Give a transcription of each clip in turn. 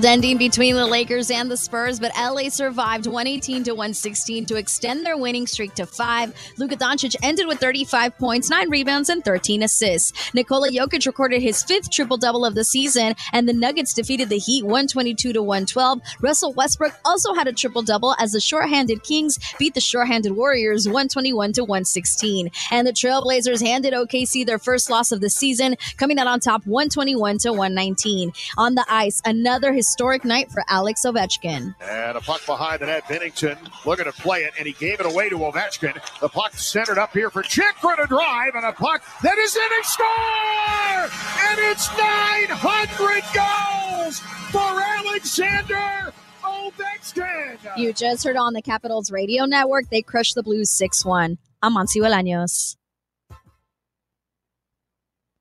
Ending between the Lakers and the Spurs, but LA survived 118-116 to extend their winning streak to 5. Luka Doncic ended with 35 points, 9 rebounds, and 13 assists. Nikola Jokic recorded his 5th triple-double of the season, and the Nuggets defeated the Heat 122-112. Russell Westbrook also had a triple-double as the shorthanded Kings beat the shorthanded Warriors 121-116. And the Trailblazers handed OKC their first loss of the season, coming out on top 121-119. On the ice, another historic night for Alex Ovechkin. And a puck behind the net. Binnington looking to play it, and he gave it away to Ovechkin. The puck centered up here for Chikrin to drive, and a puck that is in a score! And it's 900 goals for Alexander Ovechkin! You just heard on the Capitals Radio Network, they crushed the Blues 6-1. I'm Monty Bolaños.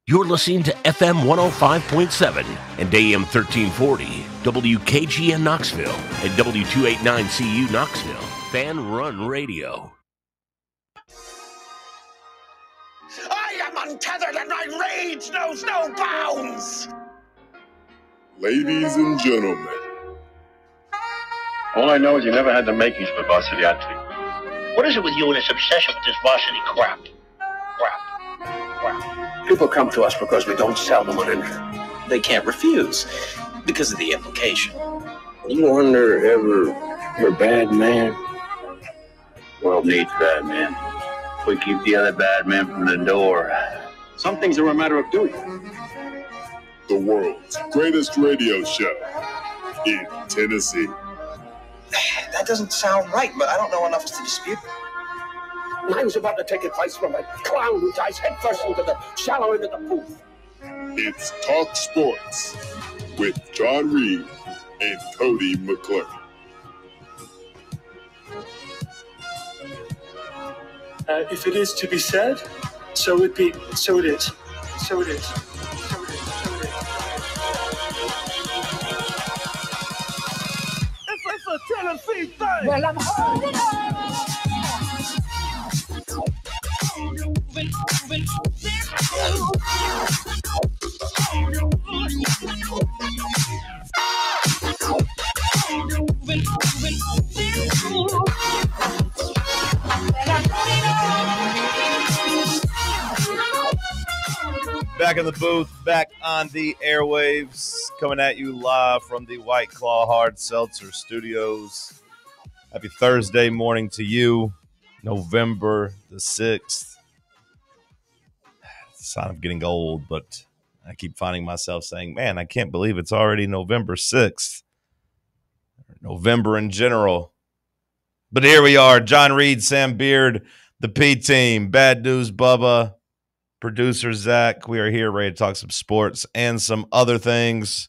You're listening to FM 105.7 and AM 1340, WKGN Knoxville, and W289CU Knoxville, Fan Run Radio. I am untethered and my rage knows no bounds! Ladies and gentlemen. All I know is you never had the makings of a varsity athlete. What is it with you and this obsession with this varsity crap? People come to us because we don't sell them an they can't refuse because of the implication. You wonder ever you're a bad man? World needs bad men. We keep the other bad men from the door. Some things are a matter of duty. The world's greatest radio show in Tennessee. That doesn't sound right, but I don't know enough to dispute it. I was about to take advice from a clown who dives headfirst into the shallow end of the pool. It's Talk Sports with John Reed and Cody McClure. If it is to be said, so it be. So it is. So it is. So it is. So it is. It's a Tennessee thing. Well, I'm holding on. Back in the booth, back on the airwaves, coming at you live from the White Claw Hard Seltzer Studios. Happy Thursday morning to you, November the 6th. It's a sign of getting old, but I keep finding myself saying, man, I can't believe it's already November 6th. November in general. But here we are, John Reed, Sam Beard, the P-Team, Bad News Bubba, producer Zach. We are here ready to talk some sports and some other things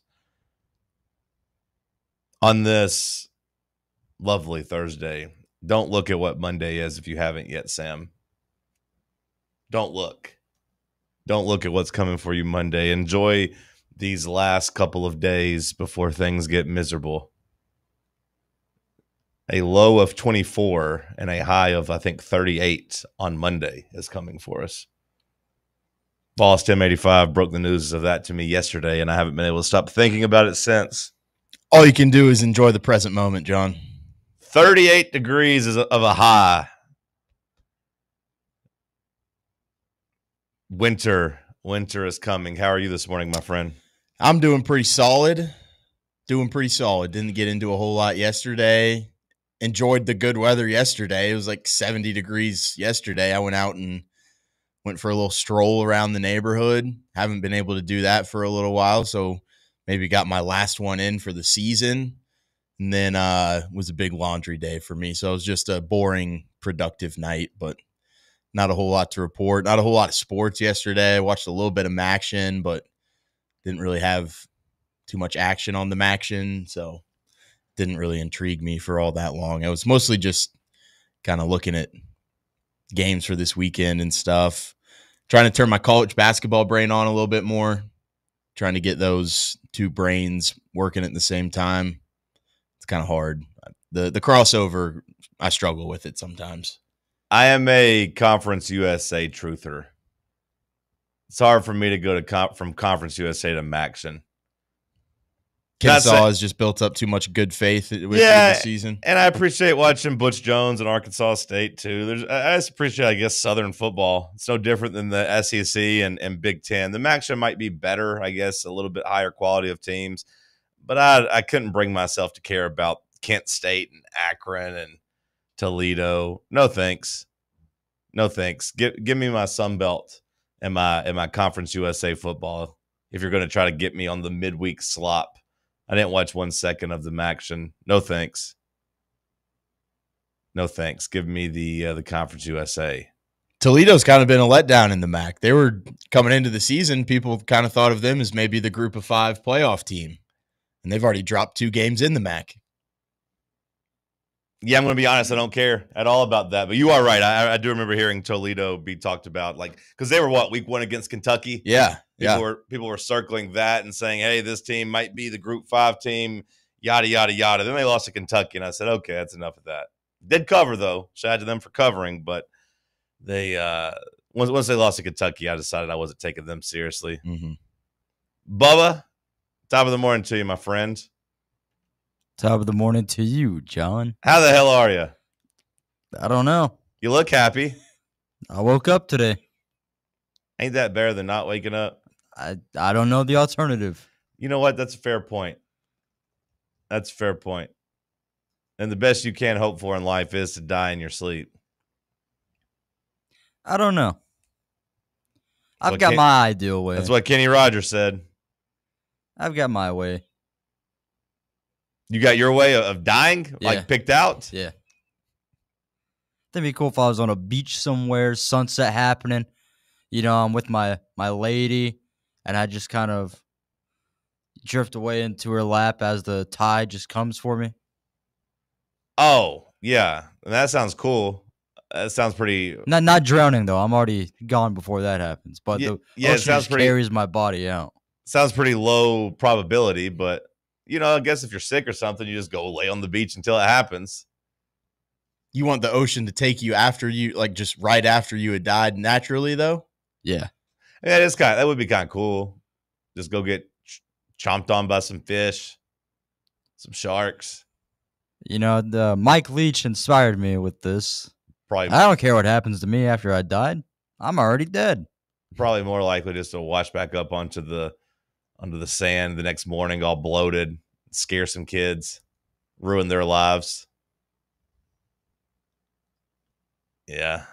on this lovely Thursday. Don't look at what Monday is if you haven't yet, Sam. Don't look. Don't look at what's coming for you Monday. Enjoy these last couple of days before things get miserable. A low of 24 and a high of, I think, 38 on Monday is coming for us. Vols 1085 broke the news of that to me yesterday, and I haven't been able to stop thinking about it since. All you can do is enjoy the present moment, John. 38 degrees of a high. Winter is coming. How are you this morning, my friend? I'm doing pretty solid. Didn't get into a whole lot yesterday. Enjoyed the good weather yesterday. It was like 70 degrees yesterday. I went out and went for a little stroll around the neighborhood. Haven't been able to do that for a little while, so maybe got my last one in for the season. And then was a big laundry day for me. So it was just a boring, productive night, but not a whole lot to report. Not a whole lot of sports yesterday. I watched a little bit of Maction, but didn't really have too much action on the Maction, so didn't really intrigue me for all that long. I was mostly just kind of looking at games for this weekend and stuff, trying to turn my college basketball brain on a little bit more, trying to get those two brains working at the same time. It's kind of hard. The crossover, I struggle with it sometimes. I am a Conference USA truther. It's hard for me to go to from Conference USA to Maction. Kennesaw has just built up too much good faith with the season. And I appreciate watching Butch Jones and Arkansas State, too. I just appreciate, I guess, Southern football. It's no different than the SEC and Big Ten. The MAC might be better, I guess, a little bit higher quality of teams. But I couldn't bring myself to care about Kent State and Akron and Toledo. No thanks. No thanks. Give me my Sun Belt and my Conference USA football if you're going to try to get me on the midweek slop. I didn't watch 1 second of the action. No thanks. No thanks. Give me the Conference USA. Toledo's kind of been a letdown in the MAC. They were coming into the season. People kind of thought of them as maybe the Group of 5 playoff team, and they've already dropped 2 games in the MAC. Yeah, I'm going to be honest. I don't care at all about that. But you are right. I do remember hearing Toledo be talked about, like, because they were week 1 against Kentucky. Yeah, People were circling that and saying, "Hey, this team might be the Group 5 team." Yada yada yada. Then they lost to Kentucky, and I said, "Okay, that's enough of that." Did cover though. Shout out to them for covering, but they once they lost to Kentucky, I decided I wasn't taking them seriously. Mm-hmm. Bubba, top of the morning to you, my friend. Top of the morning to you, John. How the hell are you? I don't know. You look happy. I woke up today. Ain't that better than not waking up? I don't know the alternative. You know what? That's a fair point. That's a fair point. And the best you can hope for in life is to die in your sleep. I don't know. I've got my ideal way. That's what Kenny Rogers said. I've got my way. You got your way of dying? Yeah. Like picked out? Yeah. That'd be cool if I was on a beach somewhere, sunset happening. You know, I'm with my lady, and I just kind of drift away into her lap as the tide just comes for me. Oh, yeah. That sounds cool. That sounds pretty... Not drowning, though. I'm already gone before that happens. But the ocean just carries my body out. Sounds pretty low probability, but, you know, I guess if you're sick or something, you just go lay on the beach until it happens. You want the ocean to take you after you, like just right after you had died naturally, though? Yeah. Yeah, that would be kind of cool. Just go get chomped on by some fish, some sharks. You know, Mike Leach inspired me with this. Probably. I don't care what happens to me after I died. I'm already dead. Probably more likely just to wash back up onto the sand the next morning, all bloated, scare some kids, ruin their lives. Yeah.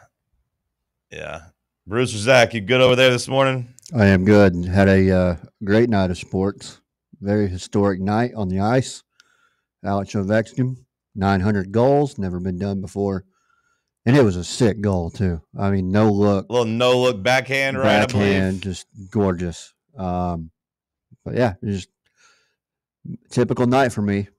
Bruce or Zach, you good over there this morning? I am good. Had a great night of sports. Very historic night on the ice. Alex Ovechkin, 900 goals, never been done before. And it was a sick goal, too. I mean, no look. A little no look backhand, right? Backhand, just gorgeous. But yeah, it was just typical night for me.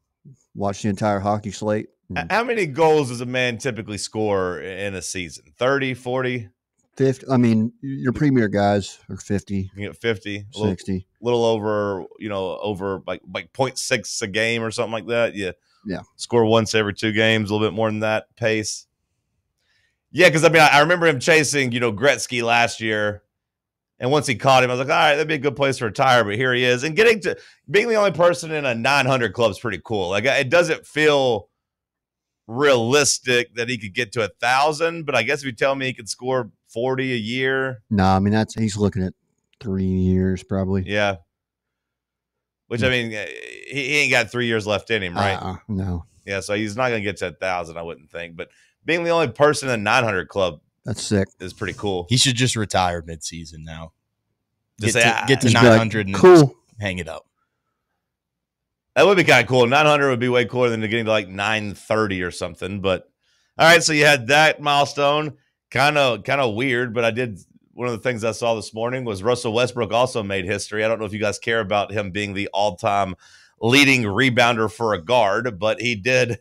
Watched the entire hockey slate. How many goals does a man typically score in a season? 30, 40? 50. I mean, your premier guys are 50. You get 50, 60. A little over, over like 0.6 a game or something like that. Yeah. Score once every 2 games, a little bit more than that pace. Yeah, because I remember him chasing, Gretzky last year. And once he caught him, I was like, all right, that'd be a good place to retire. But here he is. And being the only person in a 900 club is pretty cool. Like, it doesn't feel realistic that he could get to 1,000. But I guess if you tell me he could score 40 a year. No, I mean, he's looking at 3 years probably. Yeah. Which, I mean, he ain't got 3 years left in him, right? No. Yeah, so he's not going to get to 1,000, I wouldn't think. But being the only person in a 900 club, that's sick. Is pretty cool. He should just retire midseason now. Get to just 900 and cool. Just hang it up. That would be kind of cool. 900 would be way cooler than getting to like 930 or something. But all right, so you had that milestone. Kind of weird, but one of the things I saw this morning was Russell Westbrook also made history. I don't know if you guys care about him being the all-time leading rebounder for a guard, but he did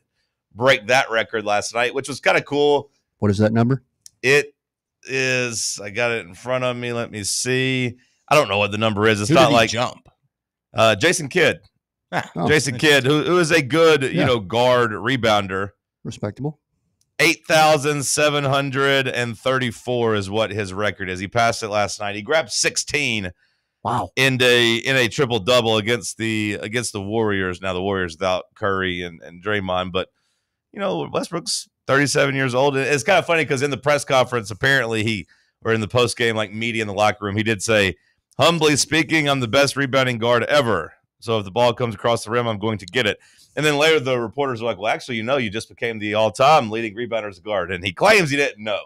break that record last night, which was kind of cool. What is that number? It is, I got it in front of me. Let me see. I don't know what the number is. It's Who not did he like jump. Jason Kidd. Jason Kidd, who is a good, guard rebounder. Respectable. 8,734 is what his record is. He passed it last night. He grabbed 16 Wow. In a triple double against the Warriors. Now the Warriors without Curry and Draymond, but Westbrook's 37 years old. And it's kind of funny because in the press conference, apparently or in the post game media in the locker room, he did say, "Humbly speaking, I'm the best rebounding guard ever. So if the ball comes across the rim, I'm going to get it." And then later the reporters were like, "Well, actually, you just became the all-time leading rebounder as a guard." And he claims he didn't know.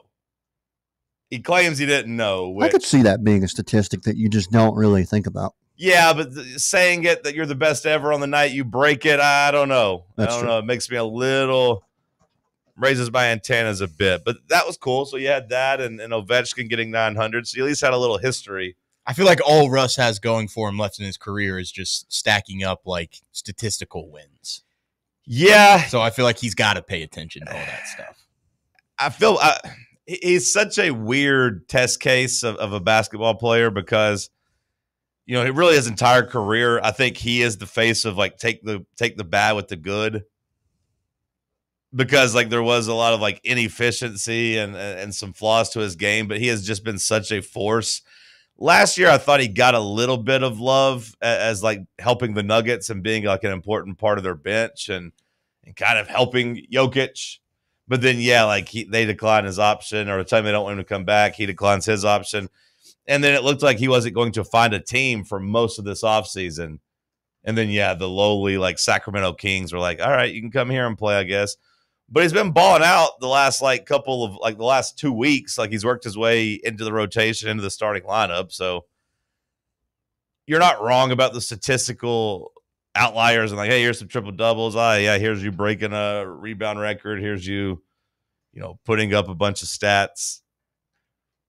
I could see that being a statistic that you just don't really think about. Yeah, but saying it that you're the best ever on the night you break it, I don't know. That's I don't true. know. It makes me raises my antennas a bit. But that was cool. So you had that and Ovechkin getting 900. So you at least had a little history. I feel like all Russ has going for him left in his career is just stacking up statistical wins. Yeah. So I feel like he's got to pay attention to all that stuff. I feel he's such a weird test case of a basketball player because, really his entire career, I think he is the face of take the bad with the good. Because there was a lot of inefficiency and some flaws to his game, but he has just been such a force. Last year, I thought he got a little bit of love as helping the Nuggets and being an important part of their bench and kind of helping Jokic. But then, they decline his option, or the time they don't want him to come back, he declines his option. And then it looked like he wasn't going to find a team for most of this offseason. And then, the lowly Sacramento Kings were like, all right, you can come here and play, I guess. But he's been balling out the last couple of the last 2 weeks. He's worked his way into the rotation, into the starting lineup. So you're not wrong about the statistical outliers and hey, here's some triple doubles. Here's you breaking a rebound record. Here's you, putting up a bunch of stats.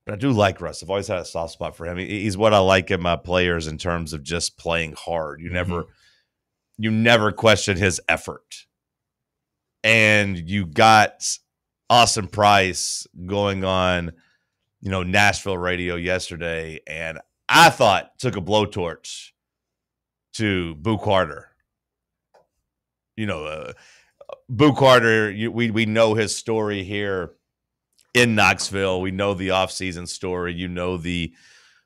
But I do like Russ. I've always had a soft spot for him. He's what I like in my players in terms of just playing hard. You never question his effort. And you got Austin Price going on, Nashville radio yesterday, and I thought took a blowtorch to Boo Carter. Boo Carter, we know his story here in Knoxville. We know the offseason story.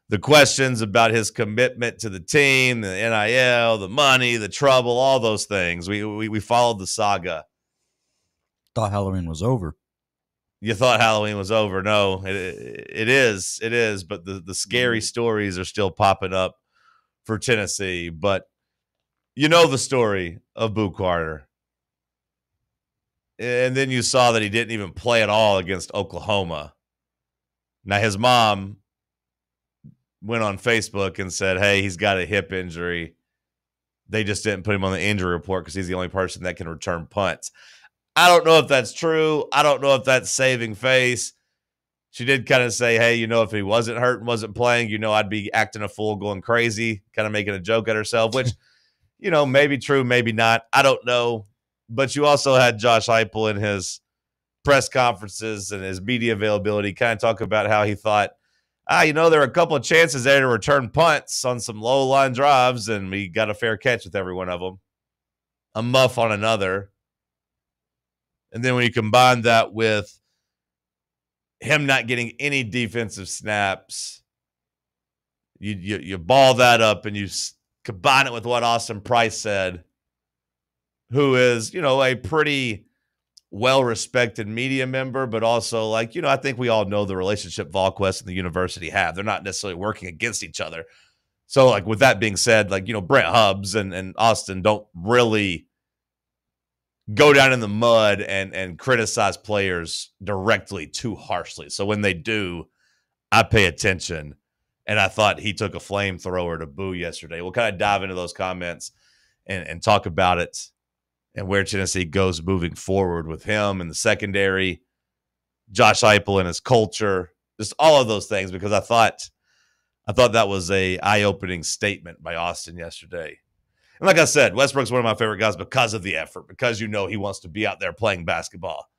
The questions about his commitment to the team, the NIL, the money, the trouble, all those things. We followed the saga. Thought Halloween was over. You thought Halloween was over. No, it is. But the scary stories are still popping up for Tennessee. But the story of Boo Carter. And then you saw that he didn't even play at all against Oklahoma. Now, his mom went on Facebook and said, hey, he's got a hip injury. They just didn't put him on the injury report because he's the only person that can return punts. I don't know if that's true. I don't know if that's saving face. She did kind of say, hey, if he wasn't hurt and wasn't playing, I'd be acting a fool, going crazy, kind of making a joke at herself, which, maybe true, maybe not. I don't know. But you also had Josh Heupel in his press conferences and his media availability kind of talk about how he thought, there were a couple of chances there to return punts on some low line drives, and we got a fair catch with every one of them. A muff on another. And then when you combine that with him not getting any defensive snaps, you ball that up and you combine it with what Austin Price said, who is, a pretty well-respected media member, but also I think we all know the relationship VolQuest and the university have. They're not necessarily working against each other. So with that being said, Brent Hubbs and Austin don't really go down in the mud and criticize players directly too harshly. So when they do, I pay attention. And I thought he took a flamethrower to Boo yesterday. We'll kind of dive into those comments and talk about it and where Tennessee goes moving forward with him and the secondary, Josh Heupel and his culture, just all of those things, because I thought that was a eye-opening statement by Austin yesterday. And like I said, Westbrook's one of my favorite guys because of the effort, because he wants to be out there playing basketball.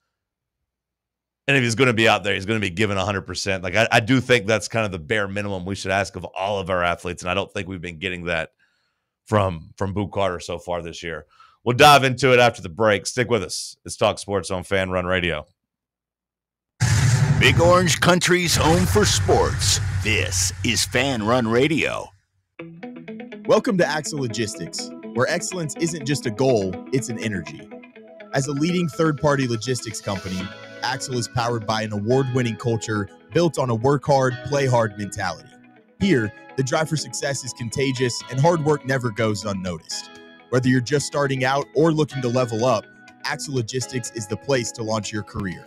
And if he's going to be out there, he's going to be given 100%. I do think that's kind of the bare minimum we should ask of all of our athletes, and I don't think we've been getting that from Boo Carter so far this year. We'll dive into it after the break. Stick with us. It's Talk Sports on Fan Run Radio. Big Orange Country's home for sports. This is Fan Run Radio. Welcome to Axle Logistics, where excellence isn't just a goal, it's an energy. As a leading third-party logistics company, Axle is powered by an award-winning culture built on a work hard, play hard mentality. Here, the drive for success is contagious and hard work never goes unnoticed. Whether you're just starting out or looking to level up, Axle Logistics is the place to launch your career.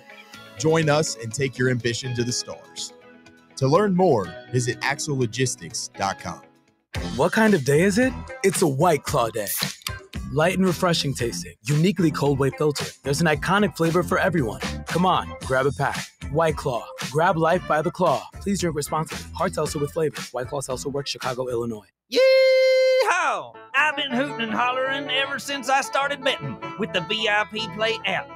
Join us and take your ambition to the stars. To learn more, visit axlelogistics.com. What kind of day is it? It's a White Claw day. Light and refreshing tasting, uniquely cold way filtered. There's an iconic flavor for everyone. Come on, grab a pack. White Claw. Grab life by the claw. Please drink responsibly. Hard seltzer with flavor. White Claw Seltzer Works, Chicago, Illinois. Yeehaw! I've been hooting and hollering ever since I started betting with the VIP Play app.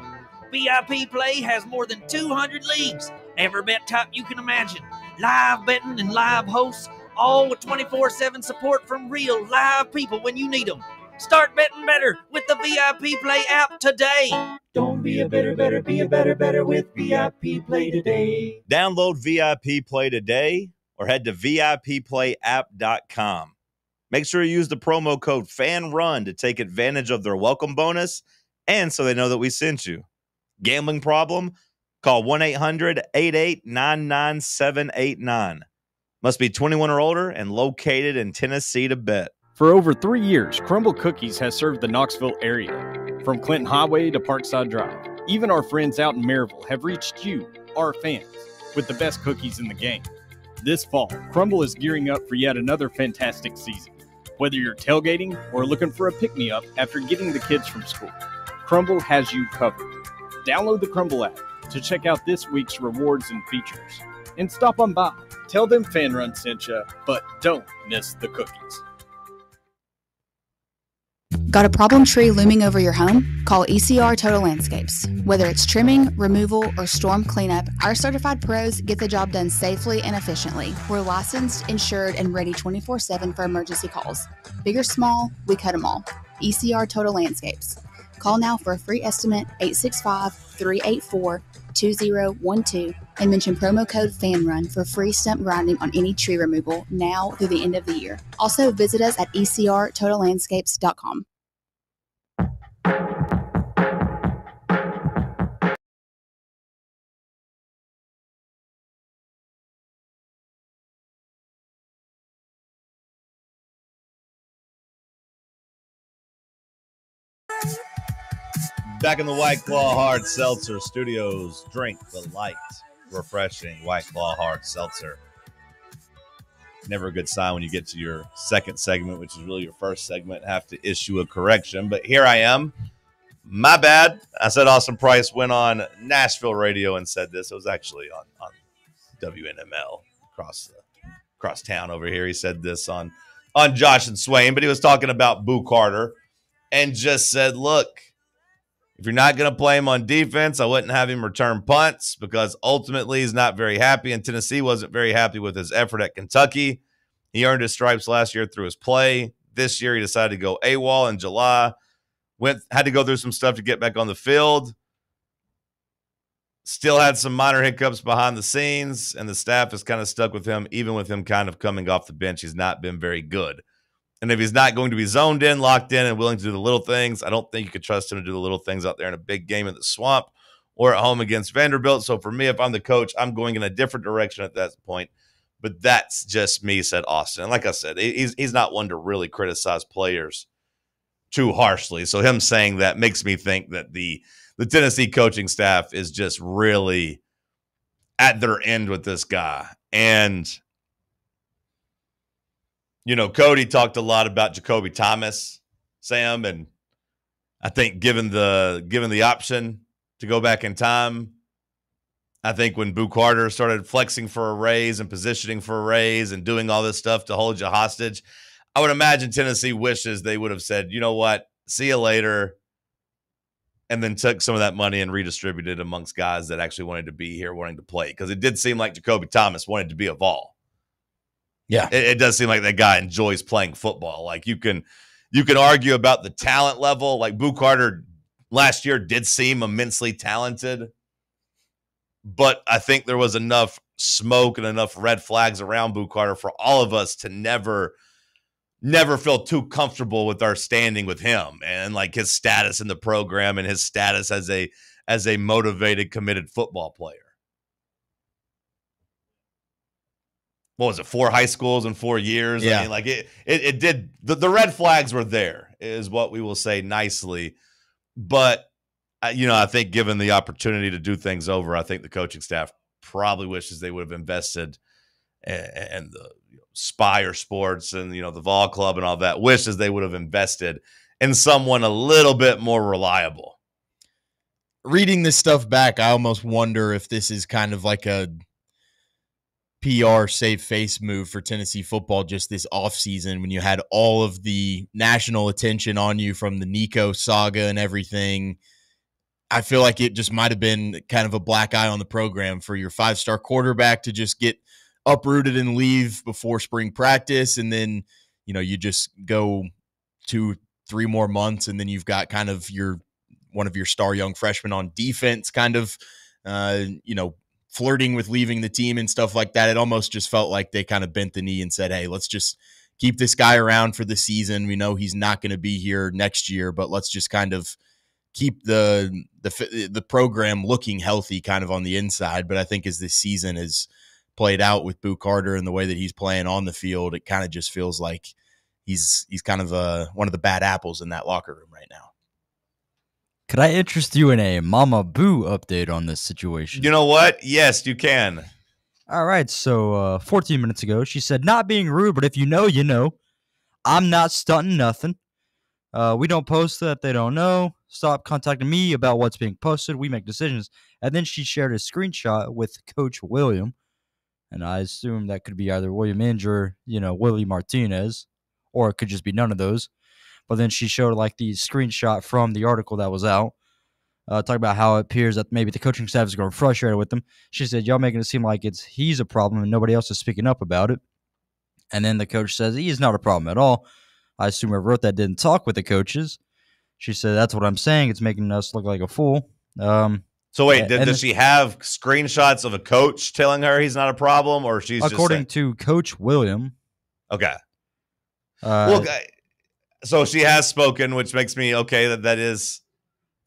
VIP Play has more than 200 leagues. Every bet type you can imagine. Live betting and live hosts, all with 24/7 support from real live people when you need them. Start betting better with the VIP Play app today. Don't be a better, be a better with VIP Play today. Download VIP Play today or head to VIPPlayApp.com. Make sure you use the promo code FANRUN to take advantage of their welcome bonus and so they know that we sent you. Gambling problem? Call 1-800-88-99789. Must be 21 or older and located in Tennessee to bet. For over 3 years, Crumble Cookies has served the Knoxville area. From Clinton Highway to Parkside Drive, even our friends out in Maryville have reached you, our fans, with the best cookies in the game. This fall, Crumble is gearing up for yet another fantastic season. Whether you're tailgating or looking for a pick-me-up after getting the kids from school, Crumble has you covered. Download the Crumble app to check out this week's rewards and features. And stop on by. Tell them Fan Run sent you, but don't miss the cookies. Got a problem tree looming over your home? Call ECR Total Landscapes. Whether it's trimming, removal, or storm cleanup, our certified pros get the job done safely and efficiently. We're licensed, insured, and ready 24/7 for emergency calls. Big or small, we cut them all. ECR Total Landscapes. Call now for a free estimate, 865-384-2012, and mention promo code FANRUN for free stump grinding on any tree removal now through the end of the year. Also, visit us at ecrtotallandscapes.com. Back in the White Claw Hard Seltzer Studios. Drink the light, refreshing White Claw Hard Seltzer. Never a good sign when you get to your second segment, which is really your first segment. Have to issue a correction, but here I am. My bad. I said Austin Price went on Nashville radio and said this. It was actually on WNML across town over here. He said this on Josh and Swain, but he was talking about Boo Carter and just said, look, if you're not going to play him on defense, I wouldn't have him return punts because ultimately he's not very happy, and Tennessee wasn't very happy with his effort at Kentucky. He earned his stripes last year through his play. This year he decided to go AWOL in July. Had to go through some stuff to get back on the field. Still had some minor hiccups behind the scenes, and the staff is kind of stuck with him. Even with him kind of coming off the bench, he's not been very good. And if he's not going to be zoned in, locked in, and willing to do the little things, I don't think you could trust him to do the little things out there in a big game in the Swamp or at home against Vanderbilt. So for me, if I'm the coach, I'm going in a different direction at that point. But that's just me, said Austin. And like I said, he's not one to really criticize players too harshly. So him saying that makes me think that the Tennessee coaching staff is just really at their end with this guy. And you know, Cody talked a lot about Jacoby Thomas, Sam, and I think given the option to go back in time, I think when Boo Carter started flexing for a raise and positioning for a raise and doing all this stuff to hold you hostage, I would imagine Tennessee wishes they would have said, you know what, see you later, and then took some of that money and redistributed amongst guys that actually wanted to be here, wanting to play. Because it did seem like Jacoby Thomas wanted to be a Vol. Yeah, it does seem like that guy enjoys playing football. Like you can argue about the talent level. Like Boo Carter last year did seem immensely talented, but I think there was enough smoke and enough red flags around Boo Carter for all of us to never never feel too comfortable with our standing with him and like his status in the program and his status as a motivated, committed football player. What was it, 4 high schools in 4 years? Yeah. I mean, like it did. The red flags were there, is what we will say nicely. But, I think given the opportunity to do things over, I think the coaching staff probably wishes they would have invested in the Spire Sports and, the Vol Club and all that, wishes they would have invested in someone a little bit more reliable. Reading this stuff back, I almost wonder if this is kind of like a PR save face move for Tennessee football just this offseason when you had all of the national attention on you from the Nico saga and everything. I feel like it just might have been kind of a black eye on the program for your 5-star quarterback to just get uprooted and leave before spring practice. And then, you just go 2-3 more months and then you've got kind of one of your star young freshmen on defense kind of, flirting with leaving the team and stuff like that. It almost just felt like they kind of bent the knee and said, hey, let's just keep this guy around for the season. We know he's not going to be here next year, but let's just kind of keep the program looking healthy kind of on the inside. But I think as this season has played out with Boo Carter and the way that he's playing on the field, it kind of just feels like he's kind of one of the bad apples in that locker room right now. Could I interest you in a Mama Boo update on this situation? You know what? Yes, you can. All right. So 14 minutes ago, she said, not being rude, but if you know, you know. I'm not stunting nothing. We don't post that they don't know. Stop contacting me about what's being posted. We make decisions. And then she shared a screenshot with Coach William. And I assume that could be either William Inge or, Willie Martinez. Or it could just be none of those. But then she showed like the screenshot from the article that was out. Talking about how it appears that maybe the coaching staff is growing frustrated with him. She said, y'all making it seem like he's a problem and nobody else is speaking up about it. And then the coach says, he's not a problem at all. I assume whoever wrote that didn't talk with the coaches. She said, that's what I'm saying. It's making us look like a fool. So wait, does she have screenshots of a coach telling her he's not a problem, or she's according just saying... to Coach William? Okay. So she has spoken, which makes me okay that is.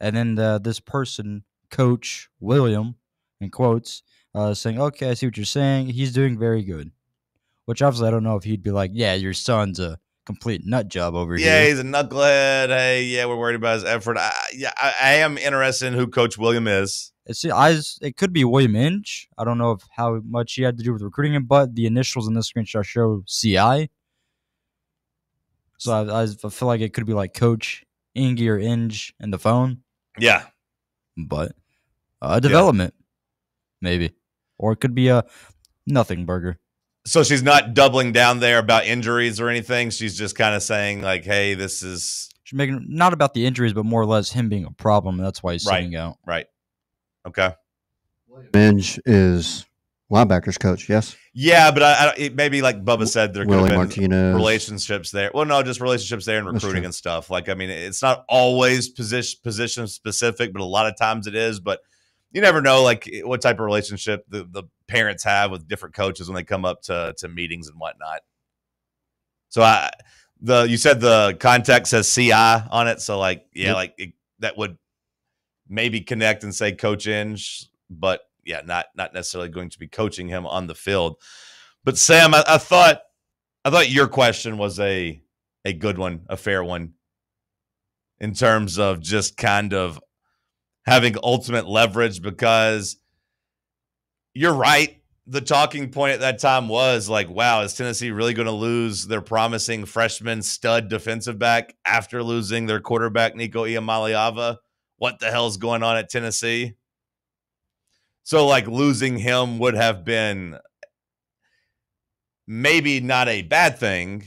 And then this person, Coach William, in quotes, saying, okay, I see what you're saying. He's doing very good. Which obviously I don't know if he'd be like, yeah, your son's a complete nut job over here. Yeah, he's a knucklehead. Hey, yeah, we're worried about his effort. I am interested in who Coach William is. It could be William Inge. I don't know how much he had to do with recruiting him, but the initials in this screenshot show CI. So I feel like it could be like Coach Inge or Inge in the phone. Yeah. But a development, maybe. Or it could be a nothing burger. So she's not doubling down there about injuries or anything. She's just kind of saying like, hey, this is... She's making not about the injuries, but more or less him being a problem. And that's why he's sitting out. Right. Okay. Inge is linebackers coach, yes? Yeah, but it maybe like Bubba said, there could have been Martinez. Relationships there. Well, no, just relationships there and recruiting and stuff. Like, I mean, it's not always position specific, but a lot of times it is. But you never know, like, what type of relationship the parents have with different coaches when they come up to meetings and whatnot. So you said the contact says CI on it, so like, yeah, yep. That would maybe connect and say Coach Inge, but yeah, not necessarily going to be coaching him on the field. But Sam, I thought your question was a good one, a fair one, in terms of just kind of having ultimate leverage, because you're right. The talking point at that time was like, wow, is Tennessee really going to lose their promising freshman stud defensive back after losing their quarterback, Nico Iamaleava? What the hell's going on at Tennessee? So, like, losing him would have been maybe not a bad thing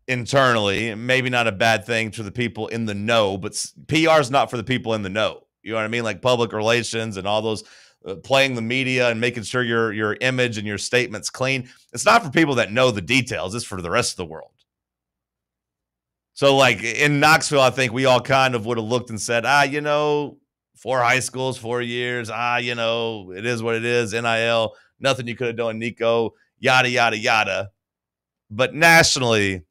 internally, maybe not a bad thing to the people in the know, but PR is not for the people in the know. You know what I mean? Like public relations and all those playing the media and making sure your image and your statement's clean. It's not for people that know the details. It's for the rest of the world. So, like, in Knoxville, I think we all kind of would have looked and said, 4 high schools, 4 years. It is what it is. NIL, nothing you could have done, Nico, yada, yada, yada. But nationally,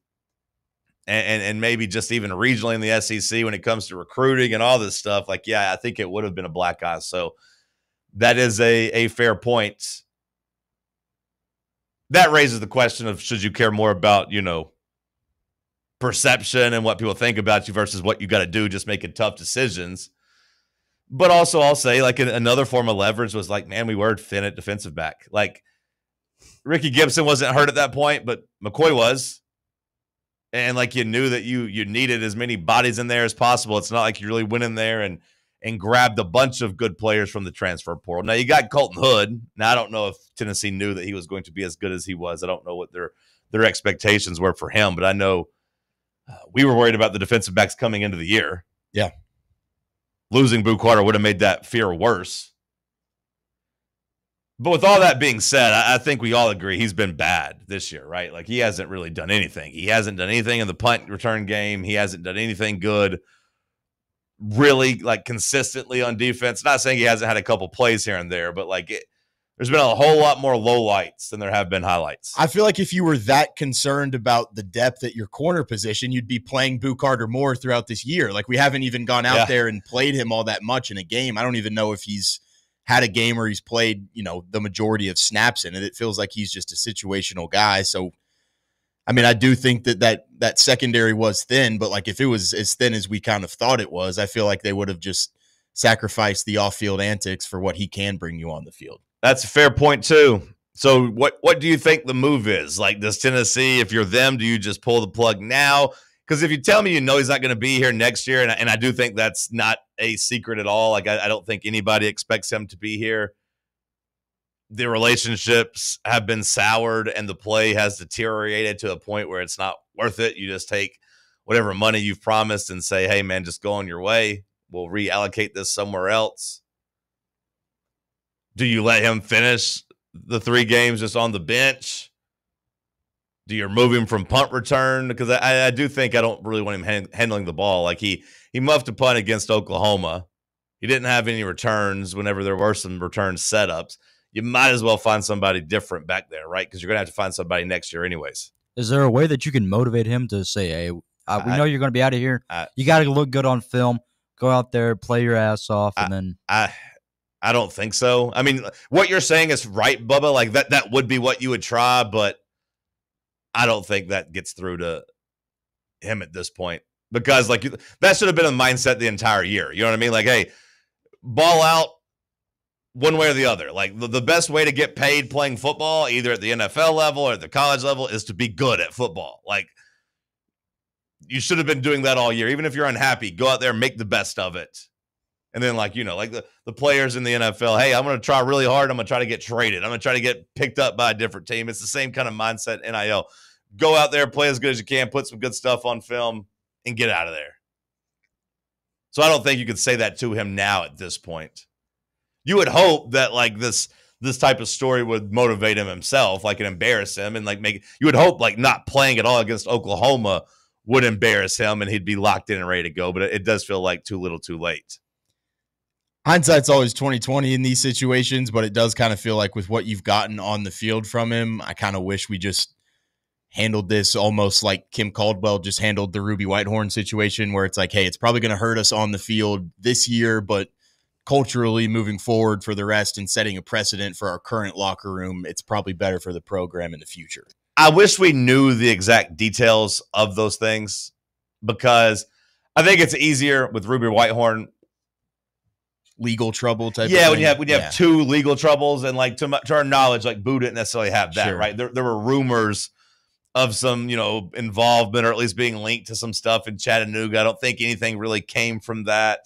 and maybe just even regionally in the SEC when it comes to recruiting and all this stuff, like, yeah, I think it would have been a black eye. So that is a fair point. That raises the question of, should you care more about, perception and what people think about you versus what you got to do, just making tough decisions. But also I'll say, like, another form of leverage was like, man, we were thin at defensive back. Like, Ricky Gibson wasn't hurt at that point, but McCoy was. And like, you knew that you needed as many bodies in there as possible. It's not like you really went in there and grabbed a bunch of good players from the transfer portal. Now you got Colton Hood. Now I don't know if Tennessee knew that he was going to be as good as he was. I don't know what their expectations were for him, but I know we were worried about the defensive backs coming into the year. Yeah. Losing Boo Carter would have made that fear worse. But with all that being said, I think we all agree he's been bad this year, right? Like, he hasn't really done anything. He hasn't done anything in the punt return game. He hasn't done anything good, really, like, consistently on defense. Not saying he hasn't had a couple plays here and there, but like, there's been a whole lot more lowlights than there have been highlights. I feel like if you were that concerned about the depth at your corner position, you'd be playing Boo Carter more throughout this year. Like, we haven't even gone out there and played him all that much in a game. I don't even know if he's had a game where he's played, the majority of snaps in it. It feels like he's just a situational guy. So, I mean, I do think that secondary was thin, but like, if it was as thin as we kind of thought it was, I feel like they would have just sacrificed the off-field antics for what he can bring you on the field. That's a fair point too. So what do you think the move is? Like, does Tennessee, if you're them, do you just pull the plug now? Because if you tell me he's not going to be here next year, and I do think that's not a secret at all. Like, I don't think anybody expects him to be here. The relationships have been soured, and the play has deteriorated to a point where it's not worth it. You just take whatever money you've promised and say, hey, man, just go on your way. We'll reallocate this somewhere else. Do you let him finish the 3 games just on the bench? Do you move him from punt return? Because I do think I don't really want him handling the ball. Like, he muffed a punt against Oklahoma. He didn't have any returns whenever there were some return setups. You might as well find somebody different back there, right? Because you're going to have to find somebody next year anyways. Is there a way that you can motivate him to say, hey, we know you're going to be out of here. You got to look good on film. Go out there, play your ass off, and then I don't think so. I mean, what you're saying is right, Bubba. Like, that would be what you would try, but I don't think that gets through to him at this point, because like, that should have been a mindset the entire year. You know what I mean? Like, hey, ball out one way or the other. Like, the best way to get paid playing football, either at the NFL level or at the college level, is to be good at football. Like, you should have been doing that all year. Even if you're unhappy, go out there and make the best of it. And then, like, like the players in the NFL, hey, I'm going to try really hard. I'm going to try to get traded. I'm going to try to get picked up by a different team. It's the same kind of mindset, NIL. Go out there, play as good as you can, put some good stuff on film, and get out of there. So I don't think you could say that to him now at this point. You would hope that, like, this type of story would motivate him himself, like, and embarrass him, and like you would hope, like, not playing at all against Oklahoma would embarrass him and he'd be locked in and ready to go. But it does feel like too little too late. Hindsight's always 20/20 in these situations, but it does kind of feel like with what you've gotten on the field from him, I kind of wish we just handled this almost like Kim Caldwell just handled the Ruby Whitehorn situation, where it's like, hey, it's probably going to hurt us on the field this year, but culturally moving forward for the rest and setting a precedent for our current locker room, it's probably better for the program in the future. I wish we knew the exact details of those things, because I think it's easier with Ruby Whitehorn. Legal trouble type. Yeah, of thing. when you have 2 legal troubles, and like to our knowledge, like Boo didn't necessarily have that, Sure. right? There were rumors of some, involvement, or at least being linked to some stuff in Chattanooga. I don't think anything really came from that.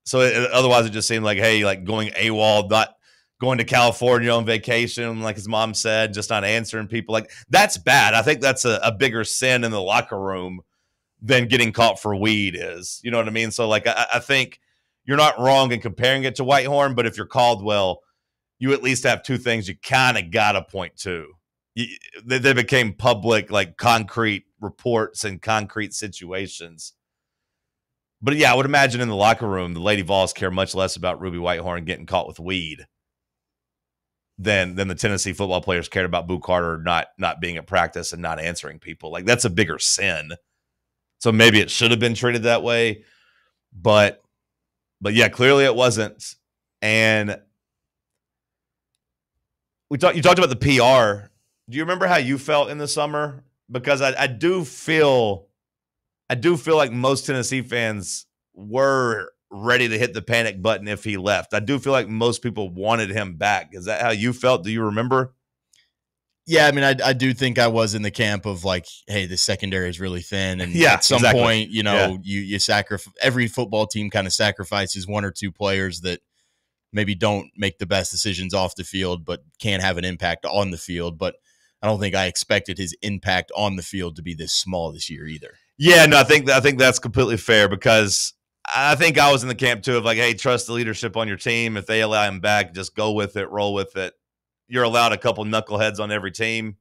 So otherwise, it just seemed like, hey, like going AWOL, not going to California on vacation, like his mom said, just not answering people. Like, that's bad. I think that's a bigger sin in the locker room than getting caught for weed is. You know what I mean? So like, I think you're not wrong in comparing it to Whitehorn, but if you're Caldwell, you at least have 2 things you kind of got to point to. They became public, like concrete reports and concrete situations. But yeah, I would imagine in the locker room, the Lady Vols care much less about Ruby Whitehorn getting caught with weed. than the Tennessee football players cared about Boo Carter not being at practice and not answering people. Like, that's a bigger sin. So maybe it should have been treated that way. But yeah, clearly it wasn't. And you talked about the PR. Do you remember how you felt in the summer? Because I do feel like most Tennessee fans were ready to hit the panic button if he left. I do feel like most people wanted him back. Is that how you felt? Do you remember? Yeah, I mean, I do think I was in the camp of like, hey, the secondary is really thin, and yeah, at some exactly. point, you sacrifice. Every football team kind of sacrifices one or two players that maybe don't make the best decisions off the field, but can have an impact on the field. But I don't think I expected his impact on the field to be this small this year either. Yeah, no, I think that's completely fair, because I think I was in the camp too of like, hey, trust the leadership on your team. If they allow him back, just go with it, roll with it. You're allowed a couple knuckleheads on every team.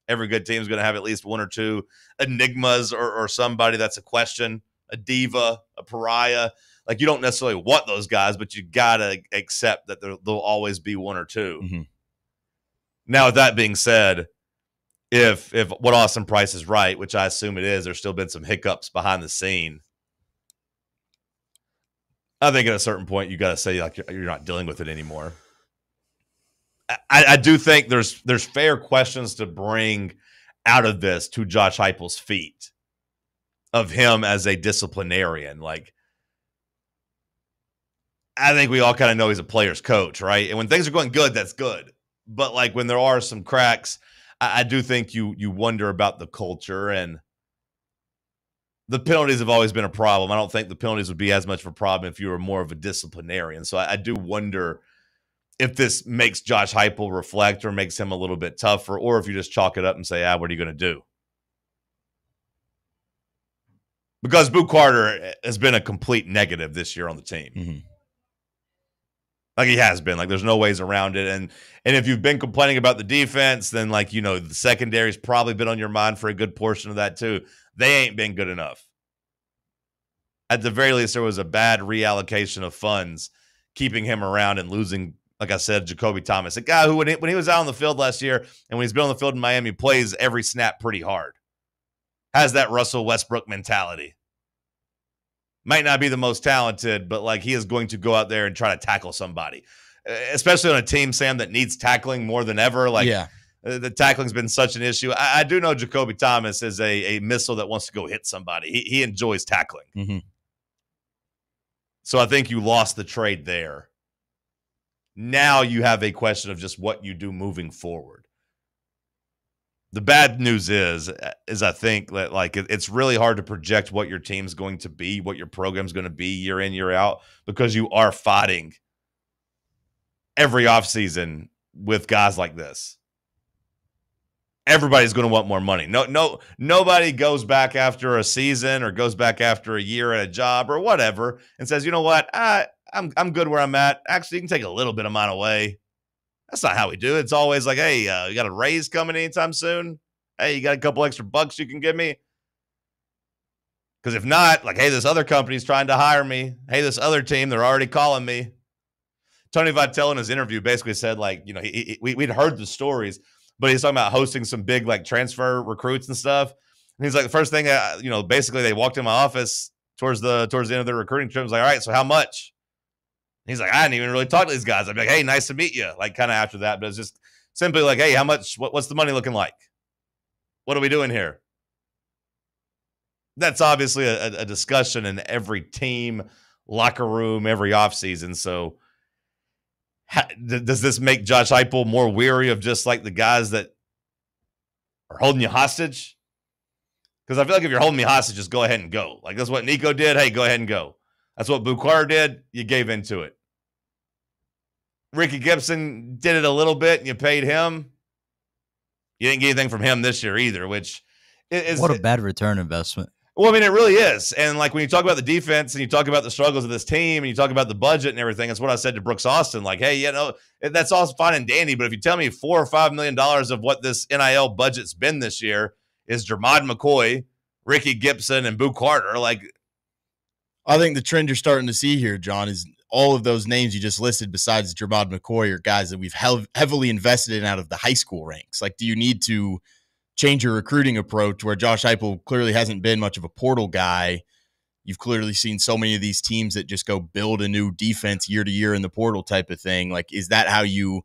Every good team is going to have at least one or two enigmas or somebody that's a question, a diva, a pariah. Like, you don't necessarily want those guys, but you got to accept that there'll always be one or two. Mm-hmm. Now, with that being said, if what Austin Price is right, which I assume it is, there's still been some hiccups behind the scene. I think at a certain point you got to say, like, you're not dealing with it anymore. I do think there's fair questions to bring out of this to Josh Heupel's feet of him as a disciplinarian. Like, I think we all kind of know he's a player's coach, right? And when things are going good, that's good. But like when there are some cracks, I do think you wonder about the culture, and the penalties have always been a problem. I don't think the penalties would be as much of a problem if you were more of a disciplinarian. So I do wonder if this makes Josh Heupel reflect or makes him a little bit tougher, or if you just chalk it up and say, what are you going to do? Because Boo Carter has been a complete negative this year on the team. Mm-hmm. Like, he has been. Like, there's no ways around it. And if you've been complaining about the defense, then, like, the secondary's probably been on your mind for a good portion of that too. They ain't been good enough. At the very least, there was a bad reallocation of funds keeping him around and losing, like I said, Jacoby Thomas, a guy who, when he was out on the field last year and when he's been on the field in Miami, plays every snap pretty hard. Has that Russell Westbrook mentality. Might not be the most talented, but like, he is going to go out there and try to tackle somebody, especially on a team, Sam, that needs tackling more than ever. Like, yeah. The tackling's been such an issue. I do know Jacoby Thomas is a missile that wants to go hit somebody. He enjoys tackling. Mm-hmm. So I think you lost the trade there. Now you have a question of just what you do moving forward. The bad news is I think that, like, it's really hard to project what your team's going to be, what your program's going to be year in, year out, because you are fighting every offseason with guys like this. Everybody's going to want more money. Nobody goes back after a season or goes back after a year at a job or whatever and says, you know what, I'm good where I'm at. Actually, you can take a little bit of mine away. That's not how we do it. It's always like, hey, you got a raise coming anytime soon? Hey, you got a couple extra bucks you can give me? Because if not, like, hey, this other company's trying to hire me. Hey, this other team, they're already calling me. Tony Vitello in his interview basically said, like, we'd heard the stories, but he's talking about hosting some big, like, transfer recruits and stuff. And he's like, the first thing, basically they walked in my office towards the end of their recruiting trip. Was like, all right, so how much? He's like, I didn't even really talk to these guys. I'd be like, hey, nice to meet you. Like, kind of after that, but it's just simply like, hey, how much? What's the money looking like? What are we doing here? That's obviously a discussion in every team, locker room, every offseason. So does this make Josh Heupel more weary of just like the guys that are holding you hostage? Because I feel like if you're holding me hostage, just go ahead and go. Like, that's what Nico did. Hey, go ahead and go. That's what Boo Carter did. You gave into it. Ricky Gibson did it a little bit, and you paid him. You didn't get anything from him this year either, which is... What a bad return investment. Well, I mean, it really is. And, like, when you talk about the defense and you talk about the struggles of this team and you talk about the budget and everything, that's what I said to Brooks Austin. Like, hey, that's all fine and dandy, but if you tell me $4 or $5 million of what this NIL budget's been this year is Jermod McCoy, Ricky Gibson, and Boo Carter, like... I think the trend you're starting to see here, John, is all of those names you just listed besides Jermod McCoy are guys that we've heavily invested in out of the high school ranks. Like, do you need to change your recruiting approach where Josh Heupel clearly hasn't been much of a portal guy? You've clearly seen so many of these teams that just go build a new defense year to year in the portal type of thing. Like, is that how you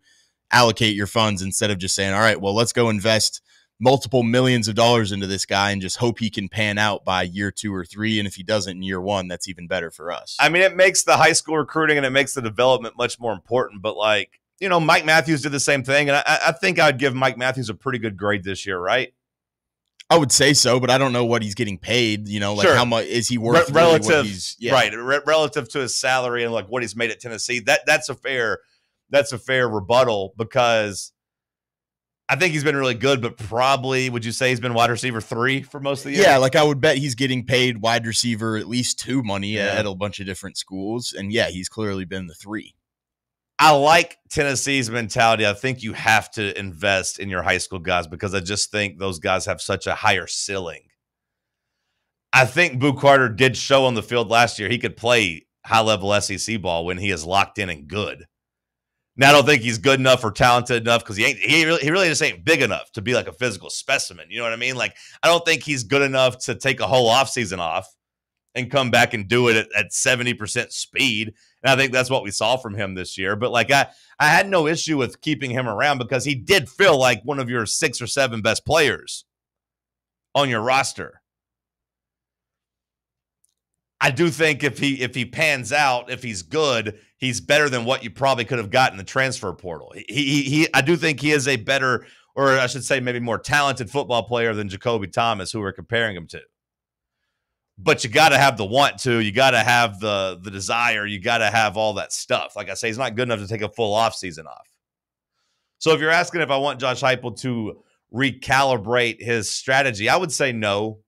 allocate your funds instead of just saying, all right, well, let's go invest multiple millions of dollars into this guy and just hope he can pan out by year 2 or 3. And if he doesn't in year 1, that's even better for us. I mean, it makes the high school recruiting and it makes the development much more important. But like, you know, Mike Matthews did the same thing. And I think I'd give Mike Matthews a pretty good grade this year, right? I would say so, but I don't know what he's getting paid. You know, like Sure. how much is he worth relative? Really right, relative to his salary and like what he's made at Tennessee. That's a fair rebuttal, because I think he's been really good. But probably, would you say he's been wide receiver 3 for most of the year? Yeah, like I would bet he's getting paid wide receiver at least 2 money at a bunch of different schools, and yeah, he's clearly been the 3. I like Tennessee's mentality. I think you have to invest in your high school guys because I just think those guys have such a higher ceiling. I think Boo Carter did show on the field last year he could play high-level SEC ball when he is locked in and good. Now, I don't think he's good enough or talented enough because he really just ain't big enough to be like a physical specimen. You know what I mean? Like, I don't think he's good enough to take a whole offseason off and come back and do it at 70% speed. And I think that's what we saw from him this year. But like, I had no issue with keeping him around because he did feel like one of your 6 or 7 best players on your roster. I do think if he pans out, if he's good, he's better than what you probably could have gotten in the transfer portal. I do think he is a better, or I should say maybe more talented football player than Jacoby Thomas, who we're comparing him to. But you got to have the want to, you got to have the desire, you got to have all that stuff. Like I say, he's not good enough to take a full offseason off. So if you're asking if I want Josh Heupel to recalibrate his strategy, I would say no.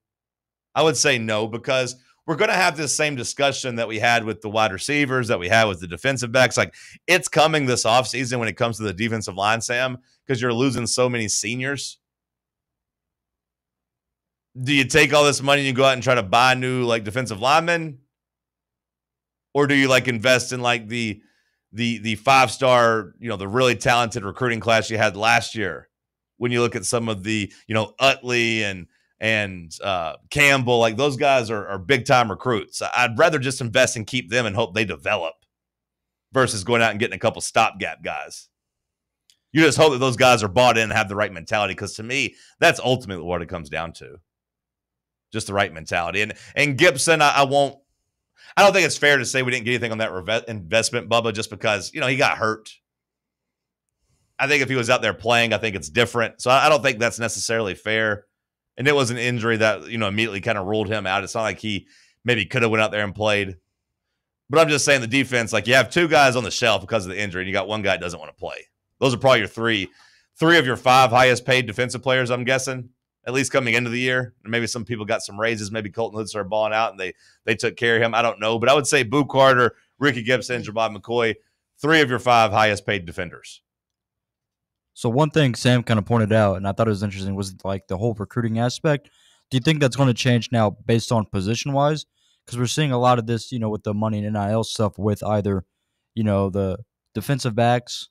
I would say no, because we're going to have this same discussion that we had with the wide receivers, that we had with the defensive backs. Like, it's coming this offseason when it comes to the defensive line, Sam, because you're losing so many seniors. Do you take all this money and you go out and try to buy new like defensive linemen? Or do you like invest in like the 5-star, you know, the really talented recruiting class you had last year? When you look at some of the, you know, Utley and Campbell, like those guys are big time recruits. I'd rather just invest and keep them and hope they develop versus going out and getting a couple stopgap guys. You just hope that those guys are bought in and have the right mentality, because to me, that's ultimately what it comes down to. Just the right mentality. And Gibson, I don't think it's fair to say we didn't get anything on that investment, Bubba, just because, you know, he got hurt. I think if he was out there playing, I think it's different. So I don't think that's necessarily fair. And it was an injury that, you know, immediately kind of ruled him out. It's not like he maybe could have went out there and played. But I'm just saying the defense, like, you have 2 guys on the shelf because of the injury, and you got 1 guy that doesn't want to play. Those are probably your three of your 5 highest paid defensive players, I'm guessing, at least coming into the year. And maybe some people got some raises. Maybe Colton Hood started balling out and they took care of him. I don't know. But I would say Boo Carter, Ricky Gibson, Jermod McCoy, 3 of your 5 highest paid defenders. So one thing Sam kind of pointed out, and I thought it was interesting, was like the whole recruiting aspect. Do you think that's going to change now based on position-wise? Because we're seeing a lot of this, you know, with the money and NIL stuff with either, you know, the defensive backs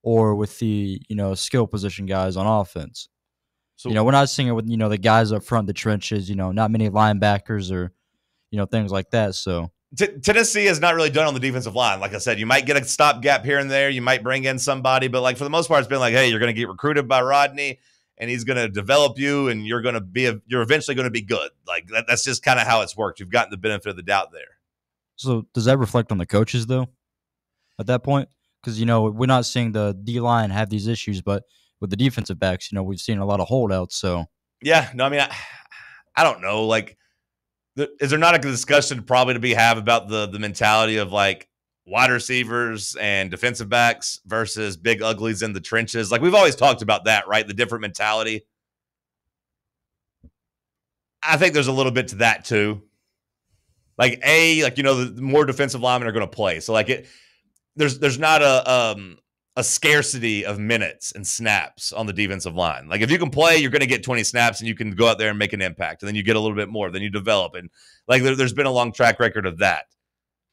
or with the, you know, skill position guys on offense. So, you know, we're not seeing it with, you know, the guys up front, the trenches, you know, not many linebackers or, you know, things like that. So Tennessee has not really done on the defensive line. Like I said, you might get a stopgap here and there. You might bring in somebody, but like for the most part, it's been like, hey, you're going to get recruited by Rodney, and he's going to develop you, and you're eventually going to be good. Like that's just kind of how it's worked. You've gotten the benefit of the doubt there. So does that reflect on the coaches though? At that point, because you know we're not seeing the D line have these issues, but with the defensive backs, you know we've seen a lot of holdouts. So yeah, no, I mean, I don't know, like. Is there not a discussion probably to be have about the mentality of like wide receivers and defensive backs versus big uglies in the trenches? Like we've always talked about that, right? The different mentality. I think there's a little bit to that too. Like you know, the more defensive linemen are going to play. So like there's not a scarcity of minutes and snaps on the defensive line. Like if you can play, you're going to get 20 snaps and you can go out there and make an impact. And then you get a little bit more, then you develop. And like there's been a long track record of that.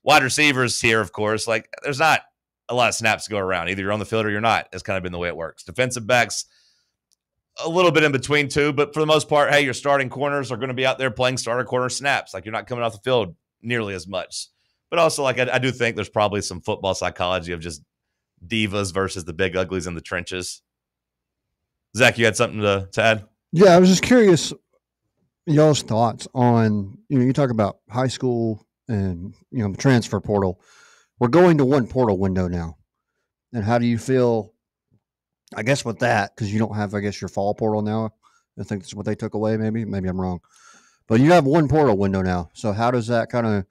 Wide receivers here, of course, like there's not a lot of snaps to go around. Either you're on the field or you're not. That's kind of been the way it works. Defensive backs, a little bit in between too, but for the most part, hey, your starting corners are going to be out there playing starter corner snaps. Like you're not coming off the field nearly as much. But also, like I do think there's probably some football psychology of just divas versus the big uglies in the trenches. Zach, you had something to add? Yeah, I was just curious y'all's thoughts on, you talk about high school and, the transfer portal. We're going to one portal window now. And how do you feel, I guess, with that? Because you don't have, I guess, your fall portal now. I think that's what they took away, maybe. Maybe I'm wrong. But you have one portal window now. So how does that kind of,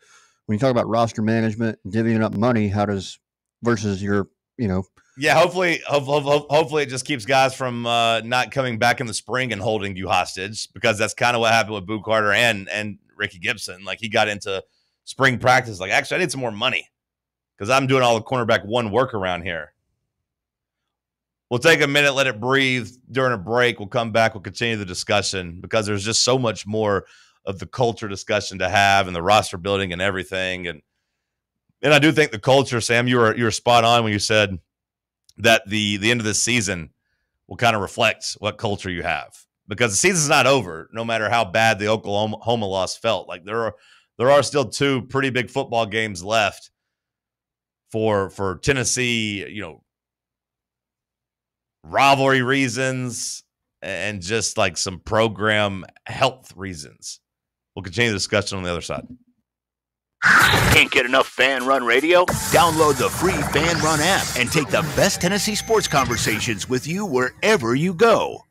when you talk about roster management, divvying up money, how does, versus your, Yeah, hopefully it just keeps guys from not coming back in the spring and holding you hostage, because that's kind of what happened with Boo Carter and Ricky Gibson. Like he got into spring practice, like, actually, I need some more money because I'm doing all the cornerback one work around here. We'll take a minute, let it breathe during a break. We'll come back. We'll continue the discussion because there's just so much more of the culture discussion to have and the roster building and everything. And I do think the culture, Sam, you were spot on when you said that the end of this season will kind of reflect what culture you have, because the season's not over. No matter how bad the Oklahoma loss felt, like there are still two pretty big football games left for Tennessee, rivalry reasons and just like some program health reasons. We'll continue the discussion on the other side. Can't get enough Fan Run Radio? Download the free Fan Run app and take the best Tennessee sports conversations with you wherever you go.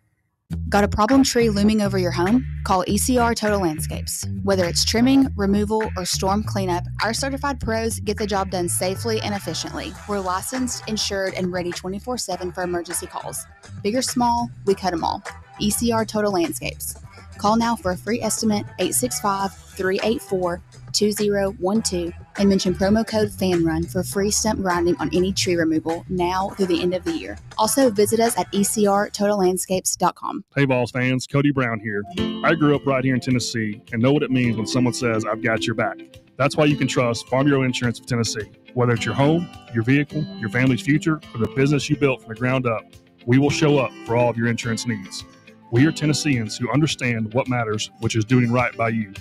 Got a problem tree looming over your home? Call ECR Total Landscapes. Whether it's trimming, removal, or storm cleanup, our certified pros get the job done safely and efficiently. We're licensed, insured, and ready 24/7 for emergency calls. Big or small, we cut them all. ECR Total Landscapes. Call now for a free estimate, 865-384-2012, and mention promo code FANRUN for free stump grinding on any tree removal now through the end of the year. Also, visit us at ecrtotallandscapes.com. Hey, Vols fans, Cody Brown here. I grew up right here in Tennessee and know what it means when someone says, I've got your back. That's why you can trust Farm Bureau Insurance of Tennessee. Whether it's your home, your vehicle, your family's future, or the business you built from the ground up, we will show up for all of your insurance needs. We are Tennesseans who understand what matters, which is doing right by you.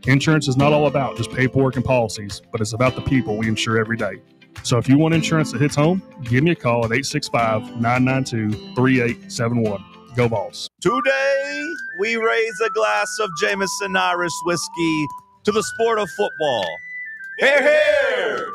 Insurance is not all about just paperwork and policies, but it's about the people we insure every day. So if you want insurance that hits home, give me a call at 865-992-3871. Go Vols. Today, we raise a glass of Jameson Irish whiskey to the sport of football. Hear, hear!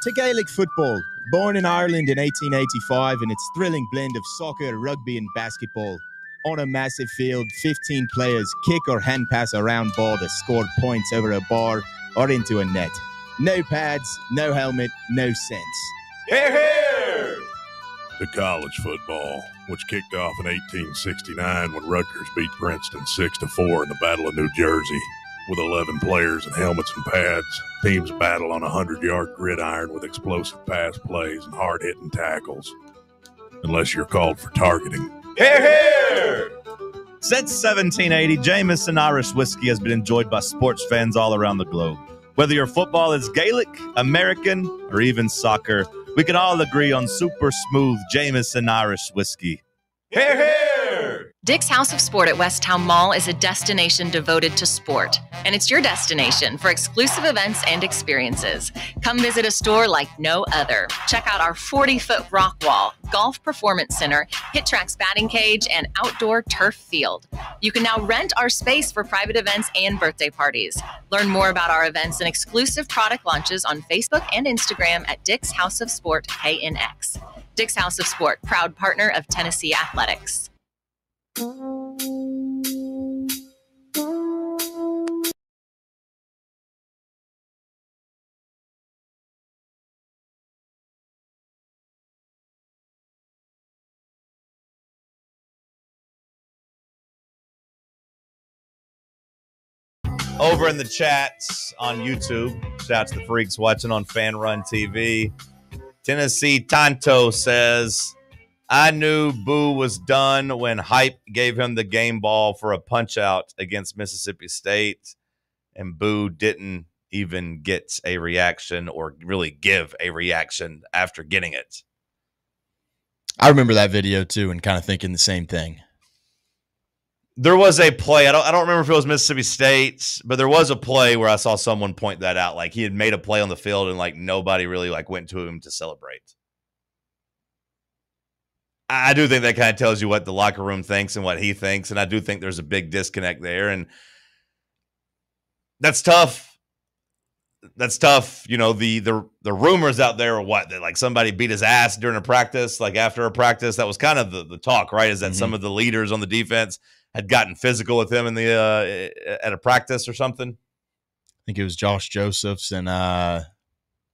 To Gaelic football, born in Ireland in 1885 in its thrilling blend of soccer, rugby and basketball. On a massive field, 15 players kick or hand pass a round ball to score points over a bar or into a net. No pads, no helmet, no sense. Hear, hear! To college football, which kicked off in 1869 when Rutgers beat Princeton 6-4 in the Battle of New Jersey. With 11 players and helmets and pads, teams battle on a 100-yard gridiron with explosive pass plays and hard-hitting tackles. Unless you're called for targeting. Hear, hear! Since 1780, Jameson Irish whiskey has been enjoyed by sports fans all around the globe. Whether your football is Gaelic, American, or even soccer, we can all agree on super smooth Jameson Irish whiskey. Hear, hear! Dick's House of Sport at Westtown Mall is a destination devoted to sport, and it's your destination for exclusive events and experiences. Come visit a store like no other. Check out our 40-foot rock wall, golf performance center, Hit Tracks batting cage, and outdoor turf field. You can now rent our space for private events and birthday parties. Learn more about our events and exclusive product launches on Facebook and Instagram at Dick's House of Sport KNX. Dick's House of Sport, proud partner of Tennessee Athletics. Over in the chats on YouTube, shout out to the freaks watching on Fan Run TV. Tennessee Tanto says, I knew Boo was done when Hype gave him the game ball for a punch out against Mississippi State, and Boo didn't even get a reaction or really give a reaction after getting it. I remember that video too and kind of thinking the same thing. There was a play. I don't remember if it was Mississippi State, but there was a play where I saw someone point that out. Like he had made a play on the field and like nobody really like went to him to celebrate. I do think that kind of tells you what the locker room thinks and what he thinks. And I do think there's a big disconnect there. And that's tough. That's tough. You know, the rumors out there are what? That like somebody beat his ass during a practice, like after a practice. That was kind of the talk, right? Is that some of the leaders on the defense had gotten physical with him in the at a practice or something. I think it was Josh Josephs and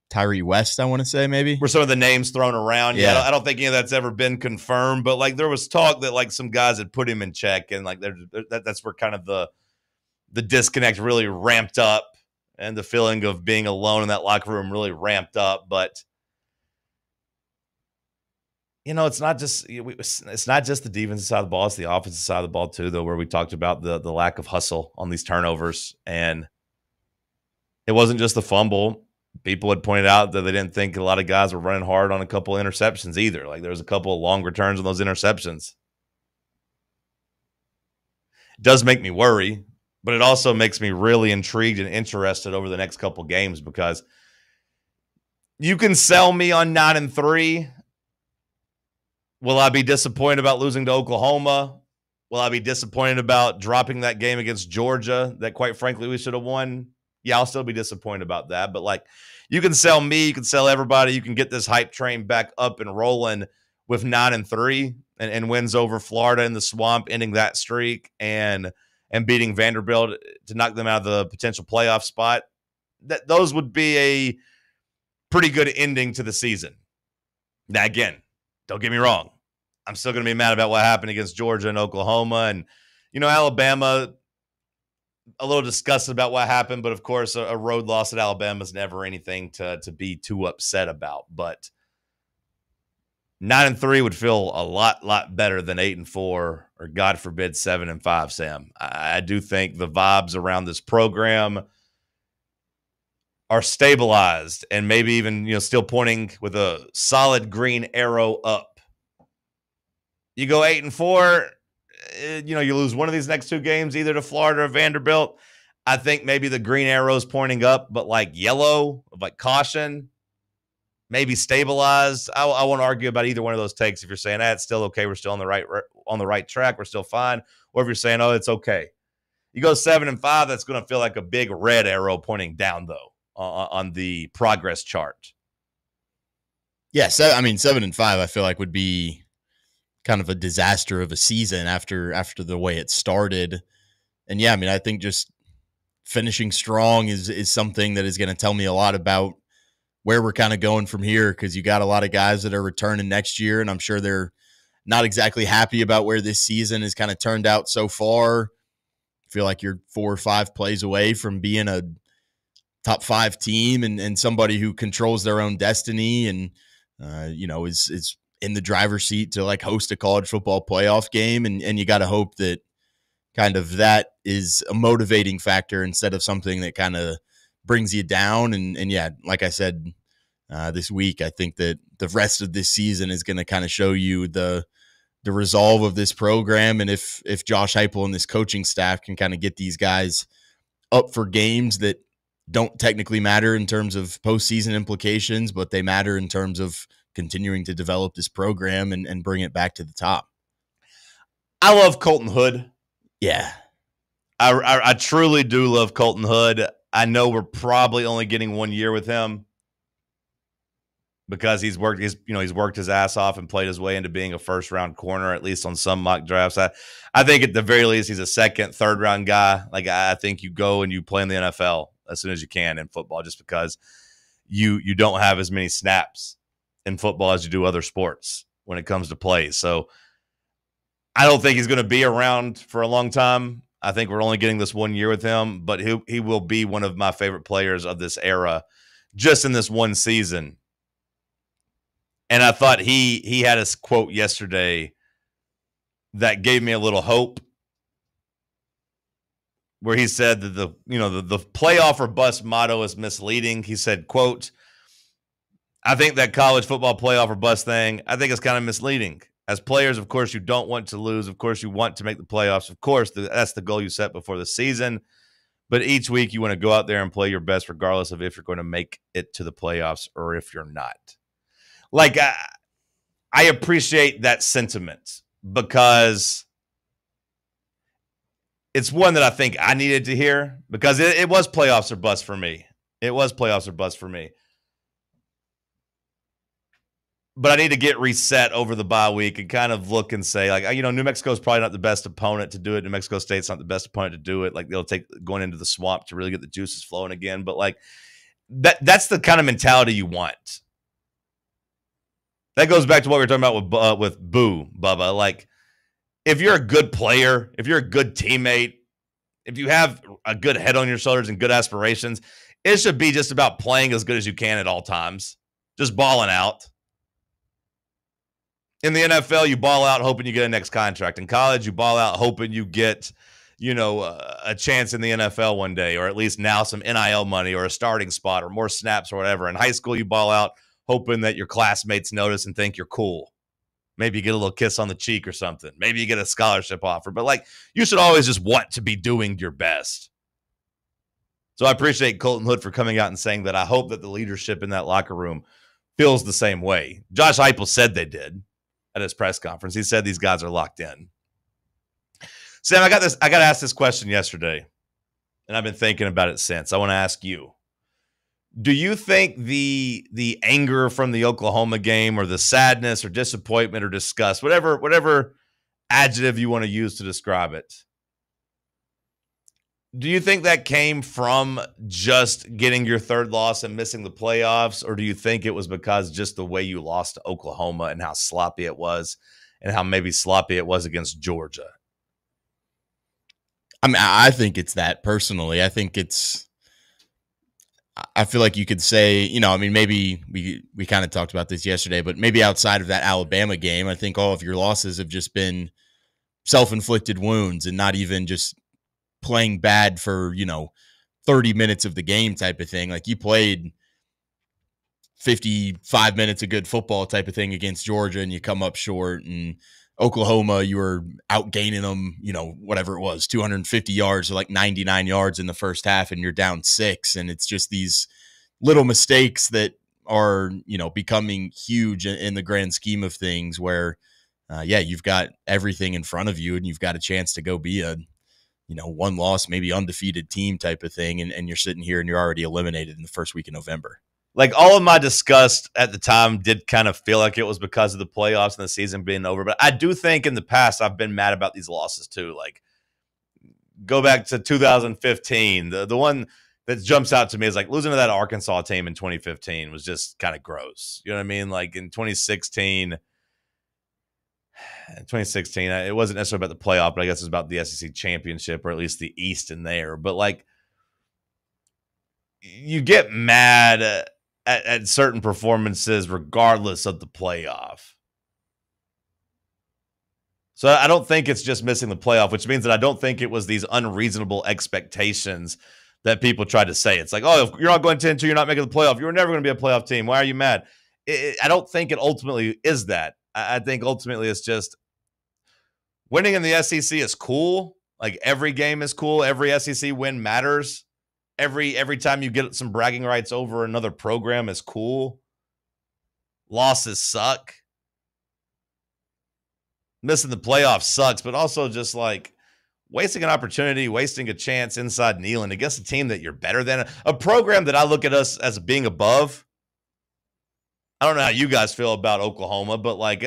Tyree West, I want to say, maybe. Were some of the names thrown around. Yeah. I don't think any of that's ever been confirmed, but like there was talk that like some guys had put him in check, and like that's where kind of the disconnect really ramped up, and the feeling of being alone in that locker room really ramped up. But you know, it's not just the defensive side of the ball; it's the offensive side of the ball too. Though, where we talked about the lack of hustle on these turnovers, and it wasn't just the fumble. People had pointed out that they didn't think a lot of guys were running hard on a couple of interceptions either. Like there was a couple of long returns on those interceptions. It does make me worry, but it also makes me really intrigued and interested over the next couple games, because you can sell me on 9-3. Will I be disappointed about losing to Oklahoma? Will I be disappointed about dropping that game against Georgia that, quite frankly, we should have won? Yeah, I'll still be disappointed about that. But, like, you can sell me. You can sell everybody. You can get this hype train back up and rolling with 9-3 and wins over Florida in the Swamp, ending that streak, and beating Vanderbilt to knock them out of the potential playoff spot. Those would be a pretty good ending to the season. Now, again, don't get me wrong. I'm still going to be mad about what happened against Georgia and Oklahoma. And, you know, Alabama, a little disgusted about what happened. But, of course, a road loss at Alabama is never anything to be too upset about. But 9-3 would feel a lot better than 8-4 or, God forbid, 7-5, Sam. I do think the vibes around this program are stabilized and maybe even, you know, still pointing with a solid green arrow up. You go 8-4, you know, you lose one of these next two games, either to Florida or Vanderbilt. I think maybe the green arrow's pointing up, but like yellow, like caution, maybe stabilized. I won't argue about either one of those takes. If you're saying it's still okay, we're still on the right track, we're still fine, or if you're saying, oh, it's okay. You go 7-5, that's going to feel like a big red arrow pointing down, though, on the progress chart. Yeah, 7-5, I feel like would be kind of a disaster of a season after the way it started. And yeah, I mean, I think just finishing strong is something that is going to tell me a lot about where we're kind of going from here, because you got a lot of guys that are returning next year, and I'm sure they're not exactly happy about where this season has kind of turned out so far. I feel like you're 4 or 5 plays away from being a top 5 team and somebody who controls their own destiny and, you know, is in the driver's seat to like host a college football playoff game. And you got to hope that kind of that is a motivating factor instead of something that kind of brings you down. And yeah, like I said, this week, I think that the rest of this season is going to kind of show you the resolve of this program. And if Josh Heupel and this coaching staff can kind of get these guys up for games that don't technically matter in terms of postseason implications, but they matter in terms of continuing to develop this program and bring it back to the top. I love Colton Hood. Yeah. I truly do love Colton Hood. I know we're probably only getting 1 year with him because he's worked his ass off and played his way into being a first-round corner, at least on some mock drafts. I think at the very least he's a second, third-round guy. Like, I think you go and you play in the NFL as soon as you can in football, just because you don't have as many snaps in football as you do other sports when it comes to plays. So I don't think he's going to be around for a long time. I think we're only getting this 1 year with him, but he will be one of my favorite players of this era just in this one season. And I thought he had a quote yesterday that gave me a little hope. where he said that the playoff or bust motto is misleading. He said, quote, I think that college football playoff or bust thing, I think it's kind of misleading. As players, of course, you don't want to lose. Of course, you want to make the playoffs. Of course, that's the goal you set before the season. But each week you want to go out there and play your best regardless of if you're going to make it to the playoffs or if you're not. Like, I appreciate that sentiment because it's one that I think I needed to hear because it was playoffs or bust for me. It was playoffs or bust for me. But I need to get reset over the bye week and kind of look and say, like, New Mexico's probably not the best opponent to do it. New Mexico State's not the best opponent to do it. Like, they'll take going into the swamp to really get the juices flowing again. But, like, that's the kind of mentality you want. That goes back to what we were talking about with Boo, Bubba. Like, if you're a good player, if you're a good teammate, if you have a good head on your shoulders and good aspirations, it should be just about playing as good as you can at all times. Just balling out. In the NFL, you ball out hoping you get a next contract. In college, you ball out hoping you get, a chance in the NFL one day, or at least now some NIL money or a starting spot or more snaps or whatever. In high school, you ball out hoping that your classmates notice and think you're cool. Maybe you get a little kiss on the cheek or something. Maybe you get a scholarship offer. But, like, you should always just want to be doing your best. So I appreciate Colton Hood for coming out and saying that. I hope that the leadership in that locker room feels the same way. Josh Heupel said they did at his press conference. He said these guys are locked in. Sam, I got to ask this question yesterday, and I've been thinking about it since. I want to ask you. Do you think the anger from the Oklahoma game or the sadness or disappointment or disgust, whatever adjective you want to use to describe it, do you think that came from just getting your third loss and missing the playoffs, or do you think it was because just the way you lost to Oklahoma and how sloppy it was and how maybe sloppy it was against Georgia? I mean, I think it's that personally. I feel like you could say, maybe we kind of talked about this yesterday, but maybe outside of that Alabama game, I think all of your losses have just been self-inflicted wounds and not even just playing bad for, 30 minutes of the game type of thing. Like, you played 55 minutes of good football type of thing against Georgia and you come up short, and Oklahoma, you were outgaining them, whatever it was, 250 yards or like 99 yards in the first half, and you're down 6. And it's just these little mistakes that are, becoming huge in the grand scheme of things where, you've got everything in front of you and you've got a chance to go be a, one loss, maybe undefeated team type of thing. And you're sitting here and you're already eliminated in the first week of November. Like, all of my disgust at the time did kind of feel like it was because of the playoffs and the season being over. But I do think in the past I've been mad about these losses too. Like, go back to 2015. The one that jumps out to me is like losing to that Arkansas team in 2015 was just kind of gross. You know what I mean? Like, in 2016, it wasn't necessarily about the playoff, but I guess it's about the SEC championship, or at least the East in there. But, like, you get mad at certain performances regardless of the playoff. So I don't think it's just missing the playoff, which means that I don't think it was these unreasonable expectations that people tried to say. It's like, oh, if you're not going 10-2, you're not making the playoff. You're never going to be a playoff team. Why are you mad? I don't think it ultimately is that. I think ultimately it's just winning in the SEC is cool. Like, every game is cool. Every SEC win matters. Every time you get some bragging rights over another program is cool. Losses suck. Missing the playoffs sucks, but also just like wasting an opportunity, wasting a chance inside Neyland against a team that you're better than. A program that I look at us as being above. I don't know how you guys feel about Oklahoma, but like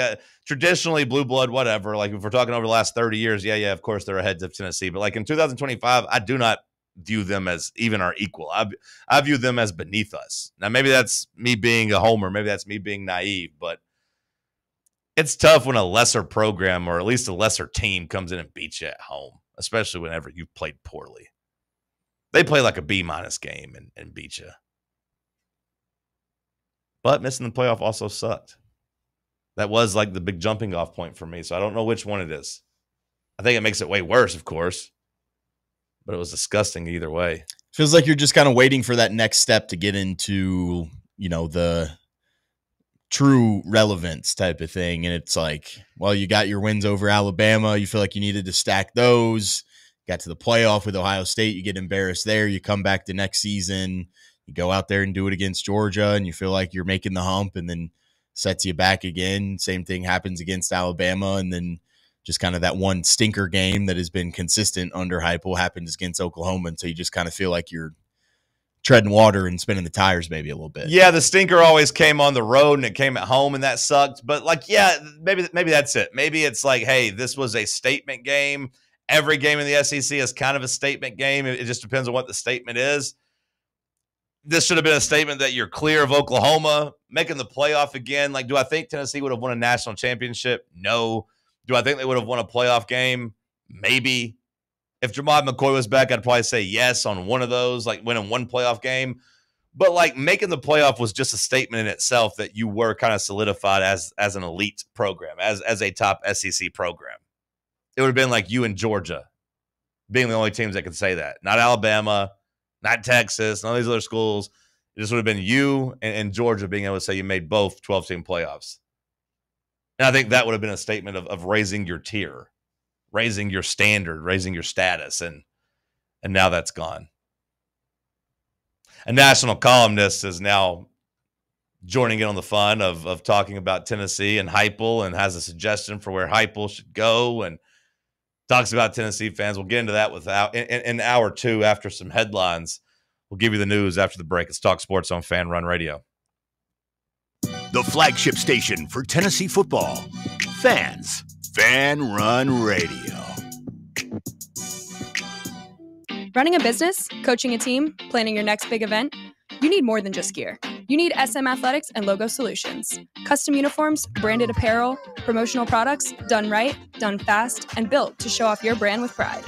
traditionally blue blood, whatever. Like, if we're talking over the last 30 years, yeah, of course they're ahead of Tennessee. But like in 2025, I do not view them as even our equal. I view them as beneath us. Now, maybe that's me being a homer. Maybe that's me being naive, but it's tough when a lesser program or at least a lesser team comes in and beats you at home, especially whenever you've played poorly. They play like a B- game and beat you. But missing the playoff also sucked. That was like the big jumping off point for me, so I don't know which one it is. I think it makes it way worse, of course. but it was disgusting either way. Feels like you're just kind of waiting for that next step to get into, the true relevance type of thing. And it's like, well, you got your wins over Alabama. You feel like you needed to stack those. Got to the playoff with Ohio State. You get embarrassed there. You come back the next season. You go out there and do it against Georgia, and you feel like you're making the hump, and then sets you back again. Same thing happens against Alabama, and then just kind of that one stinker game that has been consistent under Heupel happens against Oklahoma, and so you just kind of feel like you're treading water and spinning the tires maybe a little bit. Yeah, the stinker always came on the road and it came at home, and that sucked. But maybe that's it. Maybe it's like, hey, this was a statement game. Every game in the SEC is kind of a statement game. It just depends on what the statement is. This should have been a statement that you're clear of Oklahoma, making the playoff again. Like, do I think Tennessee would have won a national championship? No. Do I think they would have won a playoff game? Maybe. If Jamad McCoy was back, I'd probably say yes on one of those, like winning one playoff game. But like making the playoff was just a statement in itself that you were kind of solidified as an elite program, as a top SEC program. It would have been like you and Georgia being the only teams that could say that. Not Alabama, not Texas, none of these other schools. It just would have been you and Georgia being able to say you made both 12-team playoffs. And I think that would have been a statement of raising your tier, raising your standard, raising your status, and now that's gone. A national columnist is now joining in on the fun of talking about Tennessee and Heupel, and has a suggestion for where Heupel should go, and talks about Tennessee fans. We'll get into that in hour two after some headlines. We'll give you the news after the break. It's Talk Sports on Fan Run Radio. The flagship station for Tennessee football. Fans. Fan Run Radio. Running a business, coaching a team, planning your next big event, you need more than just gear. You need SM Athletics and Logo Solutions. Custom uniforms, branded apparel, promotional products, done right, done fast, and built to show off your brand with pride.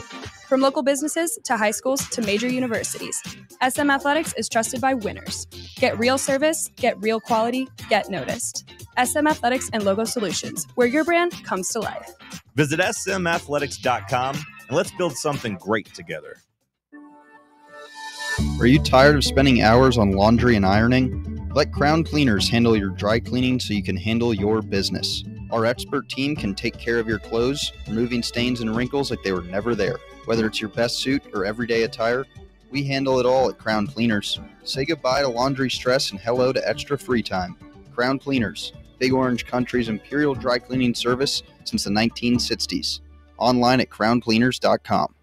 From local businesses to high schools to major universities, SM Athletics is trusted by winners. Get real service, get real quality, get noticed. SM Athletics and Logo Solutions, where your brand comes to life. Visit smathletics.com and let's build something great together. Are you tired of spending hours on laundry and ironing? Let Crown Cleaners handle your dry cleaning so you can handle your business. Our expert team can take care of your clothes, removing stains and wrinkles like they were never there. Whether it's your best suit or everyday attire, we handle it all at Crown Cleaners. Say goodbye to laundry stress and hello to extra free time. Crown Cleaners, Big Orange Country's imperial dry cleaning service since the 1960s. Online at crowncleaners.com.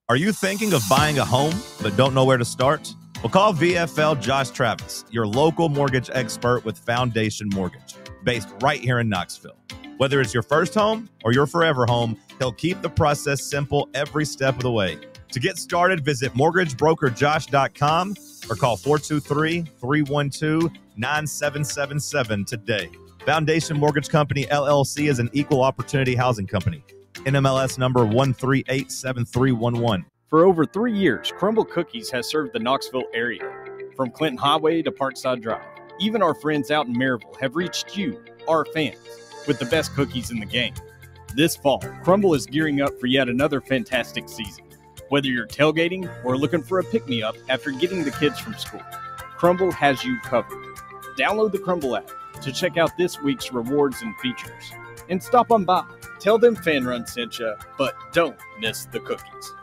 Are you thinking of buying a home but don't know where to start? Well, call VFL Josh Travis, your local mortgage expert with Foundation Mortgage, based right here in Knoxville. Whether it's your first home or your forever home, he'll keep the process simple every step of the way. To get started, visit mortgagebrokerjosh.com or call 423-312-9777 today. Foundation Mortgage Company, LLC is an equal opportunity housing company. NMLS number 1387311. For over 3 years, Crumble Cookies has served the Knoxville area. From Clinton Highway to Parkside Drive, even our friends out in Maryville have reached you, our fans, with the best cookies in the game. This fall, Crumble is gearing up for yet another fantastic season. Whether you're tailgating or looking for a pick-me-up after getting the kids from school, Crumble has you covered. Download the Crumble app to check out this week's rewards and features. And stop on by. Tell them Fan Run sent you, but don't miss the cookies.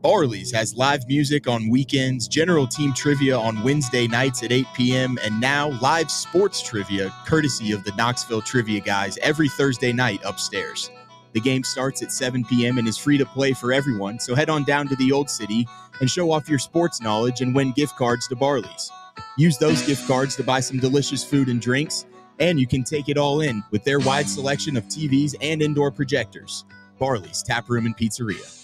Barley's has live music on weekends, general team trivia on Wednesday nights at 8 p.m., and now live sports trivia courtesy of the Knoxville Trivia Guys every Thursday night upstairs. The game starts at 7 p.m. and is free to play for everyone, so head on down to the Old City and show off your sports knowledge and win gift cards to Barley's. Use those gift cards to buy some delicious food and drinks, and you can take it all in with their wide selection of TVs and indoor projectors. Barley's Tap Room and Pizzeria.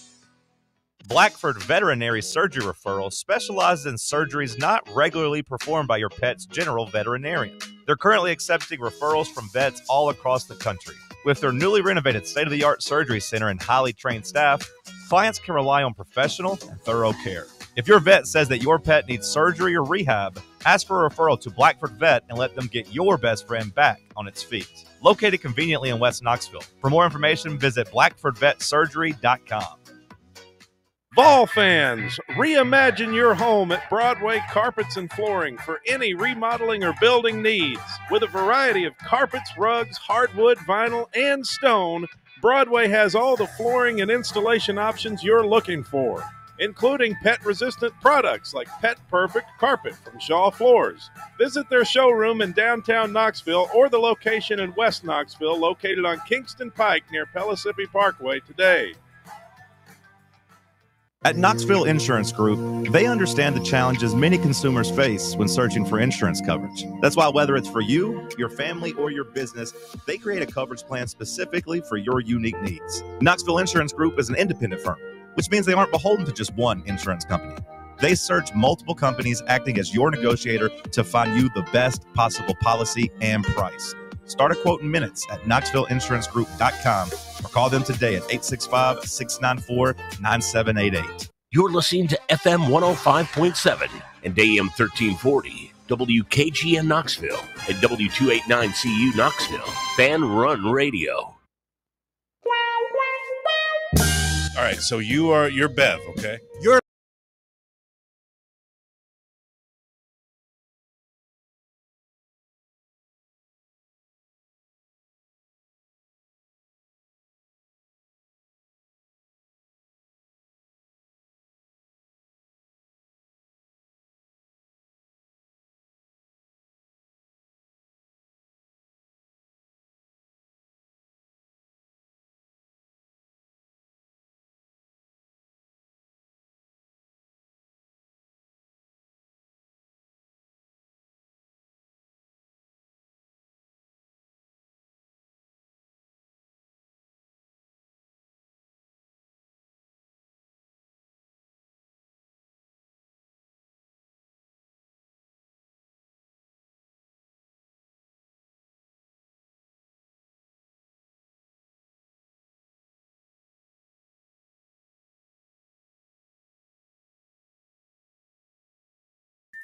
Blackford Veterinary Surgery Referral specializes in surgeries not regularly performed by your pet's general veterinarian. They're currently accepting referrals from vets all across the country. With their newly renovated state-of-the-art surgery center and highly trained staff, clients can rely on professional and thorough care. If your vet says that your pet needs surgery or rehab, ask for a referral to Blackford Vet and let them get your best friend back on its feet. Located conveniently in West Knoxville. For more information, visit blackfordvetsurgery.com. Vol fans, reimagine your home at Broadway Carpets and Flooring for any remodeling or building needs. With a variety of carpets, rugs, hardwood, vinyl, and stone, Broadway has all the flooring and installation options you're looking for, including pet-resistant products like Pet Perfect Carpet from Shaw Floors. Visit their showroom in downtown Knoxville or the location in West Knoxville located on Kingston Pike near Pellissippi Parkway today. At Knoxville Insurance Group, they understand the challenges many consumers face when searching for insurance coverage. That's why whether it's for you, your family, or your business, they create a coverage plan specifically for your unique needs. Knoxville Insurance Group is an independent firm, which means they aren't beholden to just one insurance company. They search multiple companies acting as your negotiator to find you the best possible policy and price. Start a quote in minutes at KnoxvilleInsuranceGroup.com or call them today at 865-694-9788. You're listening to FM 105.7 and AM 1340, WKGN Knoxville and W289CU Knoxville, Fan Run Radio. All right, so you're Bev, okay? You're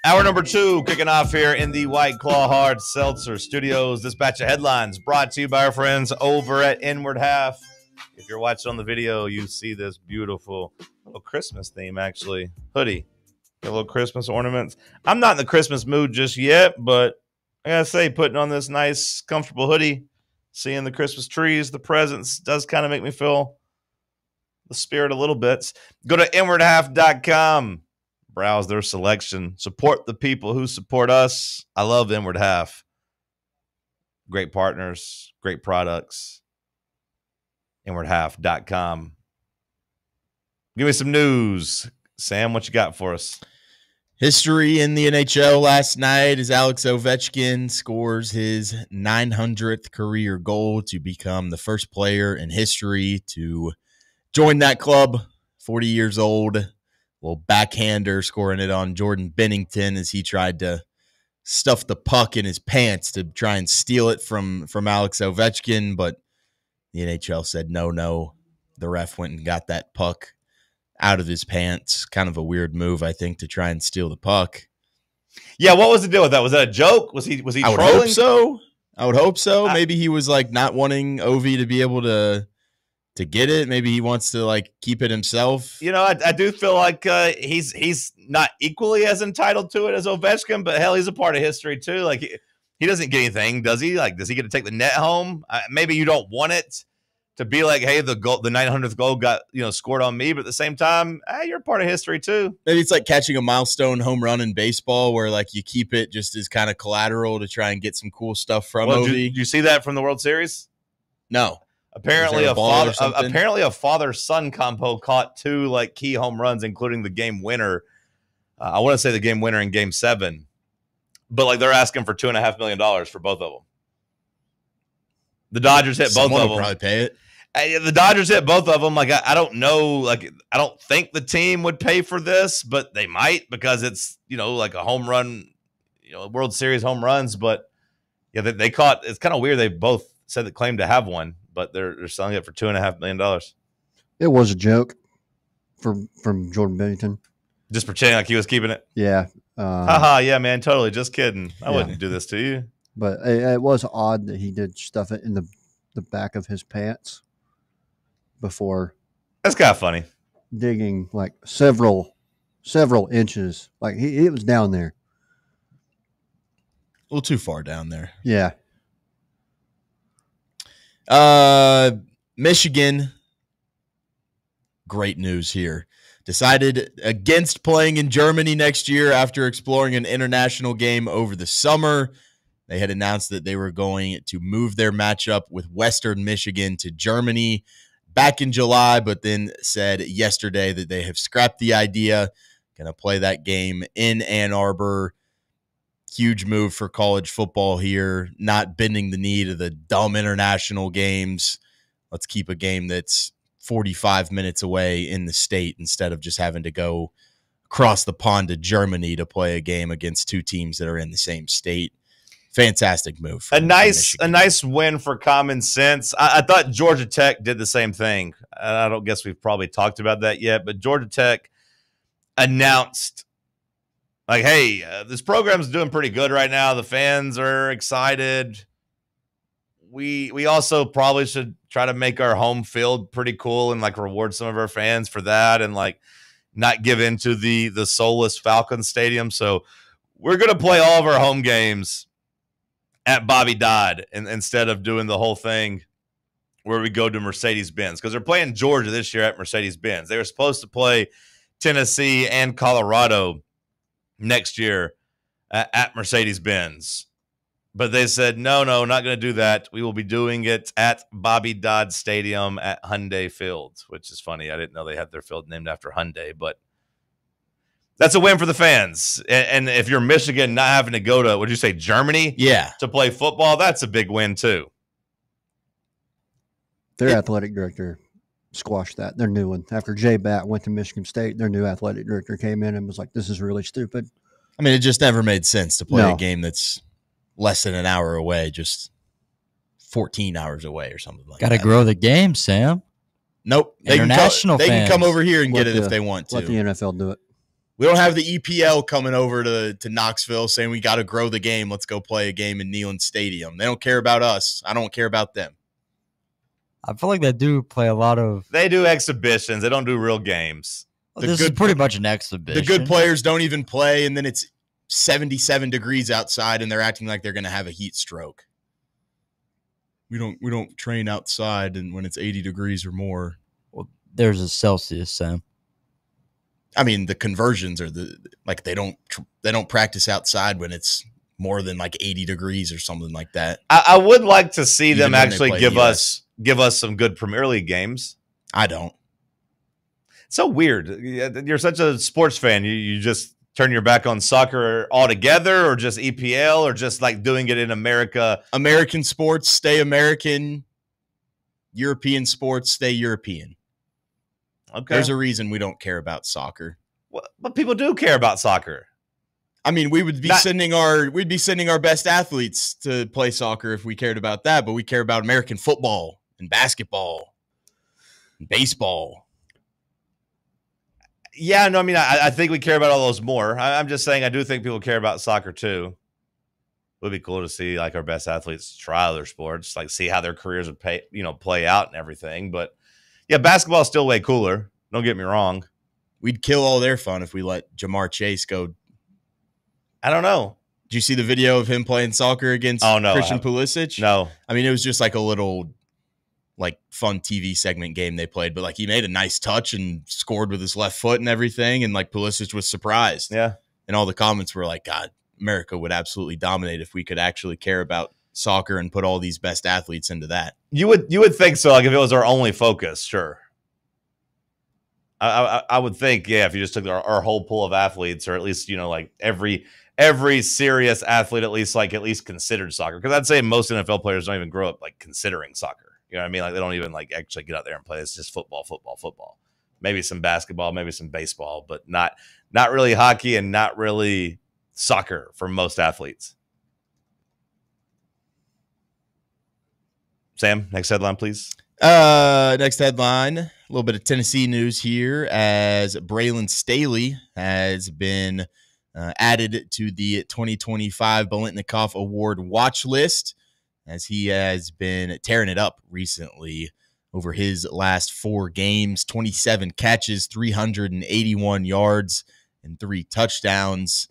Hour number 2 kicking off here in the White Claw Hard Seltzer Studios. This batch of headlines brought to you by our friends over at Inward Half. If you're watching on the video, you see this beautiful little Christmas theme, actually. Hoodie. Got little Christmas ornaments. I'm not in the Christmas mood just yet, but I gotta say, putting on this nice, comfortable hoodie, seeing the Christmas trees, the presents, does kind of make me feel the spirit a little bit. Go to inwardhalf.com. Browse their selection. Support the people who support us. I love Inward Half. Great partners, great products. Inwardhalf.com. Give me some news. Sam, what you got for us? History in the NHL last night as Alex Ovechkin scores his 900th career goal to become the first player in history to join that club. 40 years old. Little backhander scoring it on Jordan Bennington as he tried to stuff the puck in his pants to try and steal it from Alex Ovechkin, but the NHL said no. The ref went and got that puck out of his pants. Kind of a weird move, I think, to try and steal the puck. Yeah, what was the deal with that? Was that a joke? Was he trolling? I would hope so. Maybe he was like not wanting Ovi to be able to get it. Maybe he wants to like keep it himself. You know, I do feel like he's not equally as entitled to it as Ovechkin, but hell, he's a part of history too. Like he doesn't get anything, does he? Like, does he get to take the net home? Maybe you don't want it to be like, hey, the 900th goal got scored on me, but at the same time, you're a part of history too. Maybe it's like catching a milestone home run in baseball, where like you keep it just as kind of collateral to try and get some cool stuff from Ovi. Did you see that from the World Series? No. Apparently a father-son combo caught 2 like key home runs, including the game winner. I want to say the game winner in Game 7, but like they're asking for $2.5 million for both of them. The Dodgers hit both of them. Someone will probably pay it. The Dodgers hit both of them. Like I don't know. Like I don't think the team would pay for this, but they might because it's like a home run, World Series home runs. But yeah, they caught. It's kind of weird. They both said they claimed to have one, but they're selling it for $2.5 million. It was a joke from Jordan Bennington. Just pretending like he was keeping it. Yeah. Haha, yeah, man, totally. Just kidding. I wouldn't do this to you. But it was odd that he did stuff it in the back of his pants before. That's kind of funny. digging like several inches. Like it was down there. A little too far down there. Yeah. Michigan, great news here. Decided against playing in Germany next year after exploring an international game over the summer. They had announced that they were going to move their matchup with Western Michigan to Germany back in July, but then said yesterday that they have scrapped the idea, going to play that game in Ann Arbor. Huge move for college football here, not bending the knee to the dumb international games. Let's keep a game that's 45 minutes away in the state instead of just having to go across the pond to Germany to play a game against two teams that are in the same state. Fantastic move. A nice win for common sense. I thought Georgia Tech did the same thing. I don't guess we've probably talked about that yet, but Georgia Tech announced, like, hey, this program's doing pretty good right now. The fans are excited. We also probably should try to make our home field pretty cool and like reward some of our fans for that and like not give into the soulless Falcon Stadium. So we're going to play all of our home games at Bobby Dodd instead of doing the whole thing where we go to Mercedes-Benz, because they're playing Georgia this year at Mercedes-Benz. They were supposed to play Tennessee and Colorado next year at Mercedes-Benz. But they said, no, not going to do that. We will be doing it at Bobby Dodd Stadium at Hyundai Field, which is funny. I didn't know they had their field named after Hyundai, but that's a win for the fans. And if you're Michigan not having to go to, would you say Germany? Yeah. To play football, that's a big win too. Their athletic director squashed that. Their new one. After Jay Batt went to Michigan State, their new athletic director came in and was like, this is really stupid. I mean, it just never made sense to play a game that's less than an hour away, just 14 hours away or something like that. Got to grow the game, Sam. Nope. International they fans. can come over here and get it if they want to. Let the NFL do it. We don't have the EPL coming over to Knoxville saying we got to grow the game. Let's go play a game in Neyland Stadium. They don't care about us. I don't care about them. I feel like they do play a lot of... They do exhibitions. They don't do real games. This is pretty much an exhibition. The good players don't even play, and then it's 77 degrees outside, and they're acting like they're going to have a heat stroke. We don't train outside and when it's 80 degrees or more. Well, there's a Celsius, Sam. I mean, the conversions are they don't practice outside when it's more than like 80 degrees or something like that. I would like to see Even them actually give US. us some good Premier League games. I don't. It's so weird. You're such a sports fan. You just turn your back on soccer altogether, or just EPL, or just like doing it in America. American sports stay American. European sports stay European. Okay. There's a reason we don't care about soccer. Well, but people do care about soccer. I mean, we would be sending our best athletes to play soccer if we cared about that, but we care about American football and basketball and baseball. Yeah, no, I mean, I think we care about all those more. I'm just saying I do think people care about soccer too. It would be cool to see like our best athletes try other sports, like see how their careers would play out and everything. But yeah, basketball is still way cooler. Don't get me wrong. We'd kill all their fun if we let Jamar Chase go. I don't know. Did you see the video of him playing soccer against Christian Pulisic? No. I mean, it was just like a little like fun TV segment game they played, but like he made a nice touch and scored with his left foot and everything. And like Pulisic was surprised. Yeah. And all the comments were like, God, America would absolutely dominate if we could actually care about soccer and put all these best athletes into that. You would think so. Like if it was our only focus, sure. I would think, yeah, if you just took our whole pool of athletes, or at least, like every serious athlete, at least considered soccer. Because I'd say most NFL players don't even grow up like considering soccer. You know what I mean? Like they don't even like actually get out there and play. It's just football. Maybe some basketball, maybe some baseball, but not really hockey and not really soccer for most athletes. Sam, next headline, please. Next headline, a little bit of Tennessee news here, as Braylon Staley has been added to the 2025 Bolitnikoff Award watch list, as he has been tearing it up recently over his last 4 games, 27 catches, 381 yards, and 3 touchdowns.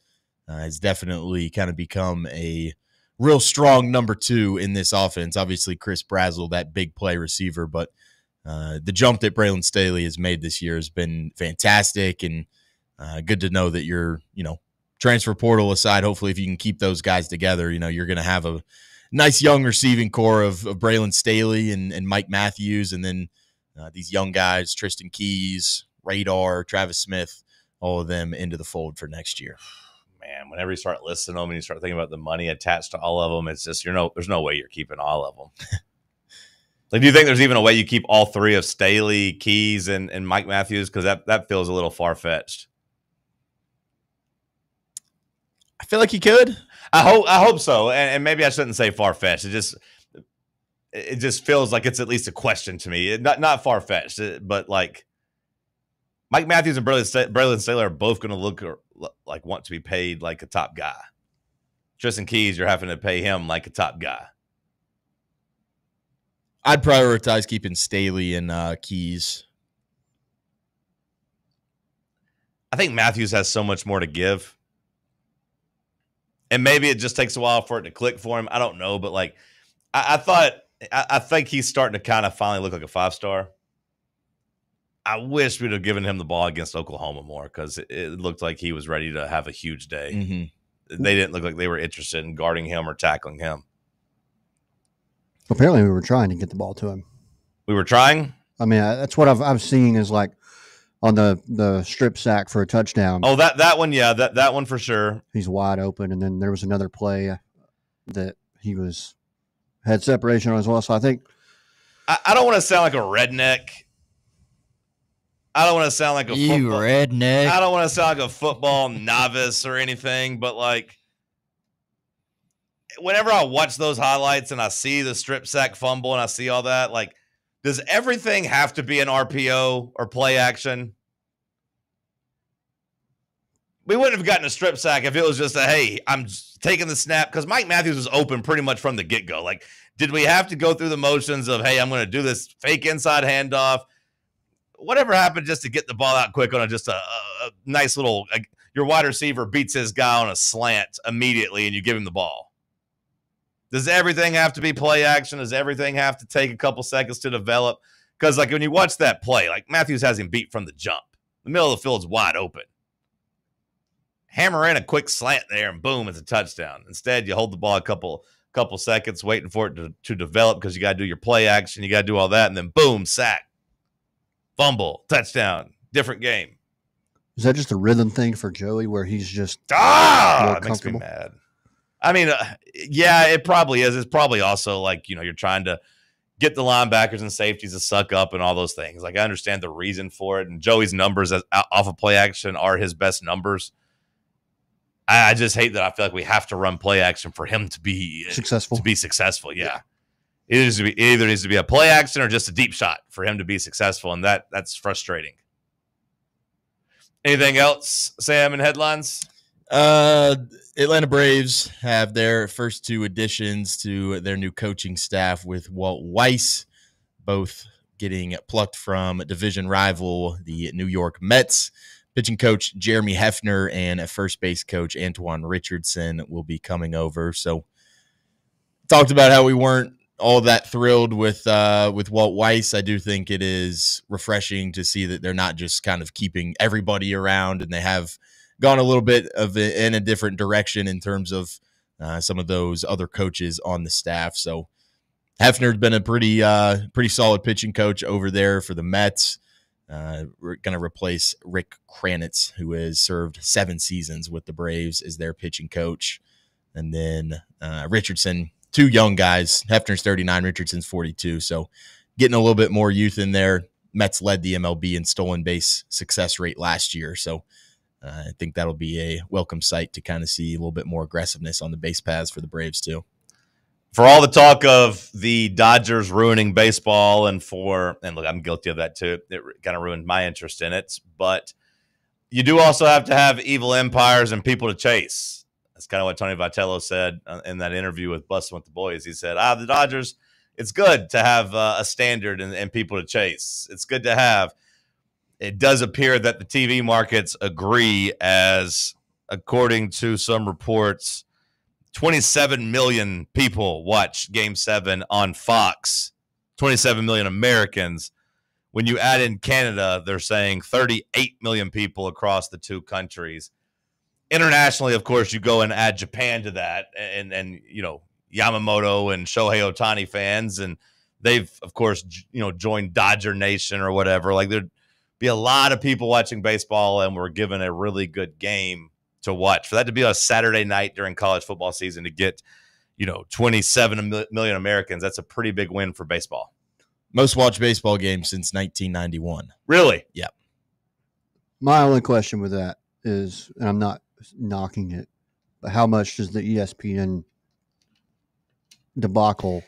Has definitely kind of become a real strong number 2 in this offense. Obviously, Chris Brazzell, that big play receiver, but the jump that Braylon Staley has made this year has been fantastic, and good to know that you're, transfer portal aside, hopefully if you can keep those guys together, you're going to have a nice young receiving core of Braylon Staley and Mike Matthews, and then these young guys, Tristan Keys, Radar, Travis Smith, all of them into the fold for next year. Man, whenever you start listing them and you start thinking about the money attached to all of them, it's just, there's no way you're keeping all of them. Like, do you think there's even a way you keep all 3 of Staley, Keys, and Mike Matthews? Because that feels a little far-fetched. I feel like you could. I hope so, and maybe I shouldn't say far-fetched. It just feels like it's at least a question to me. Not far-fetched, but like Mike Matthews and Braylon Staley are both going to look like want to be paid like a top guy. Tristan Keys, you're having to pay him like a top guy. I'd prioritize keeping Staley and Keys. I think Matthews has so much more to give. And maybe it just takes a while for it to click for him. I don't know, but like I think he's starting to kind of finally look like a 5-star. I wish we'd have given him the ball against Oklahoma more, because it looked like he was ready to have a huge day. Mm-hmm. They didn't look like they were interested in guarding him or tackling him. Apparently, we were trying to get the ball to him. We were trying? I mean, that's what I've seen is like on the strip sack for a touchdown. Oh, that one, yeah, that one for sure. He's wide open, and then there was another play that he had separation on as well. So I think I don't want to sound like a redneck. I don't want to sound like a football redneck. I don't want to sound like a football novice or anything, but like whenever I watch those highlights and I see the strip sack fumble and I see all that, like, does everything have to be an RPO or play action? We wouldn't have gotten a strip sack if it was just hey, I'm taking the snap, because Mike Matthews was open pretty much from the get-go. Like, did we have to go through the motions of, hey, I'm going to do this fake inside handoff? Whatever happened just to get the ball out quick on just a nice little your wide receiver beats his guy on a slant immediately and you give him the ball? Does everything have to be play action? Does everything have to take a couple seconds to develop? Because, like, when you watch that play, like, Matthews has him beat from the jump. The middle of the field's wide open. Hammer in a quick slant there, and boom, it's a touchdown. Instead, you hold the ball a couple seconds waiting for it to develop, because you got to do your play action. You got to do all that, and then boom, sack. Fumble, touchdown, different game. Is that just a rhythm thing for Joey where he's just it makes me mad. I mean, yeah, it probably is. It's probably also like, you're trying to get the linebackers and safeties to suck up and all those things. Like, I understand the reason for it, and Joey's numbers off of play action are his best numbers. I just hate that I feel like we have to run play action for him to be successful. Yeah. It either needs to be a play action or just a deep shot for him to be successful, and that's frustrating. Anything else, Sam, in headlines? Atlanta Braves have their first 2 additions to their new coaching staff, with Walt Weiss, both getting plucked from division rival, the New York Mets. Pitching coach Jeremy Hefner and first base coach Antoine Richardson will be coming over. So, talked about how we weren't all that thrilled with Walt Weiss. I do think it is refreshing to see that they're not just kind of keeping everybody around, and they have gone a little bit in a different direction in terms of some of those other coaches on the staff. So Hefner's been a pretty solid pitching coach over there for the Mets. We're going to replace Rick Kranitz, who has served 7 seasons with the Braves, as their pitching coach. And then Richardson, 2 young guys. Hefner's 39, Richardson's 42. So getting a little bit more youth in there. Mets led the MLB in stolen base success rate last year. So I think that'll be a welcome sight to kind of see a little bit more aggressiveness on the base paths for the Braves too. For all the talk of the Dodgers ruining baseball, and look, I'm guilty of that too. It kind of ruined my interest in it. But you do also have to have evil empires and people to chase. That's kind of what Tony Vitello said in that interview with Bussin' with the Boys. He said, the Dodgers it's good to have a standard and people to chase. It's good to have. It does appear that the TV markets agree, as according to some reports, 27 million people watched Game 7 on Fox. 27 million Americans. When you add in Canada, they're saying 38 million people across the two countries. Internationally, of course, you go and add Japan to that, and you know, Yamamoto and Shohei Ohtani fans, and they've, of course, joined Dodger Nation or whatever. Like, there'd be a lot of people watching baseball, and we're given a really good game to watch. For that to be a Saturday night during college football season, to get 27 million Americans, that's a pretty big win for baseball. Most watched baseball game since 1991. Really? Yeah. My only question with that is, and I'm not knocking it, but how much does the ESPN debacle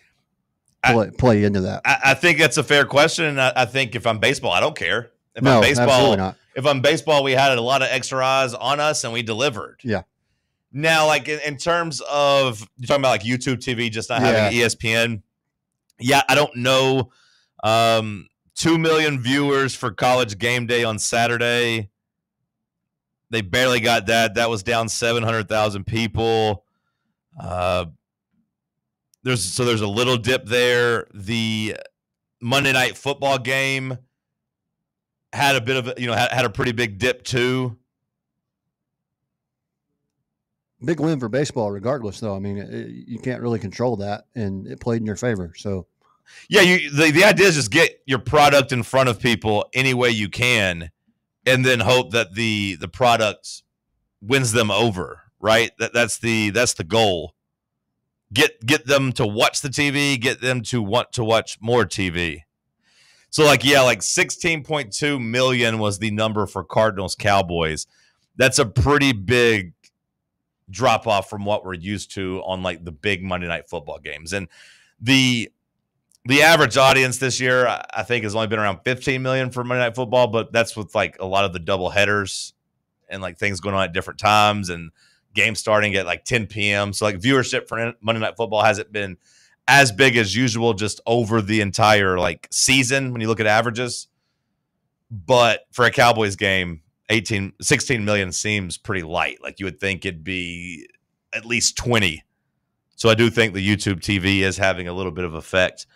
play into that? I think that's a fair question, and I think if I'm baseball, I don't care. If Absolutely not. If I'm baseball, we had a lot of extra eyes on us, and we delivered. Yeah. Now, like in terms of, you're talking about like YouTube TV just not having ESPN. Yeah, I don't know. 2 million viewers for College Game Day on Saturday. They barely got that. That was down 700,000 people. There's a little dip there. The Monday Night Football game had a bit of had a pretty big dip too. Big win for baseball, regardless, though. I mean, you can't really control that, and it played in your favor. So, yeah, the idea is just get your product in front of people any way you can, and then hope that the product wins them over. Right? That's the goal. Get them to watch the TV. Get them to want to watch more TV. So, like 16.2 million was the number for Cardinals Cowboys. That's a pretty big drop off from what we're used to on like the big Monday Night Football games. And the average audience this year, I think, has only been around 15 million for Monday Night Football, but that's with like a lot of the double headers and like things going on at different times and games starting at like 10 p.m. So like viewership for Monday Night Football hasn't been as big as usual just over the entire like season when you look at averages. But for a Cowboys game, 16 million seems pretty light. Like you would think it'd be at least 20. So I do think the YouTube TV is having a little bit of effect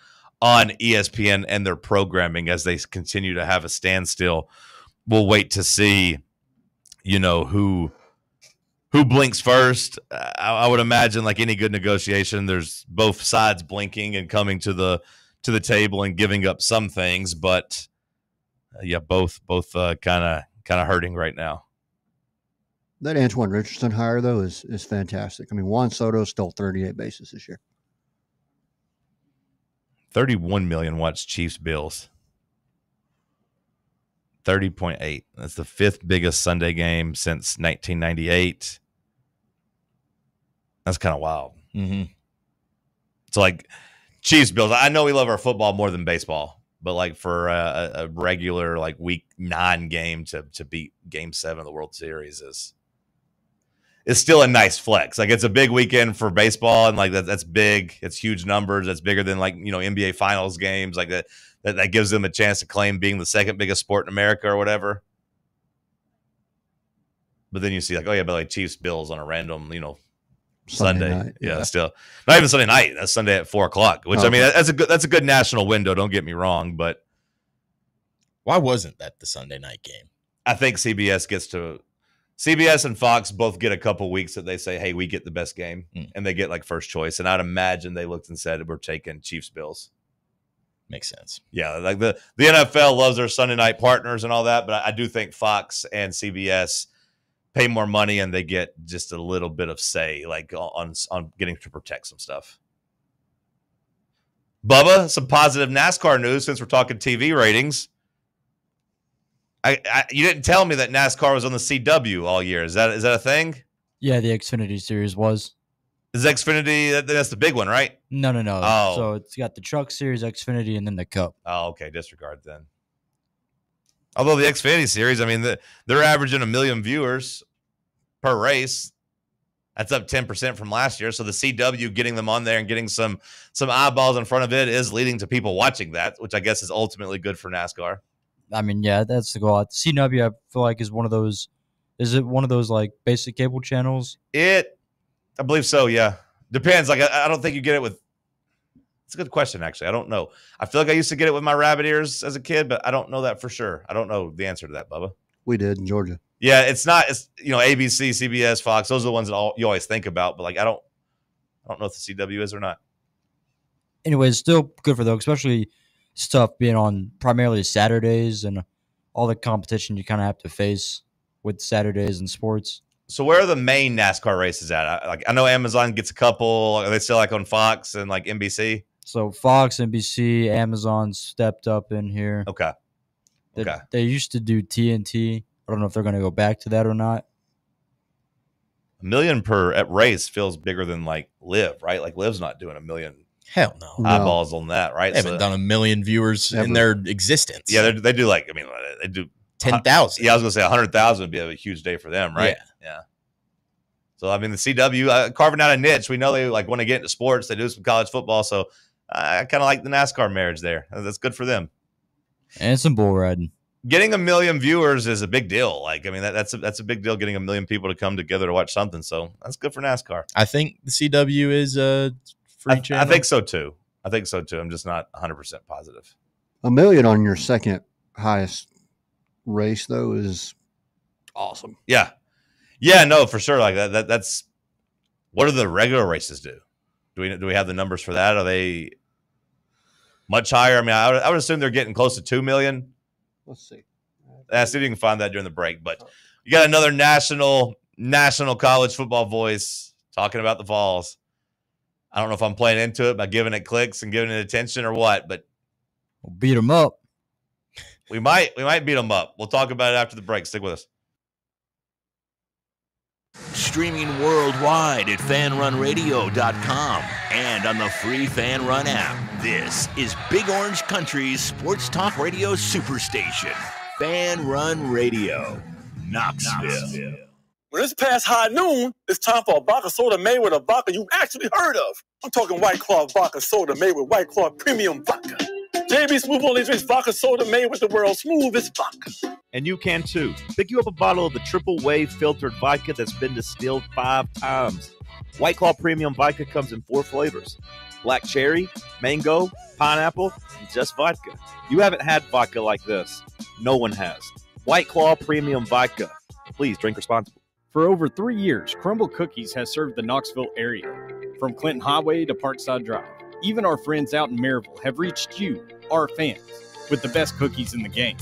on ESPN and their programming as they continue to have a standstill. We'll wait to see, who blinks first. I would imagine, like any good negotiation, there's both sides blinking and coming to the table and giving up some things, but both kind of hurting right now. That Antoine Richardson hire, though, is fantastic. I mean, Juan Soto stole 38 bases this year. 31 million watched Chiefs Bills. 30.8. That's the fifth biggest Sunday game since 1998. That's kind of wild. Mm-hmm. So, like, Chiefs Bills, I know we love our football more than baseball, but like for a regular like week 9 game to beat Game 7 of the World Series is still a nice flex. Like, it's a big weekend for baseball, and like that's big. It's huge numbers. That's bigger than like NBA Finals games. Like that gives them a chance to claim being the second biggest sport in America or whatever. But then you see like, oh yeah, but like Chiefs Bills on a random Sunday night, yeah, still not even Sunday night. That's Sunday at 4:00. Which I mean, that's a good national window. Don't get me wrong, but why wasn't that the Sunday night game? I think CBS and Fox both get a couple weeks that they say, hey, we get the best game, and they get like first choice. And I'd imagine they looked and said, we're taking Chiefs Bills. Makes sense. Yeah, like the NFL loves their Sunday night partners and all that, but I do think Fox and CBS pay more money and they get just a little bit of say, like on getting to protect some stuff. Bubba, some positive NASCAR news since we're talking TV ratings. You didn't tell me that NASCAR was on the CW all year. Is that a thing? Yeah, the Xfinity Series was. Is Xfinity, that's the big one, right? No. Oh. So it's got the Truck Series, Xfinity, and then the Cup. Oh, okay. Disregard then. Although the Xfinity Series, I mean, they're averaging 1 million viewers per race. That's up 10% from last year. So the CW getting them on there and getting some eyeballs in front of it is leading to people watching that, which I guess is ultimately good for NASCAR. I mean, yeah, that's the goal. CW, I feel like, is one of those. Is it one of those like basic cable channels? I believe so. Yeah, depends. Like I don't think you get it with. It's a good question, actually. I don't know. I feel like I used to get it with my rabbit ears as a kid, but I don't know that for sure. I don't know the answer to that, Bubba. We did in Georgia. Yeah, it's not. It's ABC, CBS, Fox. Those are the ones that you always think about. But like, I don't know if the CW is or not. Anyway, it's still good for those, especially stuff being on primarily Saturdays and all the competition you kind of have to face with Saturdays and sports. So where are the main NASCAR races at? I know Amazon gets a couple. Are they still like on Fox and like NBC? So Fox, NBC, Amazon stepped up in here. Okay. They used to do TNT. I don't know if they're going to go back to that or not. $1 million per at race feels bigger than like Live, right? Like Live's not doing $1 million. Hell no. Eyeballs on that, right? They haven't done 1 million viewers in their existence. Yeah, they do like, they do 10,000. Yeah, I was going to say 100,000 would be a huge day for them, right? Yeah. So, the CW, carving out a niche. We know they like want to get into sports. They do some college football. So, I kind of like the NASCAR marriage there. That's good for them. And some bull riding. Getting 1 million viewers is a big deal. Like, that's a big deal, getting 1 million people to come together to watch something. So, that's good for NASCAR. I think the CW is a free channel. I think so, too. I'm just not 100% positive. 1 million on your second highest race, though, is awesome. Yeah. Yeah, no, for sure. Like that's what do the regular races do? Do we have the numbers for that? Are they much higher? I would assume they're getting close to 2 million. Let's see. See if you can find that during the break. But you got another national college football voice talking about the Vols. I don't know if I'm playing into it by giving it clicks and giving it attention or what, but we'll beat them up. We might beat them up. We'll talk about it after the break. Stick with us. Streaming worldwide at fanrunradio.com and on the free Fan Run app. This is Big Orange Country's sports talk radio superstation, Fan Run Radio, Knoxville. When it's past high noon, it's time for a vodka soda made with a vodka you've actually heard of. I'm talking White Claw vodka soda made with White Claw premium vodka. JB Smooth only drinks vodka soda made with the world's smoothest vodka. And you can too. Pick you up a bottle of the triple wave filtered vodka that's been distilled 5 times. White Claw premium vodka comes in 4 flavors: black cherry, mango, pineapple, and just vodka. You haven't had vodka like this. No one has. White Claw premium vodka. Please drink responsibly. For over 3 years, Crumble Cookies has served the Knoxville area. From Clinton Highway to Parkside Drive, even our friends out in Maryville have reached you, our fans, with the best cookies in the game.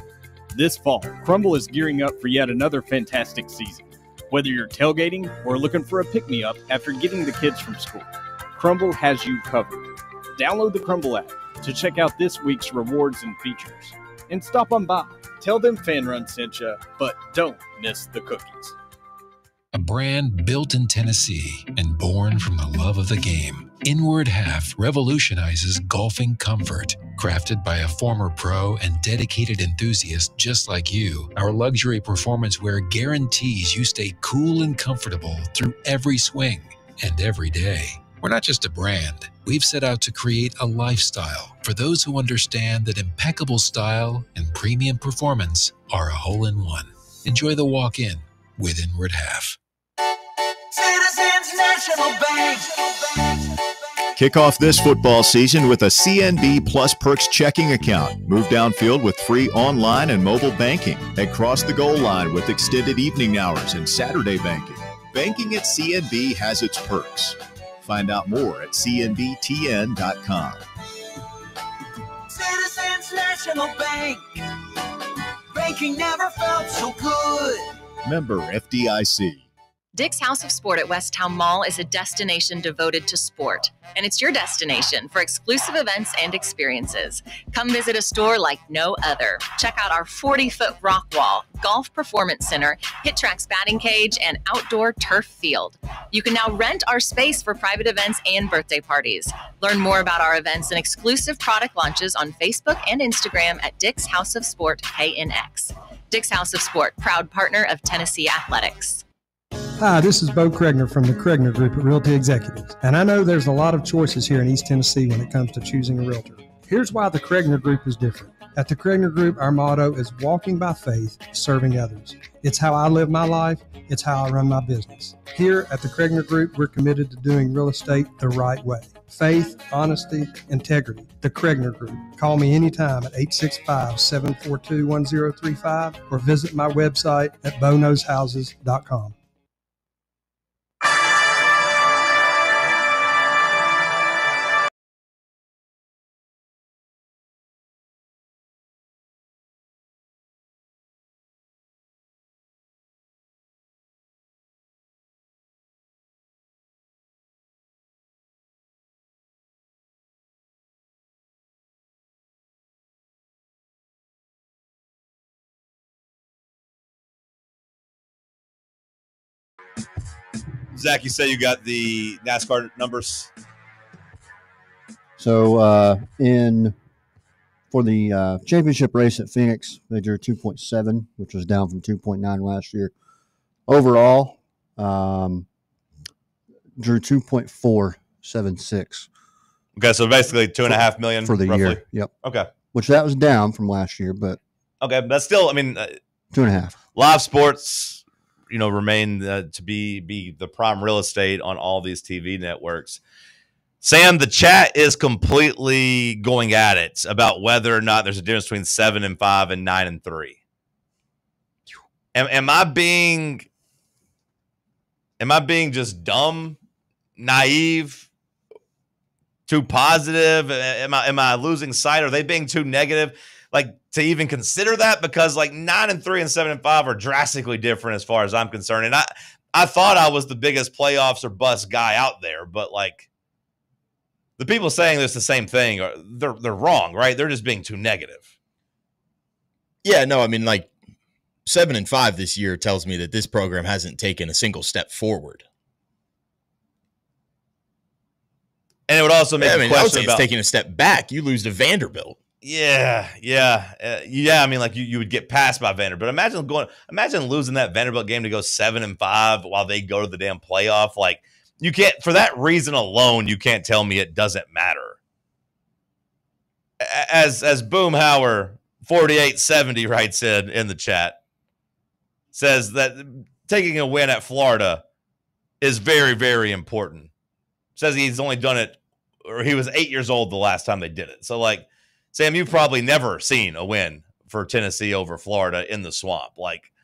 This fall, Crumble is gearing up for yet another fantastic season. Whether you're tailgating or looking for a pick-me-up after getting the kids from school, Crumble has you covered. Download the Crumble app to check out this week's rewards and features. And stop on by. Tell them Fan Run sent you, but don't miss the cookies. A brand built in Tennessee and born from the love of the game, Inward Half revolutionizes golfing comfort. Crafted by a former pro and dedicated enthusiast just like you, our luxury performance wear guarantees you stay cool and comfortable through every swing and every day. We're not just a brand. We've set out to create a lifestyle for those who understand that impeccable style and premium performance are a hole-in-one. Enjoy the walk-in with Inward Half. Citizens National Bank. Kick off this football season with a CNB Plus Perks checking account. Move downfield with free online and mobile banking. And cross the goal line with extended evening hours and Saturday banking. Banking at CNB has its perks. Find out more at cnbtn.com. Citizens National Bank. Banking never felt so good. Member FDIC. Dick's House of Sport at Westtown Mall is a destination devoted to sport, and it's your destination for exclusive events and experiences. Come visit a store like no other. Check out our 40-foot rock wall, golf performance center, Hit Track's batting cage, and outdoor turf field. You can now rent our space for private events and birthday parties. Learn more about our events and exclusive product launches on Facebook and Instagram at Dick's House of Sport KNX. Dick's House of Sport, proud partner of Tennessee Athletics. Hi, this is Bo Kregner from the Kregner Group at Realty Executives, and I know there's a lot of choices here in East Tennessee when it comes to choosing a realtor. Here's why the Kregner Group is different. At the Kregner Group, our motto is walking by faith, serving others. It's how I live my life. It's how I run my business. Here at the Kregner Group, we're committed to doing real estate the right way. Faith, honesty, integrity. The Kregner Group. Call me anytime at 865-742-1035 or visit my website at boknowshouses.com. Zach, you say you got the NASCAR numbers. So for the championship race at Phoenix, they drew 2.7, which was down from 2.9 last year. Overall, drew 2.476. Okay, so basically 2.5 million for the roughly. year. Yep. Okay. Which that was down from last year, but okay, but still, I mean, 2.5. Live sports, remain to be the prime real estate on all these TV networks. Sam, the chat is completely going at it about whether or not there's a difference between 7-5 and 9-3. Am I being just dumb, naive, too positive? Am I losing sight? Are they being too negative? Like, to even consider that? Because 9-3 and 7-5 are drastically different as far as I'm concerned. And I thought I was the biggest playoffs or bust guy out there, but the people saying this the same thing, they're wrong, right? They're just being too negative. Yeah, no, I mean, 7-5 this year tells me that this program hasn't taken a single step forward. And it would also make I a question say about it's taking a step back. You lose to Vanderbilt. Yeah. I mean, you would get passed by Vanderbilt. Imagine losing that Vanderbilt game to go 7-5 while they go to the damn playoff. You can't, for that reason alone, you can't tell me it doesn't matter. As Boomhauer 4870 writes in the chat, says that taking a win at Florida is very, very important. Says he's only done it, or he was 8 years old the last time they did it. So, Sam, you've probably never seen a win for Tennessee over Florida in the Swamp.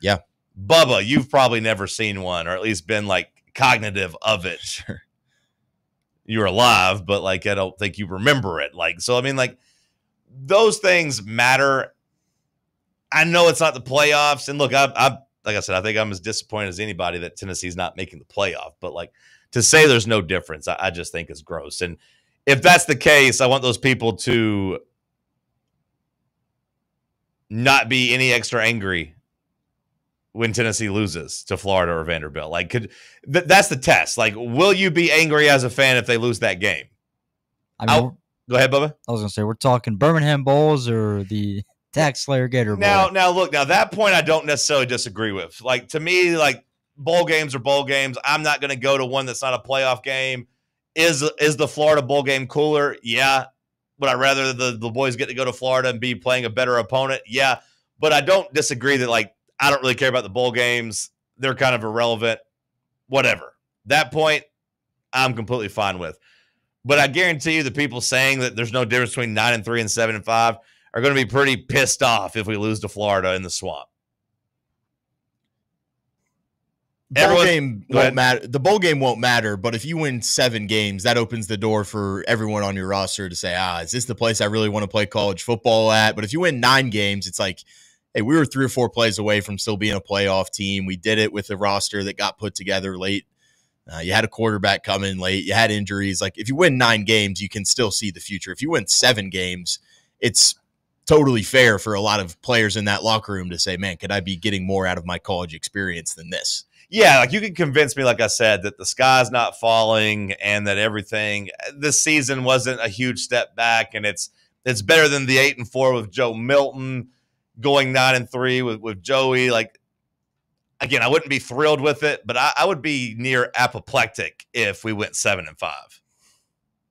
Yeah. Bubba, you've probably never seen one, or at least been cognitive of it. Sure. You're alive, but I don't think you remember it. So I mean, those things matter. I know it's not the playoffs, and look, I like I said, I think I'm as disappointed as anybody that Tennessee's not making the playoff. But to say there's no difference, I just think is gross. And if that's the case, I want those people to not be any extra angry when Tennessee loses to Florida or Vanderbilt. That's the test. Will you be angry as a fan if they lose that game? Go ahead, Bubba. I was going to say, we're talking Birmingham Bulls or the Tax Slayer Gator Bowl. Now, that point I don't necessarily disagree with. To me, bowl games are bowl games. I'm not going to go to one that's not a playoff game. Is the Florida bowl game cooler? Yeah. Would I rather the boys get to go to Florida and be playing a better opponent? Yeah. But I don't disagree that, I don't really care about the bowl games. They're kind of irrelevant. Whatever. That point, I'm completely fine with. But I guarantee you the people saying that there's no difference between 9-3 and 7-5 are going to be pretty pissed off if we lose to Florida in the Swamp. The bowl game won't matter, but if you win 7 games, that opens the door for everyone on your roster to say, is this the place I really want to play college football at? But if you win 9 games, it's hey, we were 3 or 4 plays away from still being a playoff team. We did it with a roster that got put together late. You had a quarterback come in late. You had injuries. If you win 9 games, you can still see the future. If you win 7 games, it's totally fair for a lot of players in that locker room to say, man, could I be getting more out of my college experience than this? Yeah, you can convince me, like I said, that the sky's not falling and that everything this season wasn't a huge step back, and it's better than the 8-4 with Joe Milton, going 9-3 with Joey. Again, I wouldn't be thrilled with it, but I would be near apoplectic if we went 7-5.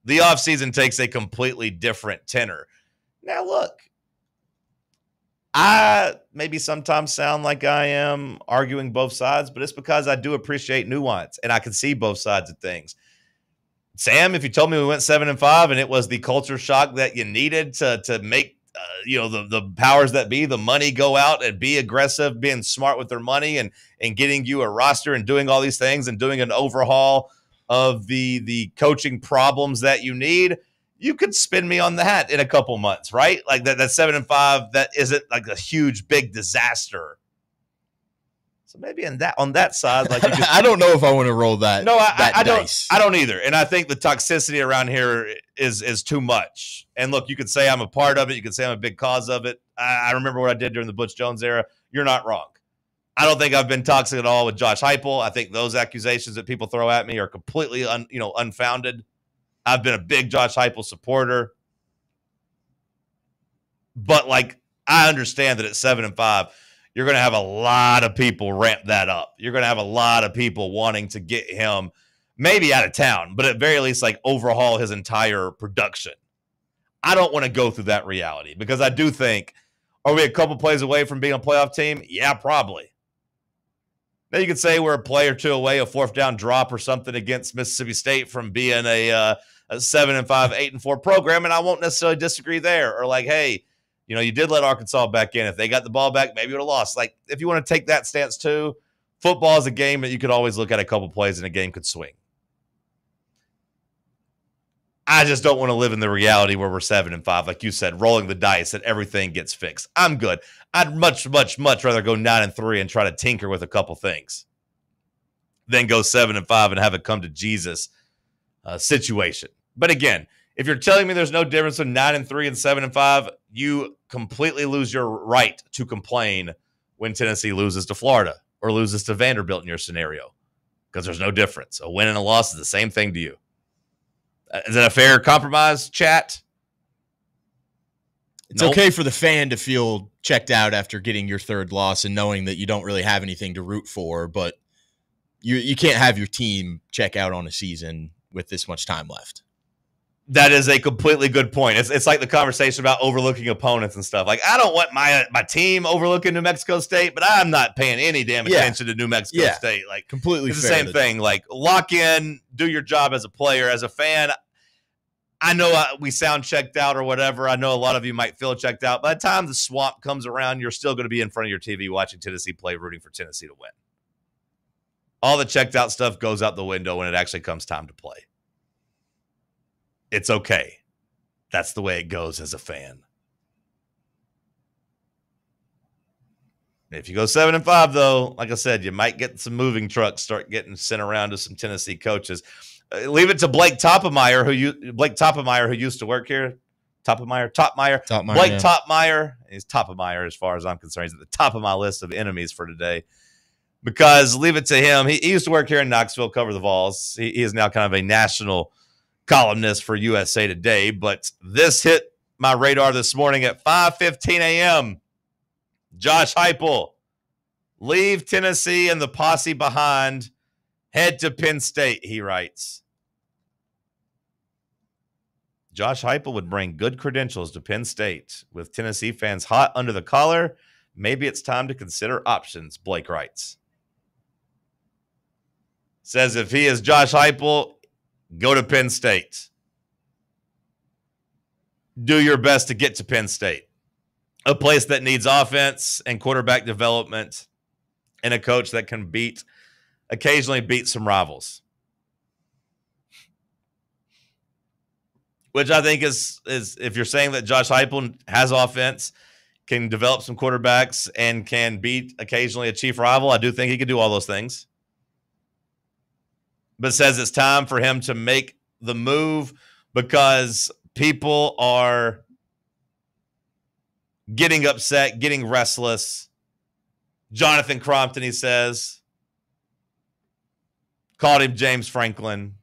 The offseason takes a completely different tenor. Now, look, I maybe sometimes sound like I am arguing both sides, but it's because I do appreciate nuance and I can see both sides of things. Sam, if you told me we went 7-5 and it was the culture shock that you needed to make the powers that be, the money, go out and be aggressive, being smart with their money and getting you a roster and doing all these things and doing an overhaul of the coaching problems that you need, you could spin me on that in a couple months, right? Like that 7-5, that isn't like a huge, big disaster. So maybe on that side, like I don't know if I want to roll that. No, I don't. Dice. I don't either. And I think the toxicity around here is too much. And look, you could say I'm a part of it. You could say I'm a big cause of it. I remember what I did during the Butch Jones era. You're not wrong. I don't think I've been toxic at all with Josh Heupel. I think those accusations that people throw at me are completely unfounded. I've been a big Josh Heupel supporter. But like, I understand that at 7-5, you're going to have a lot of people ramp that up. You're going to have a lot of people wanting to get him maybe out of town, but at very least like overhaul his entire production. I don't want to go through that reality because I do think, are we a couple plays away from being a playoff team? Yeah, probably. Now you could say we're a play or two away, a fourth down drop or something against Mississippi State from being a 7-5, 8-4 program, and I won't necessarily disagree there. Or like, hey, you did let Arkansas back in. If they got the ball back, maybe you would have lost. Like, if you want to take that stance too, football is a game that you could always look at a couple plays and a game could swing. I just don't want to live in the reality where we're 7-5, like you said, rolling the dice that everything gets fixed. I'm good. I'd much, much, much rather go 9-3 and try to tinker with a couple things than go 7-5 and have it come to Jesus situation. But again, if you're telling me there's no difference in 9-3 and 7-5, you completely lose your right to complain when Tennessee loses to Florida or loses to Vanderbilt in your scenario, because there's no difference. A win and a loss is the same thing to you. Is that a fair compromise, chat? It's okay for the fan to feel checked out after getting your third loss and knowing that you don't really have anything to root for, but you can't have your team check out on a season with this much time left. That is a completely good point. It's like the conversation about overlooking opponents and stuff. Like, I don't want my team overlooking New Mexico State, but I'm not paying any damn attention to New Mexico State. Like, completely it's the same thing. Like, lock in, do your job as a player. As a fan, I know we sound checked out or whatever. I know a lot of you might feel checked out. By the time the swamp comes around, you're still going to be in front of your TV watching Tennessee play, rooting for Tennessee to win. All the checked out stuff goes out the window when it actually comes time to play. It's okay. That's the way it goes as a fan. If you go 7-5, though, like I said, you might get some moving trucks start getting sent around to some Tennessee coaches. Leave it to Blake Toppmeyer, who used to work here. Topmeyer. Blake Toppmeyer. He's Toppmeyer as far as I'm concerned. He's at the top of my list of enemies for today. Because leave it to him. He used to work here in Knoxville, cover the Vols. He is now kind of a national columnist for USA Today, but this hit my radar this morning at 5:15 a.m. Josh Heupel, leave Tennessee and the posse behind, head to Penn State, he writes. Josh Heupel would bring good credentials to Penn State. With Tennessee fans hot under the collar, maybe it's time to consider options, Blake writes. Says if he is Josh Heupel, go to Penn State. Do your best to get to Penn State, a place that needs offense and quarterback development and a coach that can occasionally beat some rivals. Which I think is if you're saying that Josh Heupel has offense, can develop some quarterbacks, and can beat occasionally a chief rival, I do think he could do all those things. But says it's time for him to make the move because people are getting upset, getting restless. Jonathan Crompton, he says, called him James Franklin.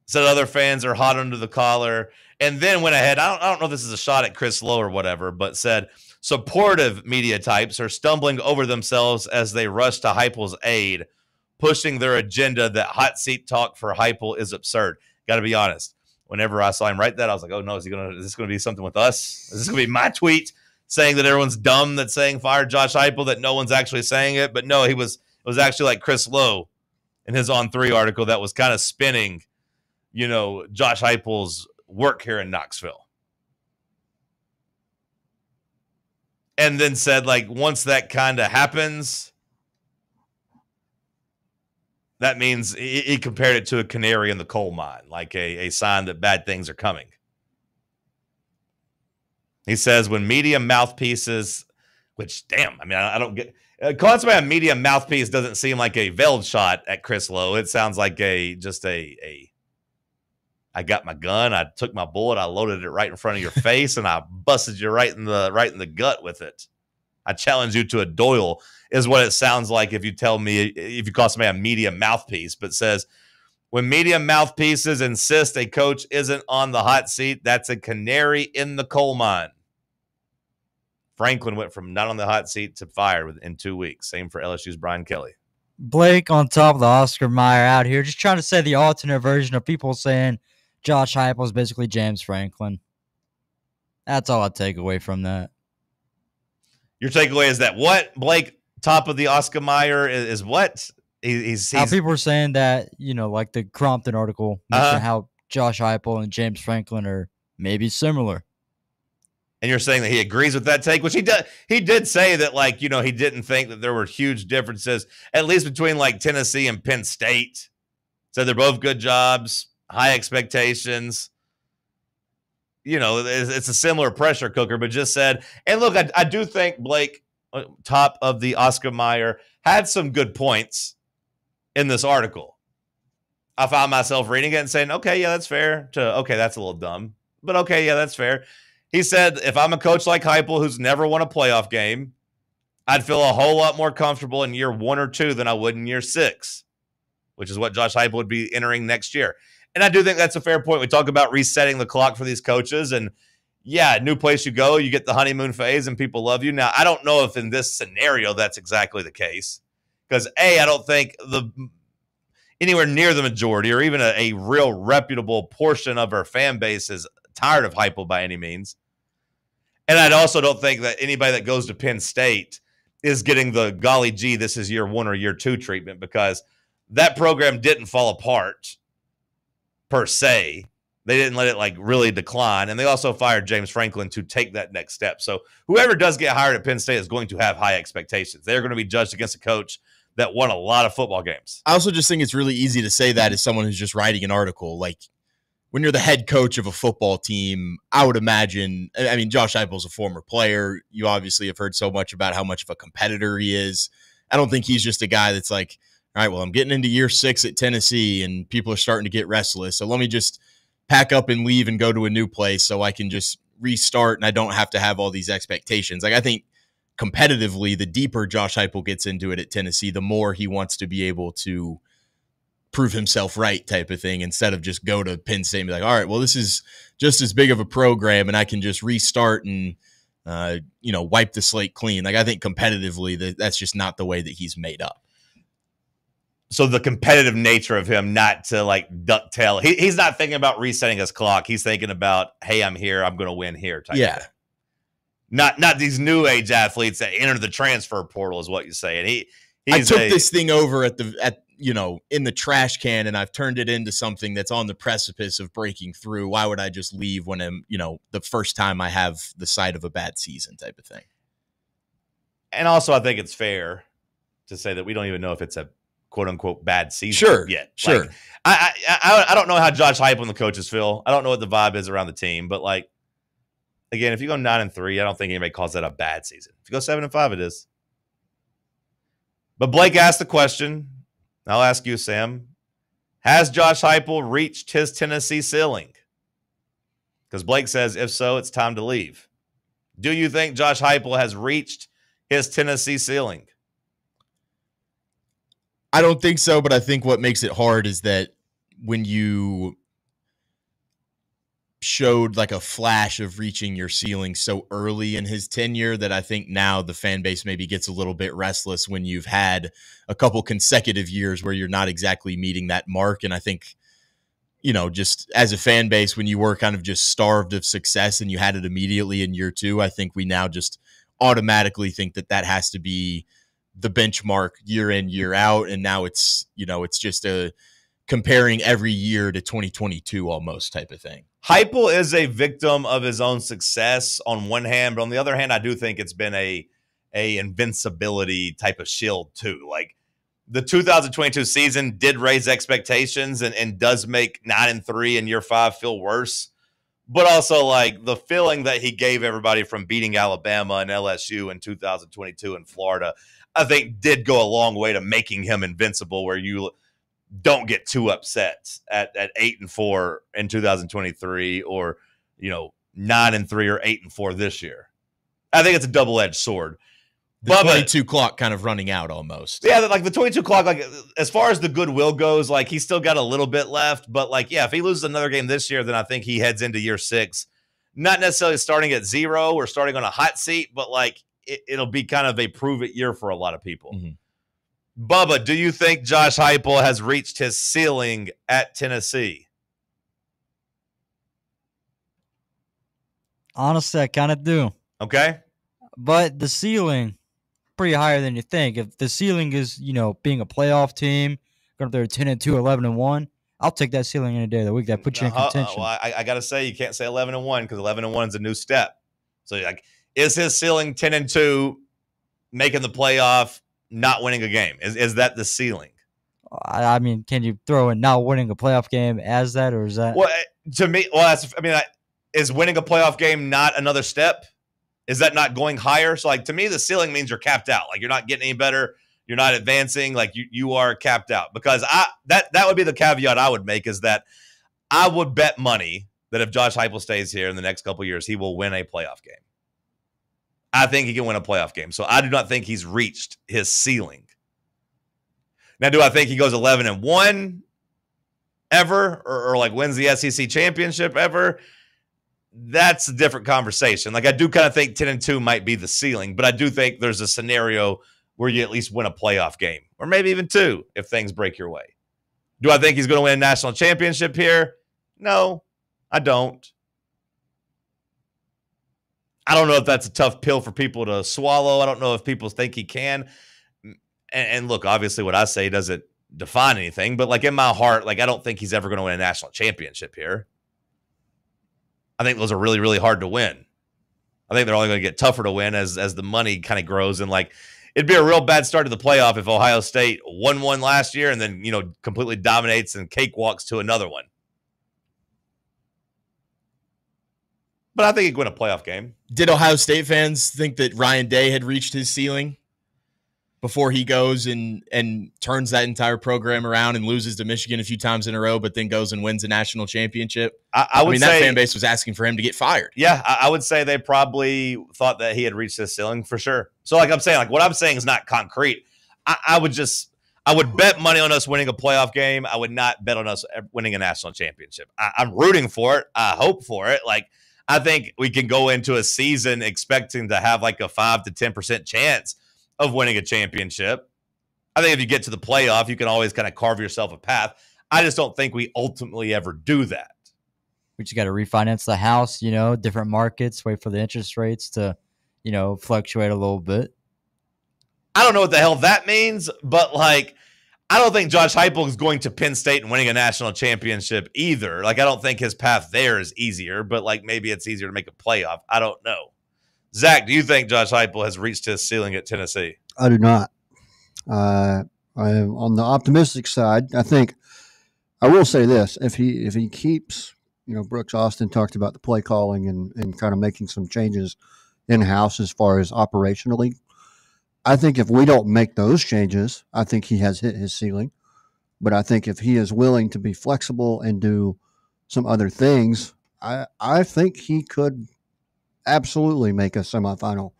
Said other fans are hot under the collar. And then went ahead. I don't know if this is a shot at Chris Lowe or whatever, but said, Supportive media types are stumbling over themselves as they rush to Heupel's aid, pushing their agenda that hot seat talk for Heupel is absurd. Got to be honest. Whenever I saw him write that, I was like, oh no, is this going to be something with us? Is this going to be my tweet saying that everyone's dumb that's saying fire Josh Heupel, that no one's actually saying it? But no, it was actually like Chris Lowe in his On 3 article that was kind of spinning, Josh Heupel's work here in Knoxville. And then said, like, once that kind of happens, that means he compared it to a canary in the coal mine, like a sign that bad things are coming. He says when media mouthpieces, which, damn, I mean, I don't get, calling somebody a media mouthpiece doesn't seem like a veiled shot at Chris Lowe. It sounds like I got my gun, I took my bullet, I loaded it right in front of your face, and I busted you right in the gut with it. I challenge you to a duel is what it sounds like if you call somebody a media mouthpiece, but says when media mouthpieces insist a coach isn't on the hot seat, that's a canary in the coal mine. Franklin went from not on the hot seat to fired in 2 weeks. Same for LSU's Brian Kelly. Blake on top of the Oscar Mayer out here, just trying to say the alternate version of people saying Josh Heupel is basically James Franklin. That's all I take away from that. Your takeaway is that what, Blake? Top of the Oscar Mayer is what? He's how people are saying that, like the Crompton article mentioned how Josh Heupel and James Franklin are maybe similar. And you're saying that he agrees with that take, which he did. He did say that, like, he didn't think that there were huge differences, at least between like Tennessee and Penn State. Said they're both good jobs, high expectations. It's a similar pressure cooker, but just said, and look, I do think Blake, top of the Oscar Mayer, had some good points in this article. I found myself reading it and saying, okay, yeah, that's fair, to, okay, that's a little dumb, but okay, yeah, that's fair. He said, if I'm a coach like Heupel who's never won a playoff game, I'd feel a whole lot more comfortable in year 1 or 2 than I would in year 6, which is what Josh Heupel would be entering next year. And I do think that's a fair point. We talk about resetting the clock for these coaches, and yeah, new place you go, you get the honeymoon phase and people love you. Now, I don't know if in this scenario that's exactly the case, because I don't think anywhere near the majority or even a real reputable portion of our fan base is tired of Heupel by any means. And I also don't think that anybody that goes to Penn State is getting the golly gee, this is year 1 or year 2 treatment, because that program didn't fall apart per se. They didn't let it like really decline. And they also fired James Franklin to take that next step. So whoever does get hired at Penn State is going to have high expectations. They're going to be judged against a coach that won a lot of football games. I also just think it's really easy to say that as someone who's just writing an article. Like, when you're the head coach of a football team, I would imagine, I mean, Josh Heupel's a former player. You obviously have heard so much about how much of a competitor he is. I don't think he's just a guy that's like, all right, well, I'm getting into year 6 at Tennessee and people are starting to get restless. So let me just pack up and leave and go to a new place so I can just restart and I don't have to have all these expectations. Like, I think competitively, the deeper Josh Heupel gets into it at Tennessee, the more he wants to be able to prove himself right type of thing, instead of just go to Penn State and be like, all right, well, this is just as big of a program and I can just restart and, wipe the slate clean. Like, I think competitively that's just not the way that he's made up. So the competitive nature of him, not to like ducktail, he's not thinking about resetting his clock. He's thinking about, hey, I'm here, I'm going to win here type of thing. Not these new age athletes that enter the transfer portal is what you say. And I took this thing over in the trash can and I've turned it into something that's on the precipice of breaking through. Why would I just leave when I'm, the first time I have the sight of a bad season type of thing? And also I think it's fair to say that we don't even know if it's a quote unquote bad season yet. Sure. Like, I don't know how Josh Heupel and the coaches feel. I don't know what the vibe is around the team, but like, again, if you go 9-3, I don't think anybody calls that a bad season. If you go 7-5, it is. But Blake asked the question. I'll ask you, Sam. Has Josh Heupel reached his Tennessee ceiling? Because Blake says, if so, it's time to leave. Do you think Josh Heupel has reached his Tennessee ceiling? I don't think so, but I think what makes it hard is that when you showed like a flash of reaching your ceiling so early in his tenure that I think now the fan base maybe gets a little bit restless when you've had a couple consecutive years where you're not exactly meeting that mark. And I think, just as a fan base, when you were kind of just starved of success and you had it immediately in year 2, I think we now just automatically think that has to be the benchmark year in, year out. And now it's just a comparing every year to 2022 almost type of thing. Heupel is a victim of his own success on one hand, but on the other hand, I do think it's been a invincibility type of shield too. Like the 2022 season did raise expectations and does make 9-3 in year 5 feel worse. But also like the feeling that he gave everybody from beating Alabama and LSU in 2022 in Florida, I think did go a long way to making him invincible, where you don't get too upset at 8-4 in 2023 or 9-3 or 8-4 this year. I think it's a double-edged sword. The 22 clock kind of running out almost. Yeah, like the 22 clock, like as far as the goodwill goes, like he's still got a little bit left. But like, yeah, if he loses another game this year, then I think he heads into year 6. Not necessarily starting at 0 or starting on a hot seat, but like it'll be kind of a prove-it year for a lot of people. Mm-hmm. Bubba, do you think Josh Heupel has reached his ceiling at Tennessee? Honestly, I kind of do. Okay. But the ceiling, pretty higher than you think. If the ceiling is, being a playoff team, going up there 10-2, 11-1, I'll take that ceiling any day of the week. That puts you in contention. Well, I got to say, you can't say 11-1 because 11-1 is a new step. So, like, is his ceiling 10-2, making the playoff, not winning a game? Is that the ceiling? I mean, can you throw in not winning a playoff game as that, or is that? Well, to me, is winning a playoff game not another step? Is that not going higher? So, like, to me, the ceiling means you're capped out. Like, you're not getting any better. You're not advancing. Like, you are capped out. Because that would be the caveat I would make, is that I would bet money that if Josh Heupel stays here in the next couple of years, he will win a playoff game. I think he can win a playoff game. So I do not think he's reached his ceiling. Now, do I think he goes 11-1 ever or like wins the SEC championship ever? That's a different conversation. Like, I do kind of think 10-2 might be the ceiling, but I do think there's a scenario where you at least win a playoff game, or maybe even 2 if things break your way. Do I think he's going to win a national championship here? No, I don't. I don't know if that's a tough pill for people to swallow. I don't know if people think he can. And look, obviously what I say doesn't define anything, but like in my heart, like I don't think he's ever going to win a national championship here. I think those are really, really hard to win. I think they're only going to get tougher to win as the money kind of grows. And like, it'd be a real bad start to the playoff if Ohio State won one last year and then, completely dominates and cakewalks to another one. But I think he could win a playoff game. Did Ohio State fans think that Ryan Day had reached his ceiling before he goes and turns that entire program around and loses to Michigan a few times in a row, but then goes and wins a national championship? I would say that fan base was asking for him to get fired. Yeah, I would say they probably thought that he had reached his ceiling for sure. So like I'm saying, like what I'm saying is not concrete. I would bet money on us winning a playoff game. I would not bet on us winning a national championship. I'm rooting for it. I hope for it. Like, I think we can go into a season expecting to have like a 5 to 10% chance of winning a championship. I think if you get to the playoff, you can always kind of carve yourself a path. I just don't think we ultimately ever do that. We just got to refinance the house, different markets, wait for the interest rates to, fluctuate a little bit. I don't know what the hell that means, but like, I don't think Josh Heupel is going to Penn State and winning a national championship either. Like, I don't think his path there is easier, but like maybe it's easier to make a playoff. I don't know. Zach, do you think Josh Heupel has reached his ceiling at Tennessee? I do not. I'm on the optimistic side. I think I will say this: if he keeps, Brooks Austin talked about the play calling and kind of making some changes in house as far as operationally. I think if we don't make those changes, I think he has hit his ceiling. But I think if he is willing to be flexible and do some other things, I think he could absolutely make a semifinal.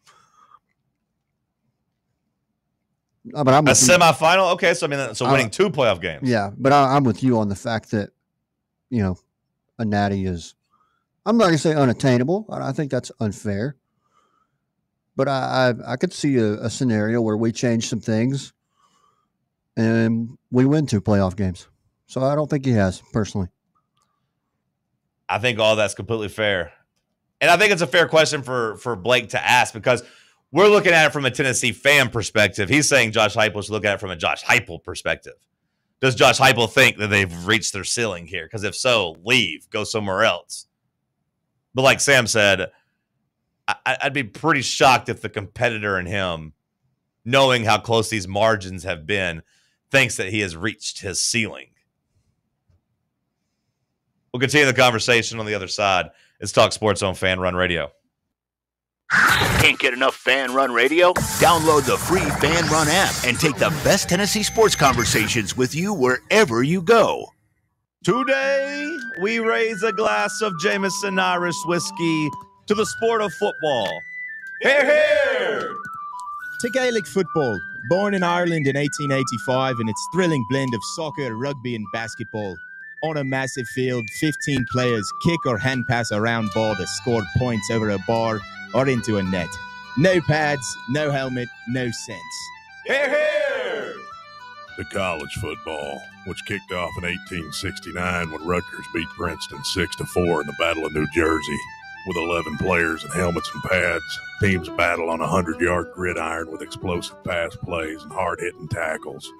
But I'm a semifinal? Okay, so winning 2 playoff games. Yeah, but I'm with you on the fact that, a natty is I'm not going to say unattainable. I think that's unfair. But I could see a scenario where we change some things and we win 2 playoff games. So I don't think he has, personally. I think all that's completely fair. And I think it's a fair question for Blake to ask because we're looking at it from a Tennessee fan perspective. He's saying Josh Heupel should look at it from a Josh Heupel perspective. Does Josh Heupel think that they've reached their ceiling here? Because if so, leave, go somewhere else. But like Sam said, I'd be pretty shocked if the competitor in him, knowing how close these margins have been, thinks that he has reached his ceiling. We'll continue the conversation on the other side. It's Talk Sports on Fan Run Radio. Can't get enough Fan Run Radio? Download the free Fan Run app and take the best Tennessee sports conversations with you wherever you go. Today, we raise a glass of Jameson Irish whiskey to the sport of football. Hear, hear! To Gaelic football, born in Ireland in 1885 in its thrilling blend of soccer, rugby and basketball. On a massive field, 15 players kick or hand pass a round ball that scored points over a bar or into a net. No pads, no helmet, no sense. Hear, hear! To college football, which kicked off in 1869 when Rutgers beat Princeton 6-4 in the Battle of New Jersey. With 11 players and helmets and pads, teams battle on a 100-yard gridiron with explosive pass plays and hard-hitting tackles.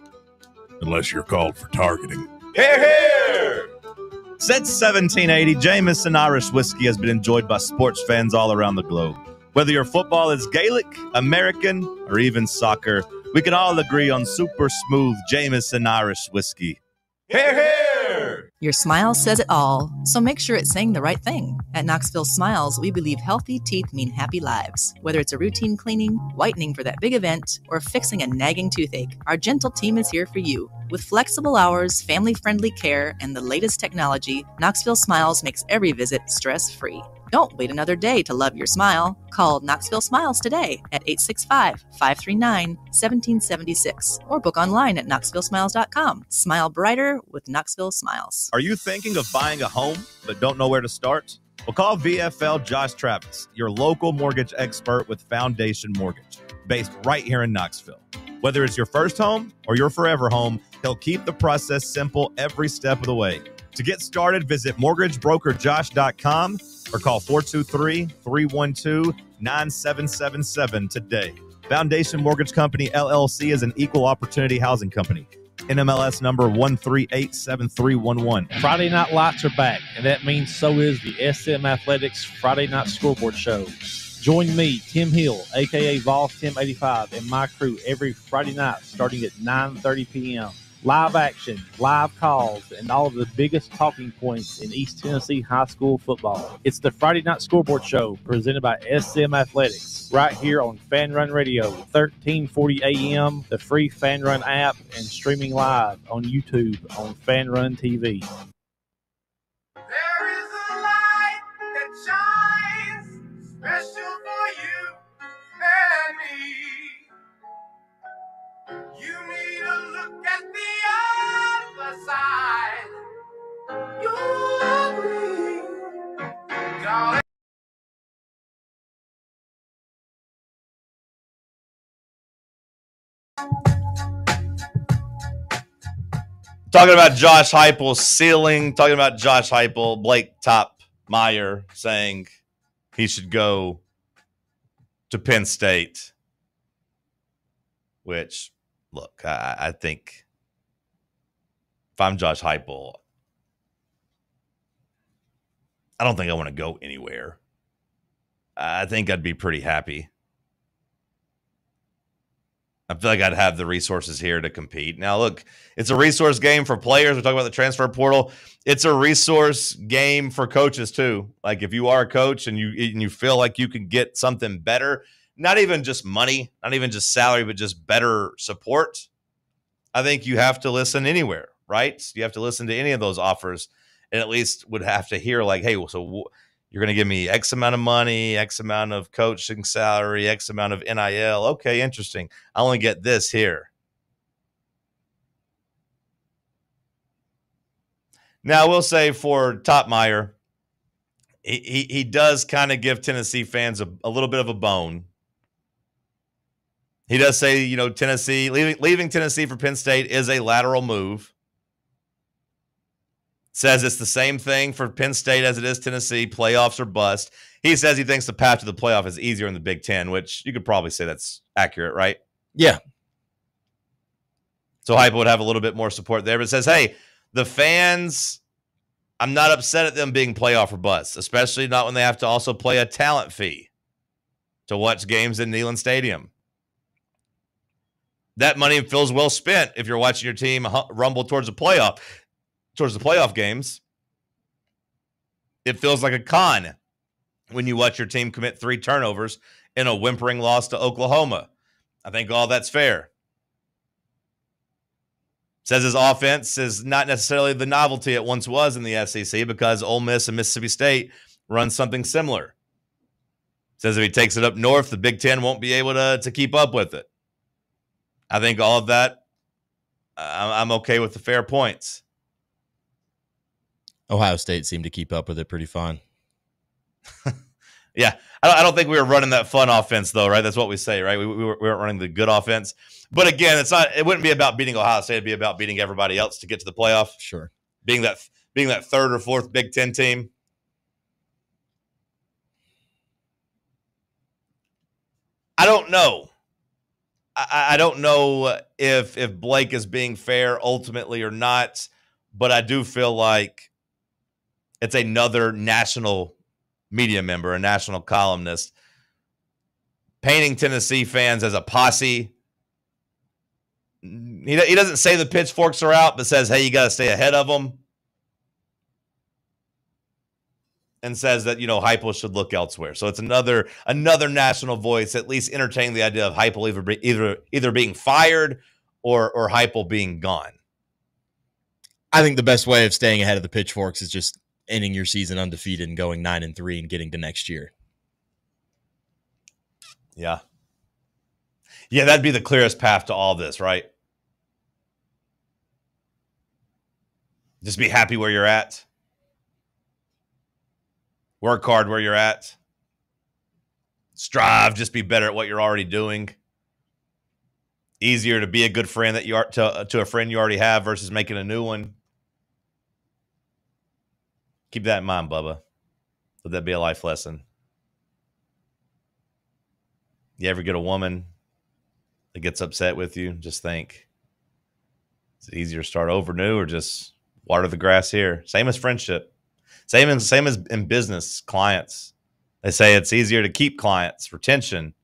Unless you're called for targeting. Hear, hear! Since 1780, Jameson Irish whiskey has been enjoyed by sports fans all around the globe. Whether your football is Gaelic, American, or even soccer, we can all agree on super smooth Jameson Irish whiskey. Hear, hear! Your smile says it all, so make sure it's saying the right thing. At Knoxville Smiles, we believe healthy teeth mean happy lives. Whether it's a routine cleaning, whitening for that big event, or fixing a nagging toothache, our gentle team is here for you. With flexible hours, family-friendly care, and the latest technology, Knoxville Smiles makes every visit stress-free. Don't wait another day to love your smile. Call Knoxville Smiles today at 865-539-1776 or book online at knoxvillesmiles.com. Smile brighter with Knoxville Smiles. Are you thinking of buying a home but don't know where to start? Well, call VFL Josh Travis, your local mortgage expert with Foundation Mortgage, based right here in Knoxville. Whether it's your first home or your forever home, he'll keep the process simple every step of the way. To get started, visit mortgagebrokerjosh.com or call 423-312-9777 today. Foundation Mortgage Company, LLC is an equal opportunity housing company. NMLS number 1387311. Friday Night Lights are back, and that means so is the SM Athletics Friday Night Scoreboard Show. Join me, Tim Hill, a.k.a. Vols Tim 85, and my crew every Friday night starting at 9:30 p.m. Live action, live calls, and all of the biggest talking points in East Tennessee high school football. It's the Friday Night Scoreboard Show presented by SM Athletics right here on Fan Run Radio, 1340 AM, the free Fan Run app, and streaming live on YouTube on Fan Run TV. There is a light that shines special for you and me. You need to look at the other side. You'll agree, darling. Talking about Josh Heupel's ceiling, talking about Josh Heupel, Blake Meyer saying he should go to Penn State, which, look, I think if I'm Josh Heupel, I don't think I want to go anywhere. I think I'd be pretty happy. I feel like I'd have the resources here to compete. Now, look, it's a resource game for players. We're talking about the transfer portal. It's a resource game for coaches, too. Like, if you are a coach and you feel like you can get something better, not even just money, not even just salary, but just better support, I think you have to listen anywhere, right? You have to listen to any of those offers and at least would have to hear, like, hey, so you're going to give me X amount of money, X amount of coaching salary, X amount of NIL. Okay, interesting. I only get this here. Now, I will say for Meyer, he does kind of give Tennessee fans a little bit of a bone. He does say, Tennessee leaving Tennessee for Penn State is a lateral move. Says it's the same thing for Penn State as it is Tennessee, playoffs or bust. He says he thinks the path to the playoff is easier in the Big Ten, which you could probably say that's accurate, right? Yeah. So Heupel would have a little bit more support there, but says, hey, the fans, I'm not upset at them being playoff or bust, especially not when they have to also play a talent fee to watch games in Neyland Stadium. That money feels well spent if you're watching your team rumble towards the playoff games. It feels like a con when you watch your team commit 3 turnovers in a whimpering loss to Oklahoma. I think all that's fair. Says his offense is not necessarily the novelty it once was in the SEC because Ole Miss and Mississippi State run something similar. Says if he takes it up north, the Big Ten won't be able to keep up with it. I think all of that, I'm okay with the fair points. Ohio State seemed to keep up with it pretty fine. Yeah, I don't think we were running that fun offense, though, right? That's what we say, right? We weren't running the good offense. But again, it wouldn't be about beating Ohio State. It'd be about beating everybody else to get to the playoff. Sure. Being that third or fourth Big Ten team. I don't know. I don't know if Blake is being fair ultimately or not, but I do feel like it's another national media member, a national columnist, painting Tennessee fans as a posse. He doesn't say the pitchforks are out, but says, hey, you got to stay ahead of them. And says that, Heupel should look elsewhere. So it's another national voice, at least entertaining the idea of Heupel either being fired or Heupel being gone. I think the best way of staying ahead of the pitchforks is just ending your season undefeated and going 9-3 and getting to next year. Yeah. Yeah, that'd be the clearest path to all this, right? Just be happy where you're at. Work hard where you're at. Strive, just be better at what you're already doing. Easier to be a good friend that you are to a friend you already have versus making a new one. Keep that in mind, Bubba. Let that be a life lesson. You ever get a woman that gets upset with you, just think, is it easier to start over new or just water the grass here? Same as friendship. Same as in business, clients. They say it's easier to keep clients, retention.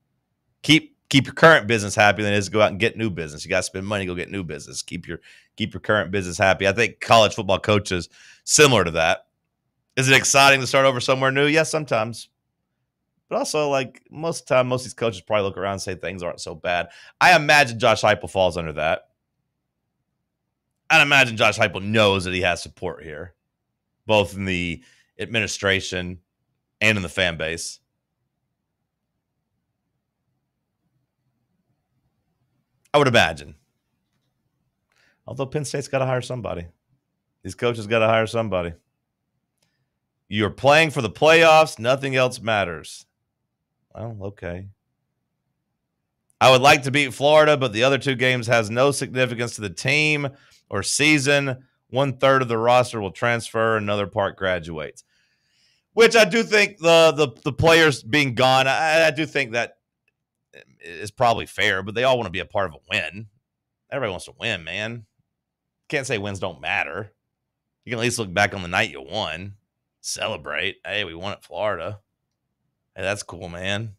Keep your current business happy than it is to go out and get new business. You got to spend money, go get new business. Keep your current business happy. I think college football coaches similar to that. Is it exciting to start over somewhere new? Yes, sometimes. But also, like most of the time, most of these coaches probably look around and say things aren't so bad. I imagine Josh Heupel falls under that. I imagine Josh Heupel knows that he has support here, both in the administration and in the fan base. I would imagine. Although Penn State's got to hire somebody. These coaches got to hire somebody. You're playing for the playoffs. Nothing else matters. Well, okay. I would like to beat Florida, but the other 2 games has no significance to the team or season. 1/3 of the roster will transfer. Another part graduates. Which I do think the players being gone, I do think that is probably fair, but they all want to be a part of a win. Everybody wants to win, man. Can't say wins don't matter. You can at least look back on the night you won. Celebrate. Hey, we won at Florida. Hey, that's cool, man.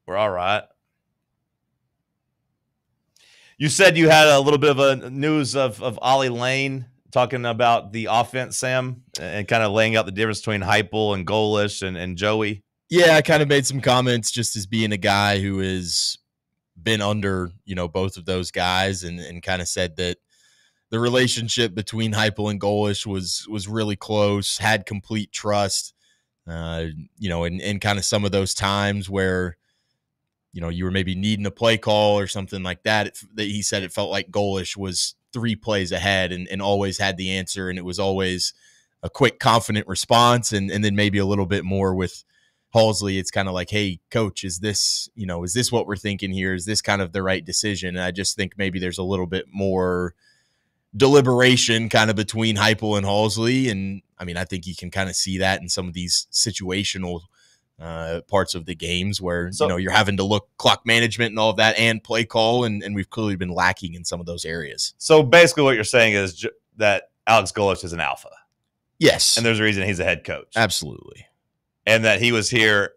We're all right. You said you had a little bit of a news of Ollie Lane talking about the offense, Sam, and kind of laying out the difference between Heupel and Golish and Joey. Yeah, I kind of made some comments just as being a guy who has been under, both of those guys and kind of said that the relationship between Heupel and Golish was really close, had complete trust, in kind of some of those times where, you were maybe needing a play call or something like that. He said it felt like Golish was 3 plays ahead and always had the answer, and it was always quick, confident response, and then maybe a little bit more with Halsley. It's kind of like, hey, coach, is this what we're thinking here? Is this kind of the right decision? And I just think maybe there's a little bit more deliberation kind of between Heupel and Halsley. And I mean, I think you can kind of see that in some of these situational parts of the games where, you're having to look clock management and all of that and play call. And we've clearly been lacking in some of those areas. So basically what you're saying is that Alex Golesh is an alpha. Yes. And there's a reason he's a head coach. Absolutely. And that he was here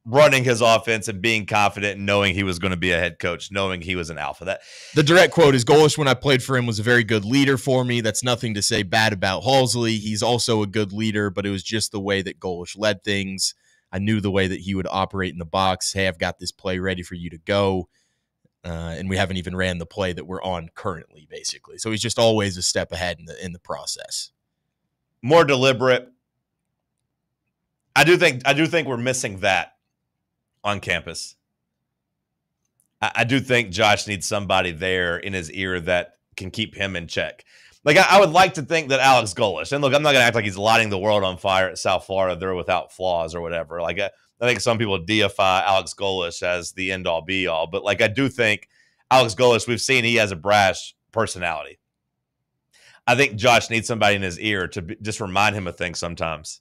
running his offense and being confident and knowing he was going to be a head coach, knowing he was an alpha. That the direct quote is, Golesh, when I played for him, was a very good leader for me. That's nothing to say bad about Halsley. He's also a good leader, but it was just the way that Golesh led things. I knew the way that he would operate in the box. Hey, I've got this play ready for you to go. And we haven't even ran the play that we're on currently, basically. So he's just always a step ahead in the process. More deliberate. I do think we're missing that on campus. I do think Josh needs somebody there in his ear that can keep him in check. Like, I would like to think that Alex Golesh, and look, I'm not going to act like he's lighting the world on fire at South Florida. They're without flaws or whatever. Like, I think some people deify Alex Golesh as the end-all, be-all. But, like, I do think Alex Golesh, we've seen he has a brash personality. I think Josh needs somebody in his ear to just remind him of things sometimes.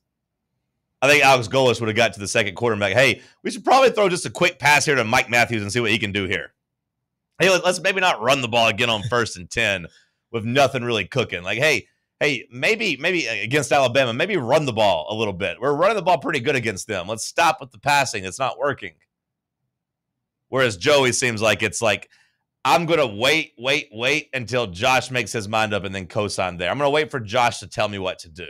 I think Alex Golesh would have got to the second quarter and be like, hey, we should probably throw just a quick pass here to Mike Matthews and see what he can do here. Hey, let's maybe not run the ball again on 1st and 10 with nothing really cooking. Like, hey, maybe against Alabama, maybe run the ball a little bit. We're running the ball pretty good against them. Let's stop with the passing. It's not working. Whereas Joey seems like it's like, I'm going to wait until Josh makes his mind up and then co-sign there. I'm going to wait for Josh to tell me what to do.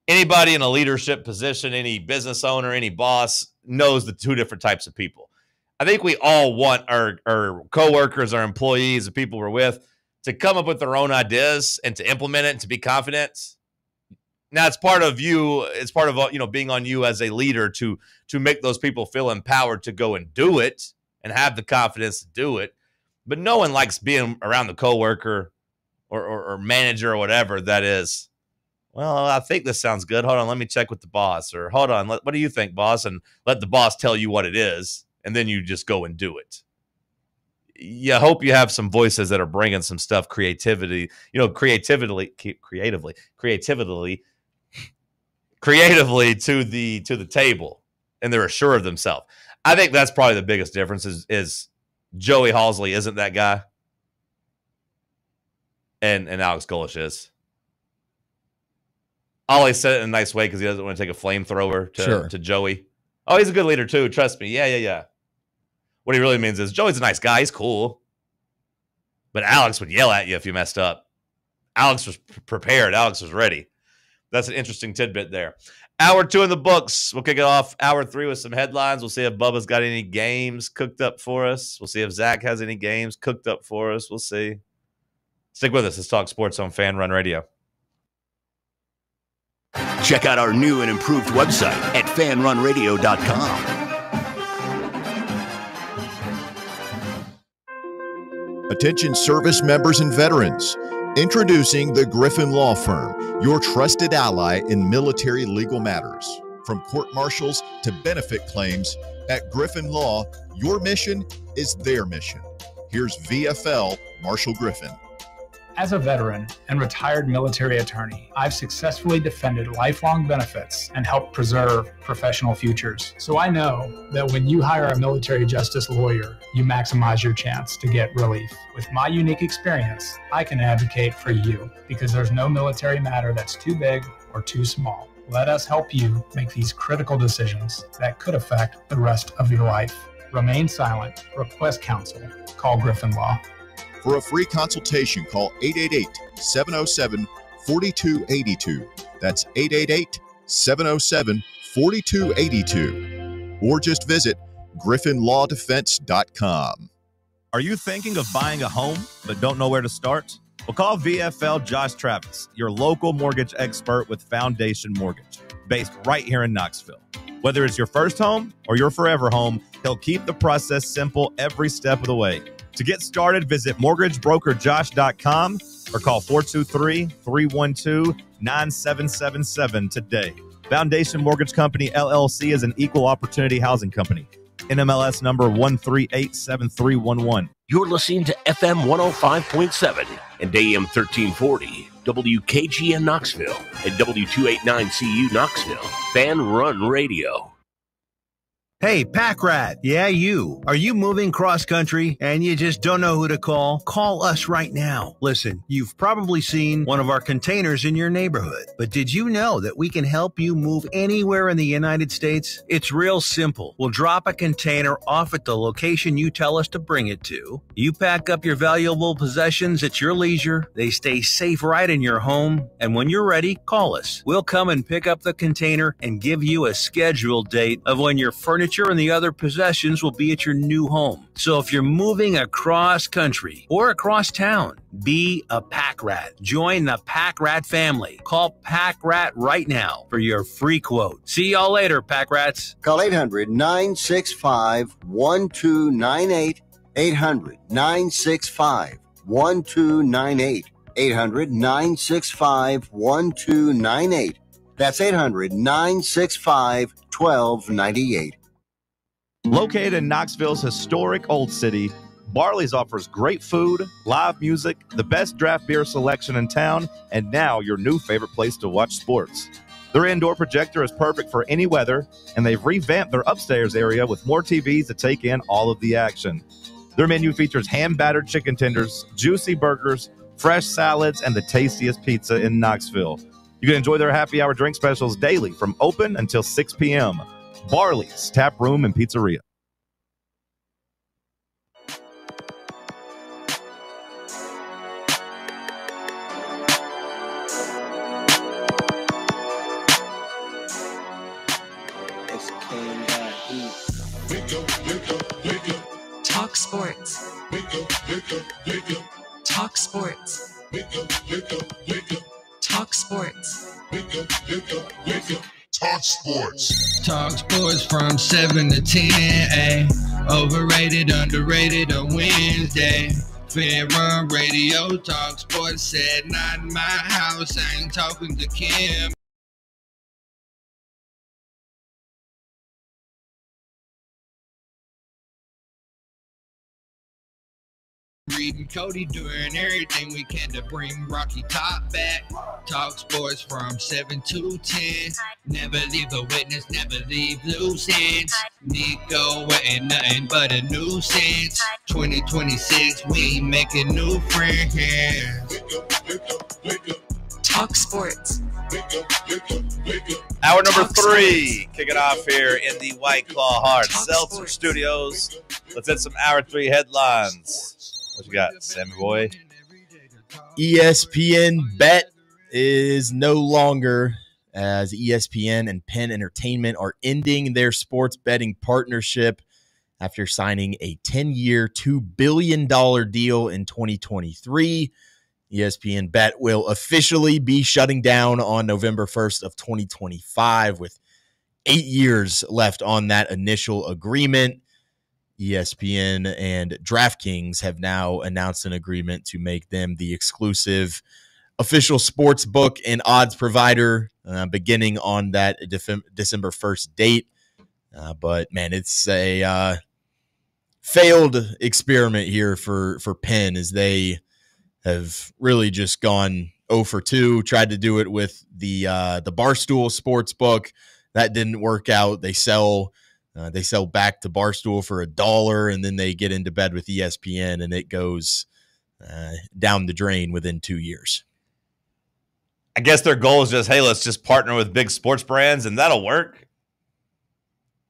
Anybody in a leadership position, any business owner, any boss knows the two different types of people. I think we all want our coworkers, our employees, the people we're with, to come up with their own ideas and to implement it and to be confident. Now, it's part of you. It's part of being on you as a leader to make those people feel empowered to go and do it and have the confidence to do it. But no one likes being around the coworker or manager or whatever that is, well, I think this sounds good. Hold on, let me check with the boss. Or hold on, what do you think, boss? And let the boss tell you what it is, and then you just go and do it. You hope you have some voices that are bringing some stuff, creatively to the table, and they're assured of themselves. I think that's probably the biggest difference is Joey Halsley isn't that guy, and Alex Golesh is. Ollie said it in a nice way because he doesn't want to take a flamethrower to Joey. Oh, he's a good leader too. Trust me. Yeah. What he really means is Joey's a nice guy. He's cool. But Alex would yell at you if you messed up. Alex was prepared. Alex was ready. That's an interesting tidbit there. Hour 2 in the books. We'll kick it off Hour 3 with some headlines. We'll see if Bubba's got any games cooked up for us. We'll see if Zach has any games cooked up for us. We'll see. Stick with us. Let's talk sports on Fan Run Radio. Check out our new and improved website at fanrunradio.com. Attention service members and veterans. Introducing the Griffin Law Firm, your trusted ally in military legal matters. From court martials to benefit claims, at Griffin Law, your mission is their mission. Here's VFL Marshall Griffin. As a veteran and retired military attorney, I've successfully defended lifelong benefits and helped preserve professional futures. So I know that when you hire a military justice lawyer, you maximize your chance to get relief. With my unique experience, I can advocate for you because there's no military matter that's too big or too small. Let us help you make these critical decisions that could affect the rest of your life. Remain silent. Request counsel. Call Griffin Law. For a free consultation, call 888-707-4282. That's 888-707-4282. Or just visit griffinlawdefense.com. Are you thinking of buying a home but don't know where to start? Well, call VFL Josh Travis, your local mortgage expert with Foundation Mortgage, based right here in Knoxville. Whether it's your first home or your forever home, he'll keep the process simple every step of the way. To get started, visit mortgagebrokerjosh.com or call 423-312-9777 today. Foundation Mortgage Company, LLC is an equal opportunity housing company. NMLS number 1387311. You're listening to FM 105.7 and AM 1340, WKGN Knoxville, and W289CU Knoxville, Fan Run Radio. Hey, Pack Rat. Yeah, you. Are you moving cross-country and you just don't know who to call? Call us right now. Listen, you've probably seen one of our containers in your neighborhood, but did you know that we can help you move anywhere in the United States? It's real simple. We'll drop a container off at the location you tell us to bring it to. You pack up your valuable possessions at your leisure. They stay safe right in your home. And when you're ready, call us. We'll come and pick up the container and give you a scheduled date of when your furniture and the other possessions will be at your new home. So if you're moving across country or across town, be a Pack Rat. Join the Pack Rat family. Call Pack Rat right now for your free quote. See y'all later, Pack Rats. Call 800-965-1298. 800-965-1298. 800-965-1298. That's 800-965-1298. Located in Knoxville's historic Old City, Barley's offers great food, live music, the best draft beer selection in town, and now your new favorite place to watch sports. Their indoor projector is perfect for any weather, and they've revamped their upstairs area with more TVs to take in all of the action. Their menu features hand-battered chicken tenders, juicy burgers, fresh salads, and the tastiest pizza in Knoxville. You can enjoy their happy hour drink specials daily from open until 6 p.m. Barley's Tap Room and Pizzeria. Talk Sports. Talk Sports. Talk Sports. Talk Sports. Talk Sports from 7 to 10, ay. Overrated, underrated, a Wednesday. Fan Run Radio, Talk Sports, said not in my house, I ain't talking to Kim. Reed and Cody doing everything we can to bring Rocky Top back. Talk Sports from 7 to 10. Never leave a witness, never leave loose ends. Nico ain't nothing but a nuisance. 2026, we make a new friend. Talk Sports. Hour number 3, kicking off here in the White Claw Hard Seltzer Studios. Let's hit some Hour 3 headlines. What you got, Sammy boy? ESPN Bet is no longer, as ESPN and Penn Entertainment are ending their sports betting partnership after signing a 10-year, $2 billion deal in 2023. ESPN Bet will officially be shutting down on November 1st of 2025 with 8 years left on that initial agreement. ESPN and DraftKings have now announced an agreement to make them the exclusive official sports book and odds provider beginning on that December 1st date. But, man, it's a failed experiment here for Penn, as they have really just gone 0 for 2, tried to do it with the Barstool sports book. That didn't work out. They sell back to Barstool for $1, and then they get into bed with ESPN, and it goes down the drain within 2 years. I guess their goal is just, hey, let's just partner with big sports brands, and that'll work.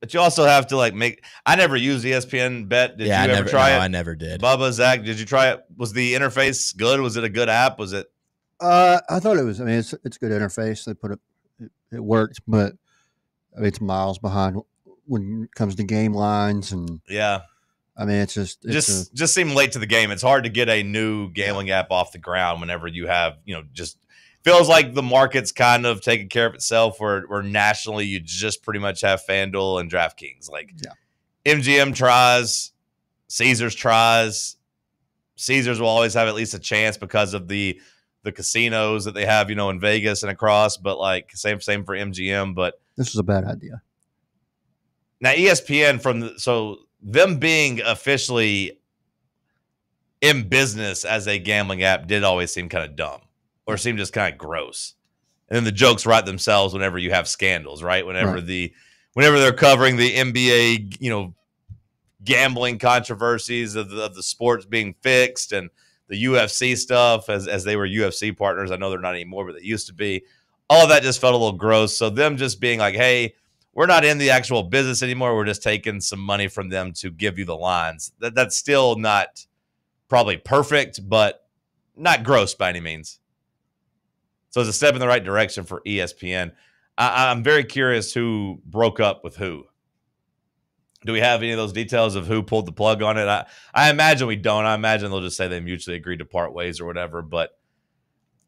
But you also have to make. I never used ESPN Bet. Did you ever try it? I never did. Bubba, Zach, did you try it? Was the interface good? Was it a good app? Was it? I thought it was. I mean, it's a good interface. They put it worked, but I mean, it's miles behind when it comes to game lines, and yeah, I mean, it's just seemed late to the game. It's hard to get a new gambling app off the ground whenever you have, just feels like the market's kind of taking care of itself. Where nationally, you just pretty much have FanDuel and DraftKings. MGM tries, Caesars tries, Caesars will always have at least a chance because of the casinos that they have, in Vegas and across. But like same for MGM. But This is a bad idea. now ESPN so them being officially in business as a gambling app did always seem kind of dumb or seem just kind of gross. And then the jokes write themselves whenever you have scandals, right? Whenever they're covering the NBA, gambling controversies of the sports being fixed and the UFC stuff as they were UFC partners. I know they're not anymore, but they used to be. All of that just felt a little gross. So them just being like, hey, we're not in the actual business anymore. We're just taking some money from them to give you the lines. That's still not probably perfect, but not gross by any means. So it's a step in the right direction for ESPN. I'm very curious who broke up with who. Do we have any of those details of who pulled the plug on it? I imagine we don't. I imagine they'll just say they mutually agreed to part ways or whatever. But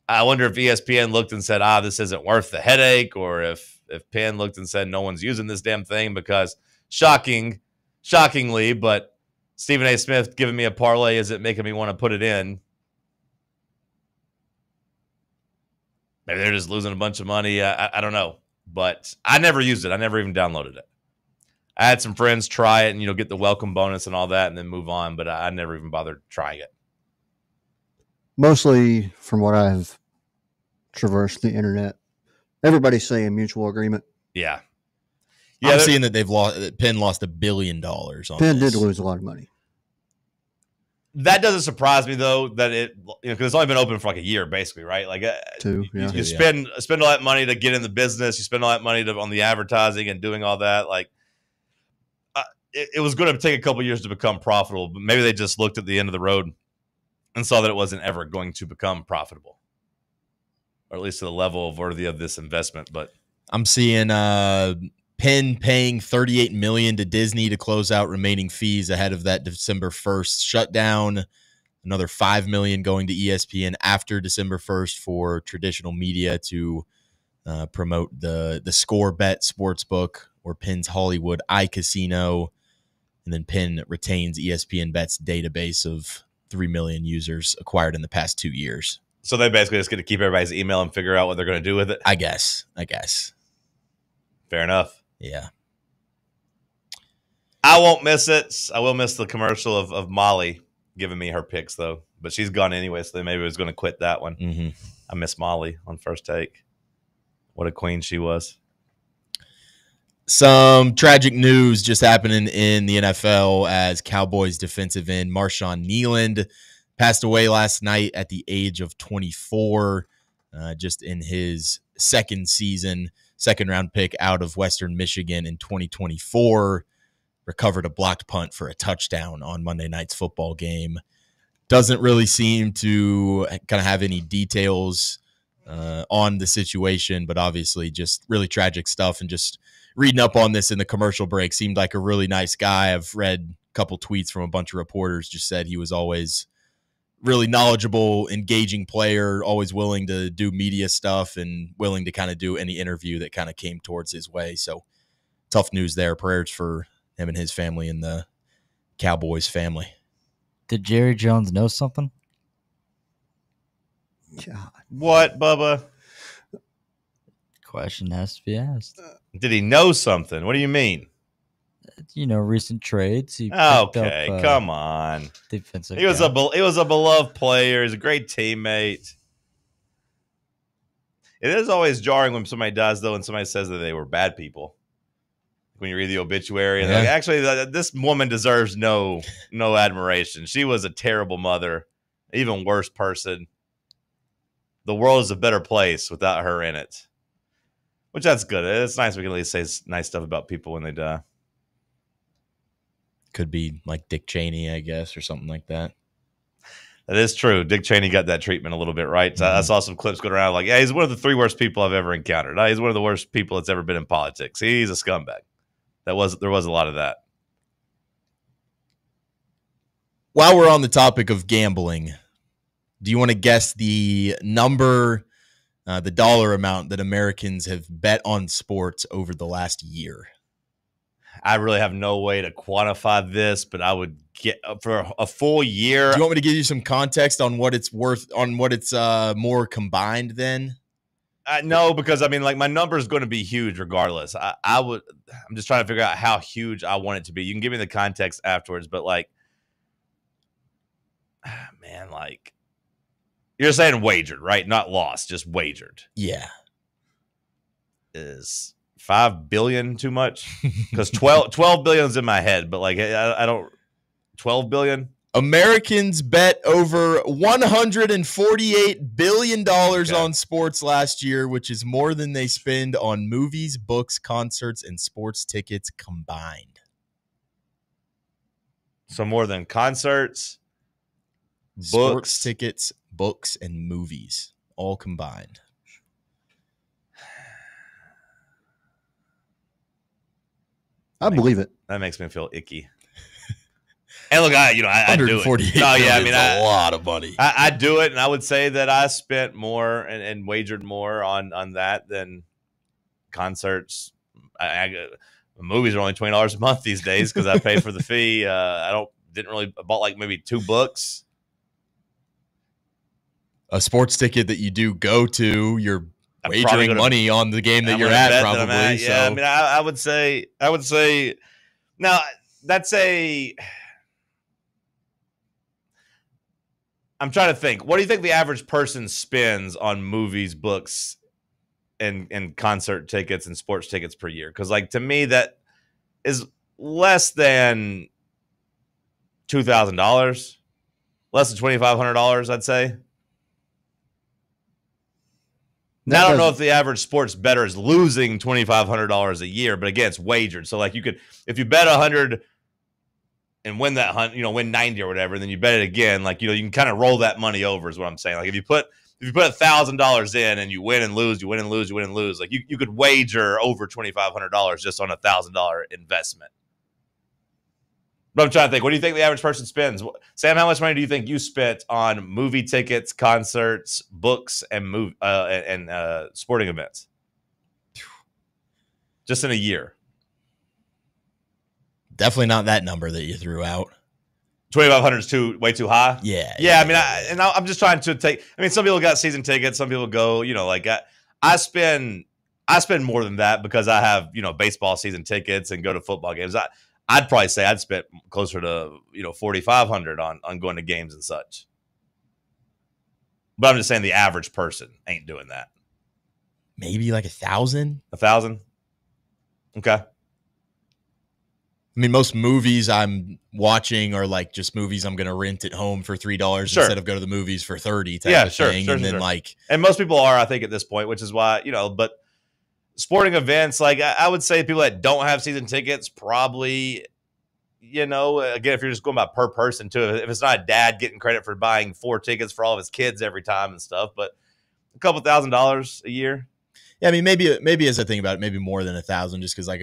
I wonder if ESPN looked and said, this isn't worth the headache, or if Penn looked and said no one's using this damn thing because shockingly, but Stephen A. Smith giving me a parlay, is it making me want to put it in? Maybe they're just losing a bunch of money. I don't know. But I never used it. I never even downloaded it. I had some friends try it and, get the welcome bonus and all that and then move on, but I never even bothered trying it. Mostly from what I've traversed the internet, everybody's saying mutual agreement. Yeah. I'm seeing that Penn lost $1 billion on Penn this. did lose a lot of money. That doesn't surprise me though, that it, because it's only been open for like a year, basically, right? Like you spend all that money to get in the business, you spend all that money on the advertising and doing all that. Like it was going to take a couple years to become profitable, but maybe they just looked at the end of the road and saw that it wasn't ever going to become profitable, or at least to the level worthy of this investment. But I'm seeing Penn paying $38 million to Disney to close out remaining fees ahead of that December 1st shutdown. Another $5 million going to ESPN after December 1st for traditional media to promote the Score Bet Sportsbook or Penn's Hollywood iCasino. And then Penn retains ESPN Bet's database of 3 million users acquired in the past 2 years. So they basically just get to keep everybody's email and figure out what they're going to do with it? I guess. Fair enough. Yeah. I won't miss it. I will miss the commercial of Molly giving me her picks, though. But she's gone anyway, so maybe I was going to quit that one. Mm-hmm. I miss Molly on First Take. What a queen she was. Some tragic news just happening in the NFL as Cowboys defensive end Marshawn Kneeland passed away last night at the age of 24, just in his second season. Second-round pick out of Western Michigan in 2024. Recovered a blocked punt for a touchdown on Monday night's football game. Doesn't really seem to kind of have any details on the situation, but obviously just really tragic stuff. And just reading up on this in the commercial break, seemed like a really nice guy. I've read a couple tweets from a bunch of reporters, just said he was always really knowledgeable, engaging player, always willing to do media stuff and willing to kind of do any interview that kind of came towards his way. So tough news there. Prayers for him and his family and the Cowboys family. Did Jerry Jones know something? God. What, Bubba? Question has to be asked. Did he know something? What do you mean? Recent trades. He Okay, come on. Defensive. He was a beloved player. He's a great teammate. It is always jarring when somebody does, though, and somebody says that they were bad people. When you read the obituary, and actually, this woman deserves no admiration. She was a terrible mother, even worse person. The world is a better place without her in it. Which that's good. It's nice we can at least say nice stuff about people when they die. Could be like Dick Cheney, I guess, or something like that. That is true. Dick Cheney got that treatment a little bit, right? Mm-hmm. I saw some clips going around like, yeah, he's one of the 3 worst people I've ever encountered. He's one of the worst people that's ever been in politics. He's a scumbag. There was a lot of that. While we're on the topic of gambling, do you want to guess the number, the dollar amount that Americans have bet on sports over the last year? I really have no way to quantify this, but I would get for a full year. Do you want me to give you some context on what it's worth, on what it's more combined then? No, because I mean, like, my number is going to be huge regardless. I'm just trying to figure out how huge I want it to be. You can give me the context afterwards, but like, man, like, you're saying wagered, right? Not lost, just wagered. Yeah. Is $5 billion too much? Because 12 billion is in my head, but like, I don't. 12 billion. Americans bet over $148 billion on sports last year, which is more than they spend on movies, books, concerts, and sports tickets combined. So more than concerts, sports tickets, books, and movies all combined. I believe it. That makes me feel icky. And look, I do it. No, yeah, I mean, a lot of money. I do it, and I would say that I spent more and wagered more on that than concerts. Movies are only $20 a month these days because I pay for the fee. I bought like maybe 2 books. A sports ticket that you do go to, you're wagering money on the game that you're at, probably. So. Yeah, I mean, I would say, now that's I'm trying to think. What do you think the average person spends on movies, books, and concert tickets and sports tickets per year? Because, like, to me, that is less than $2,000, less than $2,500, I'd say. Now, I don't know if the average sports bettor is losing $2,500 a year, but again, it's wagered. So, like, if you bet 100 and win that, win 90 or whatever, and then you bet it again, like, you can kind of roll that money over is what I'm saying. Like, if you put $1,000 in and you win and lose, like, you could wager over $2,500 just on $1,000 investment. But I'm trying to think, what do you think the average person spends? Sam, how much money do you think you spent on movie tickets, concerts, books, and sporting events? Just in a year. Definitely not that number that you threw out. 2,500 is way too high. Yeah. I mean, I'm just trying to take. I mean, some people got season tickets. Some people go. Like I spend more than that because I have baseball season tickets and go to football games. I'd probably say I'd spent closer to 4,500 on going to games and such. But I'm just saying the average person ain't doing that. Maybe like 1,000. 1,000. Okay. I mean, most movies I'm watching are like just movies I'm going to rent at home for $3 instead of go to the movies for $30 type of thing. And most people are, I think, at this point, which is why, but sporting events, like I would say people that don't have season tickets probably, again, if you're just going by per person too, if it's not a dad getting credit for buying 4 tickets for all of his kids every time and stuff, but a couple $1,000s a year. Yeah. I mean, maybe as I think about it, maybe more than 1,000 just because like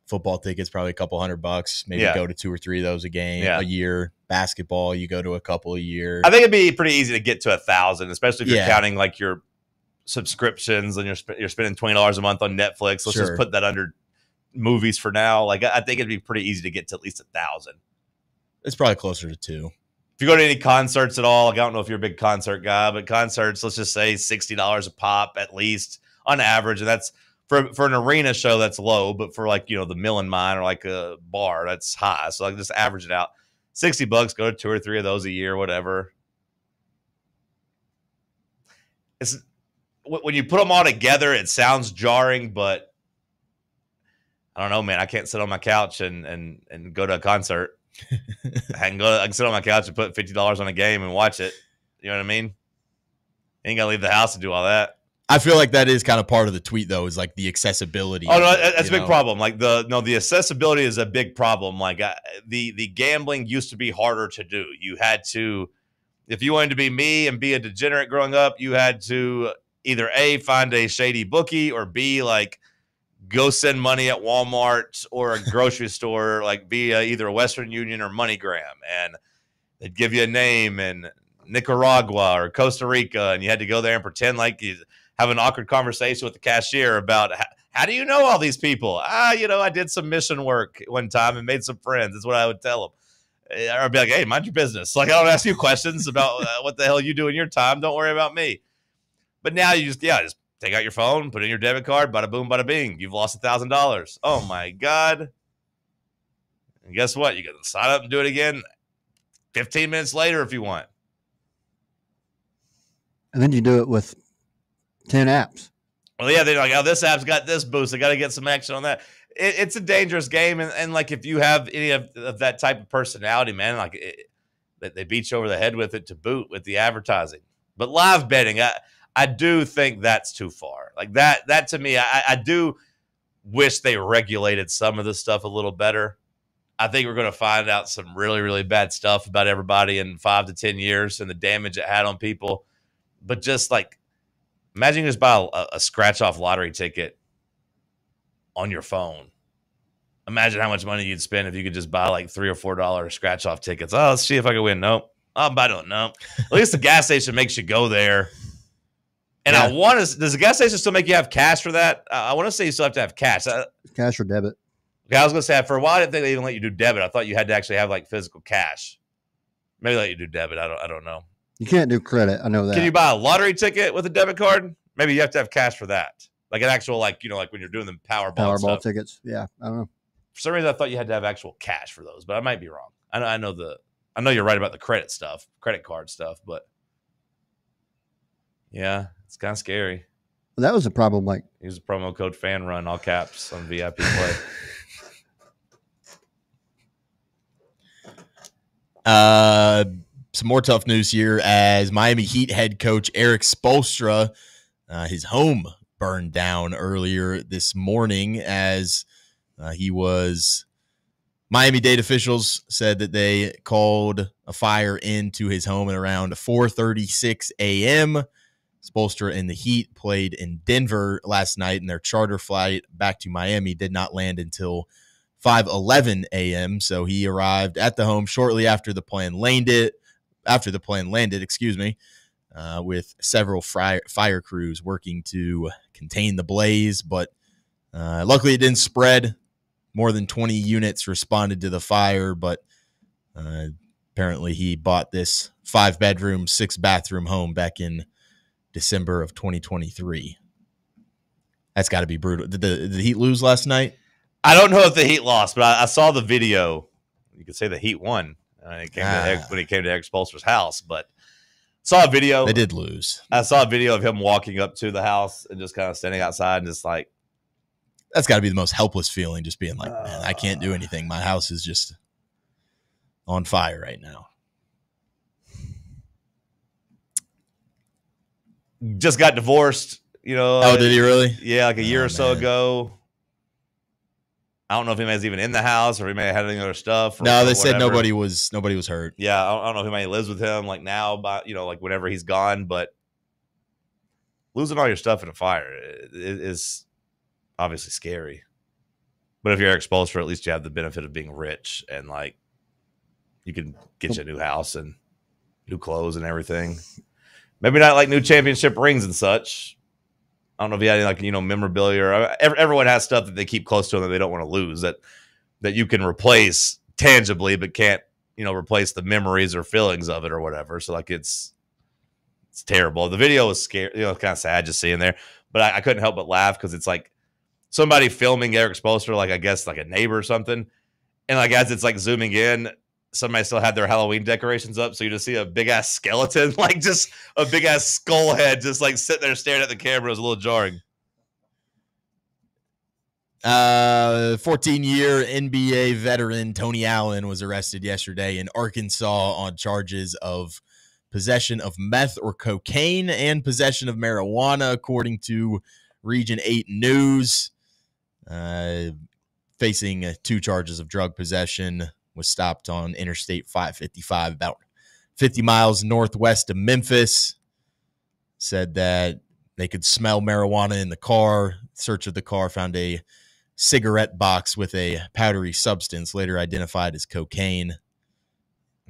football tickets, probably a couple $100. Maybe go to 2 or 3 of those a year. Basketball, you go to a couple a year. I think it'd be pretty easy to get to 1,000, especially if you're counting like your subscriptions and you're spending $20 a month on Netflix. Let's just put that under movies for now. Like, I think it'd be pretty easy to get to at least 1,000. It's probably closer to 2. If you go to any concerts at all, like, I don't know if you're a big concert guy, but concerts, let's just say $60 a pop at least on average, and that's for an arena show, that's low, but for like the Mill and Mine or like a bar, that's high. So like just average it out. $60, go to 2 or 3 of those a year, whatever. It's when you put them all together, it sounds jarring, but I don't know, man. I can't sit on my couch and go to a concert. I can sit on my couch and put $50 on a game and watch it. You know what I mean? Ain't gotta leave the house to do all that. I feel like that is kind of part of the tweet, though, is like the accessibility. Oh, no, that's a big problem. Like the accessibility is a big problem. Like the gambling used to be harder to do. You had to, if you wanted to be me and be a degenerate growing up, you had to either A, find a shady bookie, or B, like go send money at Walmart or a grocery store, like via either Western Union or MoneyGram, and they'd give you a name in Nicaragua or Costa Rica, and you had to go there and pretend like you have an awkward conversation with the cashier about How do you know all these people? I did some mission work one time and made some friends. That's what I would tell them. Or I'd be like, hey, mind your business. Like, I don't ask you questions about what the hell you do in your time. Don't worry about me. But now you just take out your phone, put in your debit card, bada boom, bada bing. You've lost $1,000. Oh, my God. And guess what? You can sign up and do it again 15 minutes later if you want. And then you do it with 10 apps. Well, yeah, they're like, oh, this app's got this boost. I got to get some action on that. It's a dangerous game. And like, if you have any of that type of personality, man, like they beat you over the head with it to boot with the advertising. But live betting, I do think that's too far. Like that to me, I do wish they regulated some of this stuff a little better. I think we're going to find out some really, really bad stuff about everybody in 5 to 10 years and the damage it had on people. But just like, imagine you just buy a scratch-off lottery ticket on your phone. Imagine how much money you'd spend if you could just buy like $3 or $4 scratch-off tickets. Oh, let's see if I can win. Nope. Oh, I don't know. At least the gas station makes you go there. And yeah. Does the gas station still make you have cash for that? I want to say you still have to have cash. Cash or debit. Okay, I was going to say, for a while, I didn't think they even let you do debit. I thought you had to actually have like physical cash. Maybe let you do debit. I don't know. You can't do credit. I know that. Can you buy a lottery ticket with a debit card? Maybe you have to have cash for that. Like an actual, like when you're doing the Powerball tickets. Yeah, I don't know. For some reason, I thought you had to have actual cash for those, but I might be wrong. I know you're right about the credit card stuff, but yeah, it's kind of scary. Well, that was a problem. Like, use the promo code FANRUN, all caps, on VIP play. Some more tough news here as Miami Heat head coach Eric Spoelstra, his home burned down earlier this morning as Miami-Dade officials said that they called a fire into his home at around 4:36 a.m. Spoelstra and the Heat played in Denver last night, and their charter flight back to Miami did not land until 5:11 a.m. So he arrived at the home shortly after the plane landed. With several fire crews working to contain the blaze, but luckily it didn't spread. More than 20 units responded to the fire, but apparently he bought this 5-bedroom, 6-bathroom home back in December of 2023. That's got to be brutal. Did the Heat lose last night? I don't know if the Heat lost, but I saw the video. You could say the Heat won when he came to Eric Spoelstra's house, but saw a video. They did lose. I saw a video of him walking up to the house and just kind of standing outside and just like. That's got to be the most helpless feeling, just being like, man, I can't do anything. My house is just on fire right now. Just got divorced, Oh, did he really? Yeah, like a year or so ago. I don't know if he was even in the house or he may have had any other stuff. No, they said nobody was hurt. Yeah, I don't know if he lives with him like now, but like whenever he's gone. But losing all your stuff in a fire is obviously scary. But if you're Eric Spoelstra, at least you have the benefit of being rich and like you can get you a new house and new clothes and everything. Maybe not like new championship rings and such. I don't know if he had any like memorabilia. Or everyone has stuff that they keep close to them that they don't want to lose that you can replace tangibly, but can't replace the memories or feelings of it or whatever. So like it's terrible. The video was scary, kind of sad just seeing there, but I couldn't help but laugh because it's like somebody filming Eric Spoelstra, like I guess like a neighbor or something, and like as it's like zooming in, somebody still had their Halloween decorations up, so you just see a big ass skeleton, like just a big ass skull head, just like sitting there staring at the camera. It was a little jarring. 14-year NBA veteran Tony Allen was arrested yesterday in Arkansas on charges of possession of meth or cocaine and possession of marijuana, according to Region 8 News. Facing 2 charges of drug possession, was stopped on Interstate 555 about 50 miles northwest of Memphis. Said that they could smell marijuana in the car. Search of the car found a cigarette box with a powdery substance, later identified as cocaine.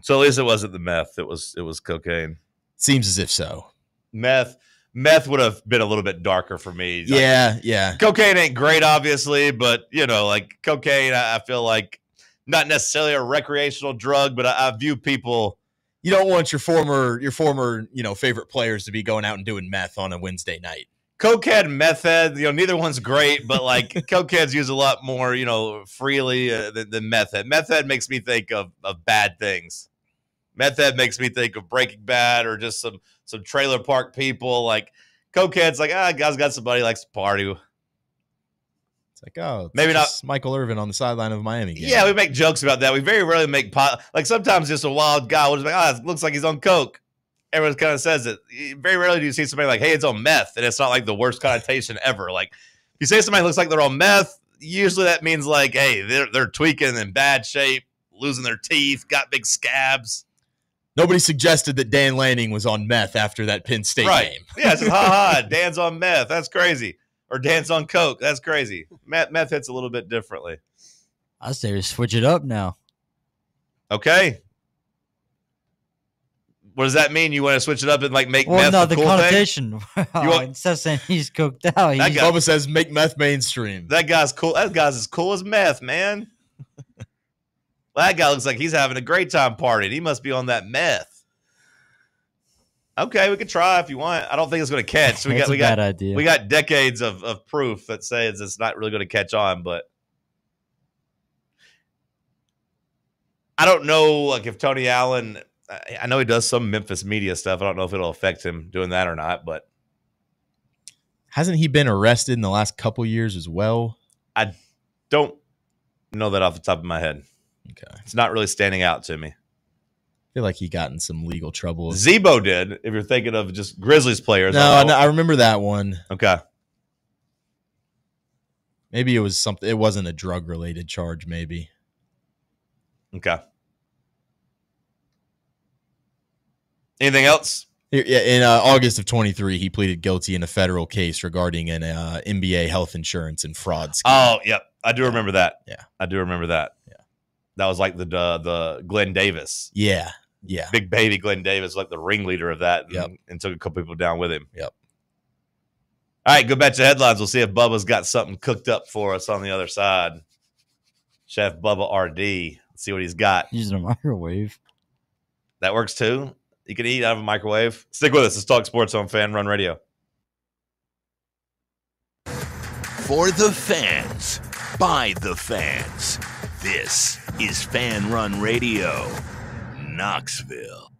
So at least it wasn't the meth. It was cocaine. Seems as if so. Meth Meth would have been a little bit darker for me. Yeah. Cocaine ain't great, obviously, but, like cocaine, I feel like not necessarily a recreational drug, but I view people. You don't want your former favorite players to be going out and doing meth on a Wednesday night. Cokehead and meth head, neither one's great, but like cokeheads use a lot more, freely than meth head. Meth head makes me think of bad things. Meth head makes me think of Breaking Bad or just some trailer park people. Like cokehead's like, guy's got somebody who likes to party. It's like, maybe not Michael Irvin on the sideline of Miami game. Yeah, we make jokes about that. We very rarely make like sometimes just a wild guy will just be like, it looks like he's on coke. Everyone kind of says it. Very rarely do you see somebody like, hey, it's on meth, and it's not like the worst connotation ever. Like if you say somebody looks like they're on meth, usually that means like, hey, they're tweaking, in bad shape, losing their teeth, got big scabs. Nobody suggested that Dan Lanning was on meth after that Penn State game. Yeah, it's just ha, Dan's on meth. That's crazy. Or Dan's on coke. That's crazy. Meth hits a little bit differently. I say switch it up now. Okay. What does that mean? You want to switch it up and like make meth no, a the cool connotation. thing? Instead of saying he's cooked out, Bubba says make meth mainstream. That guy's cool. That guy's as cool as meth, man. That guy looks like he's having a great time partying. He must be on that meth. Okay, we can try if you want. I don't think it's going to catch. We got bad idea. We got decades of proof that says it's not really going to catch on, but I don't know. Like if Tony Allen, I know he does some Memphis media stuff. I don't know if it'll affect him doing that or not, but hasn't he been arrested in the last couple years as well? I don't know that off the top of my head. Okay, it's not really standing out to me. I feel like he got in some legal trouble. Zebo did, if you're thinking of just Grizzlies players. No, I remember that one. Okay. Maybe it was something. It wasn't a drug-related charge, maybe. Okay. Anything else? Yeah, in August of 23, he pleaded guilty in a federal case regarding an NBA health insurance and fraud scheme. Oh, yep. I do remember that. Yeah. I do remember that. Yeah. That was like the Glenn Davis. Yeah. Big baby Glenn Davis, like the ringleader of that, Yep. and took a couple people down with him. Yep. All right, go back to headlines. We'll see if Bubba's got something cooked up for us on the other side. Chef Bubba RD. Let's see what he's got. Using a microwave. That works too. You can eat out of a microwave. Stick with us. Let's talk sports on Fan Run Radio. For the fans, by the fans. This is Fan Run Radio, Knoxville.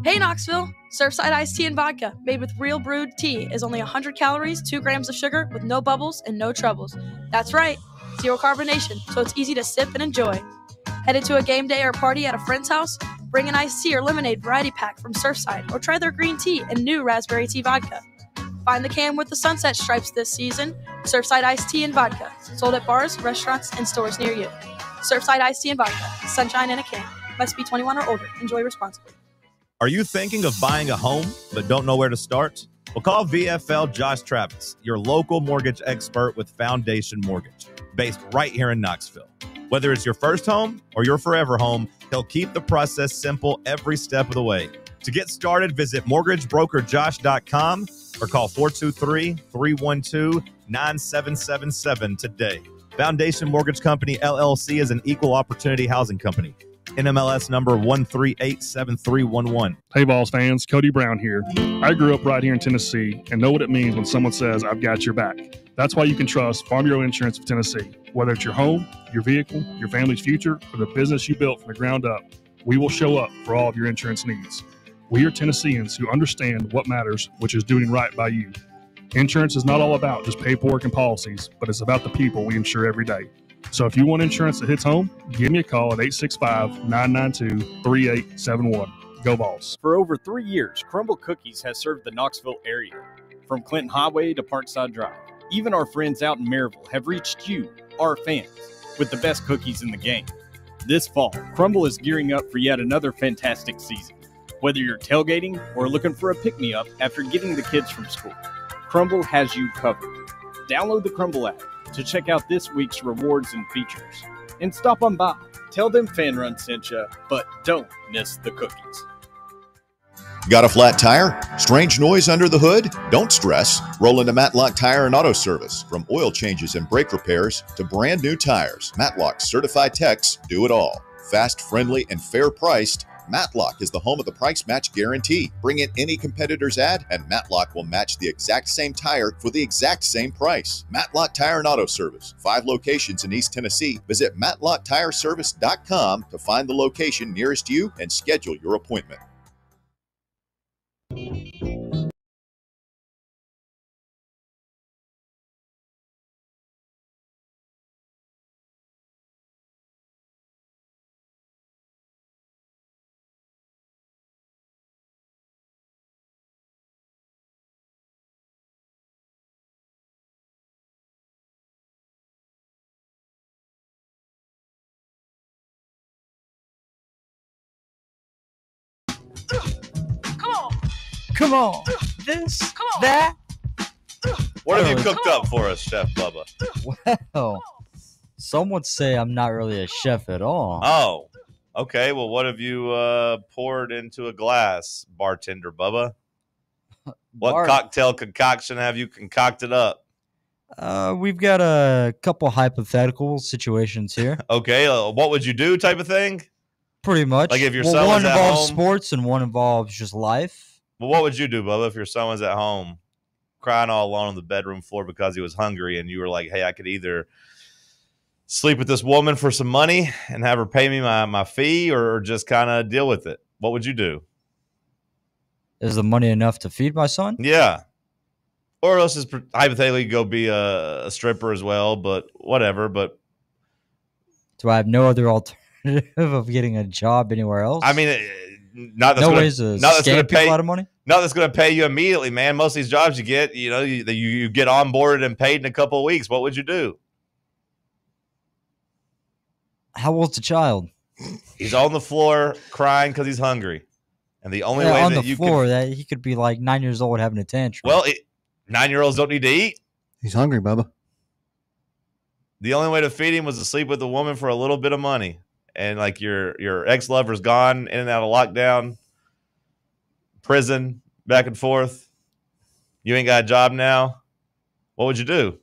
Hey Knoxville! Surfside iced tea and vodka, made with real brewed tea, is only 100 calories, 2 grams of sugar, with no bubbles and no troubles. That's right, zero carbonation, so it's easy to sip and enjoy. Headed to a game day or party at a friend's house? Bring an iced tea or lemonade variety pack from Surfside, or try their green tea and new raspberry tea vodka. Find the can with the sunset stripes this season. Surfside iced tea and vodka, sold at bars, restaurants, and stores near you. Surfside iced tea and vodka, sunshine in a can. Must be 21 or older. Enjoy responsibly. Are you thinking of buying a home but don't know where to start? Well, call VFL Josh Travis, your local mortgage expert with Foundation Mortgage, based right here in Knoxville. Whether it's your first home or your forever home, he'll keep the process simple every step of the way. To get started, visit mortgagebrokerjosh.com or call 423-312-9777 today. Foundation Mortgage Company, LLC is an equal opportunity housing company. NMLS number 1387311. Hey, Vols fans, Cody Brown here. I grew up right here in Tennessee and know what it means when someone says, I've got your back. That's why you can trust Farm Bureau Insurance of Tennessee. Whether it's your home, your vehicle, your family's future, or the business you built from the ground up, we will show up for all of your insurance needs. We are Tennesseans who understand what matters, which is doing right by you. Insurance is not all about just paperwork and policies, but it's about the people we insure every day. So if you want insurance that hits home, give me a call at 865-992-3871. Go Vols. For over 3 years, Crumble Cookies has served the Knoxville area. From Clinton Highway to Parkside Drive, even our friends out in Maryville have reached you, our fans, with the best cookies in the game. This fall, Crumble is gearing up for yet another fantastic season. Whether you're tailgating or looking for a pick-me-up after getting the kids from school, Crumble has you covered. Download the Crumble app to check out this week's rewards and features. And stop on by. Tell them Fan Run sent you, but don't miss the cookies. Got a flat tire? Strange noise under the hood? Don't stress. Roll into Matlock Tire and Auto Service. From oil changes and brake repairs to brand new tires, Matlock's certified techs do it all. Fast, friendly, and fair priced, Matlock is the home of the price match guarantee. Bring in any competitor's ad, and Matlock will match the exact same tire for the exact same price. Matlock Tire and Auto Service, 5 locations in East Tennessee. Visit MatlockTireService.com to find the location nearest you and schedule your appointment. Come on. This, that. What have you cooked up for us, Chef Bubba? Well, some would say I'm not really a chef at all. Oh, okay. Well, what have you poured into a glass, bartender Bubba? What cocktail concoction have you concocted up? We've got a couple hypothetical situations here. Okay, what would you do type of thing? Pretty much. Like if your son was one at involves home? sports and one involves just life. Well, what would you do, Bubba, if your son was at home crying all alone on the bedroom floor because he was hungry and you were like, hey, I could either sleep with this woman for some money and have her pay me my fee or just kind of deal with it? What would you do? Is the money enough to feed my son? Yeah. Or else just hypothetically go be a stripper as well, but whatever. But do I have no other alternative of getting a job anywhere else? I mean, not that's no gonna, ways to not that's scam gonna people pay a lot of money? No, that's going to pay you immediately, man. Most of these jobs you get, you get onboarded and paid in a couple of weeks. What would you do? How old's the child? He's on the floor crying because he's hungry. And the only way on that the you floor, can... that he could be like 9 years old having a tantrum. Well, 9-year-olds don't need to eat. He's hungry, Bubba. The only way to feed him was to sleep with a woman for a little bit of money. And like your ex-lover's gone in and out of lockdown, prison, back and forth. You ain't got a job now. What would you do?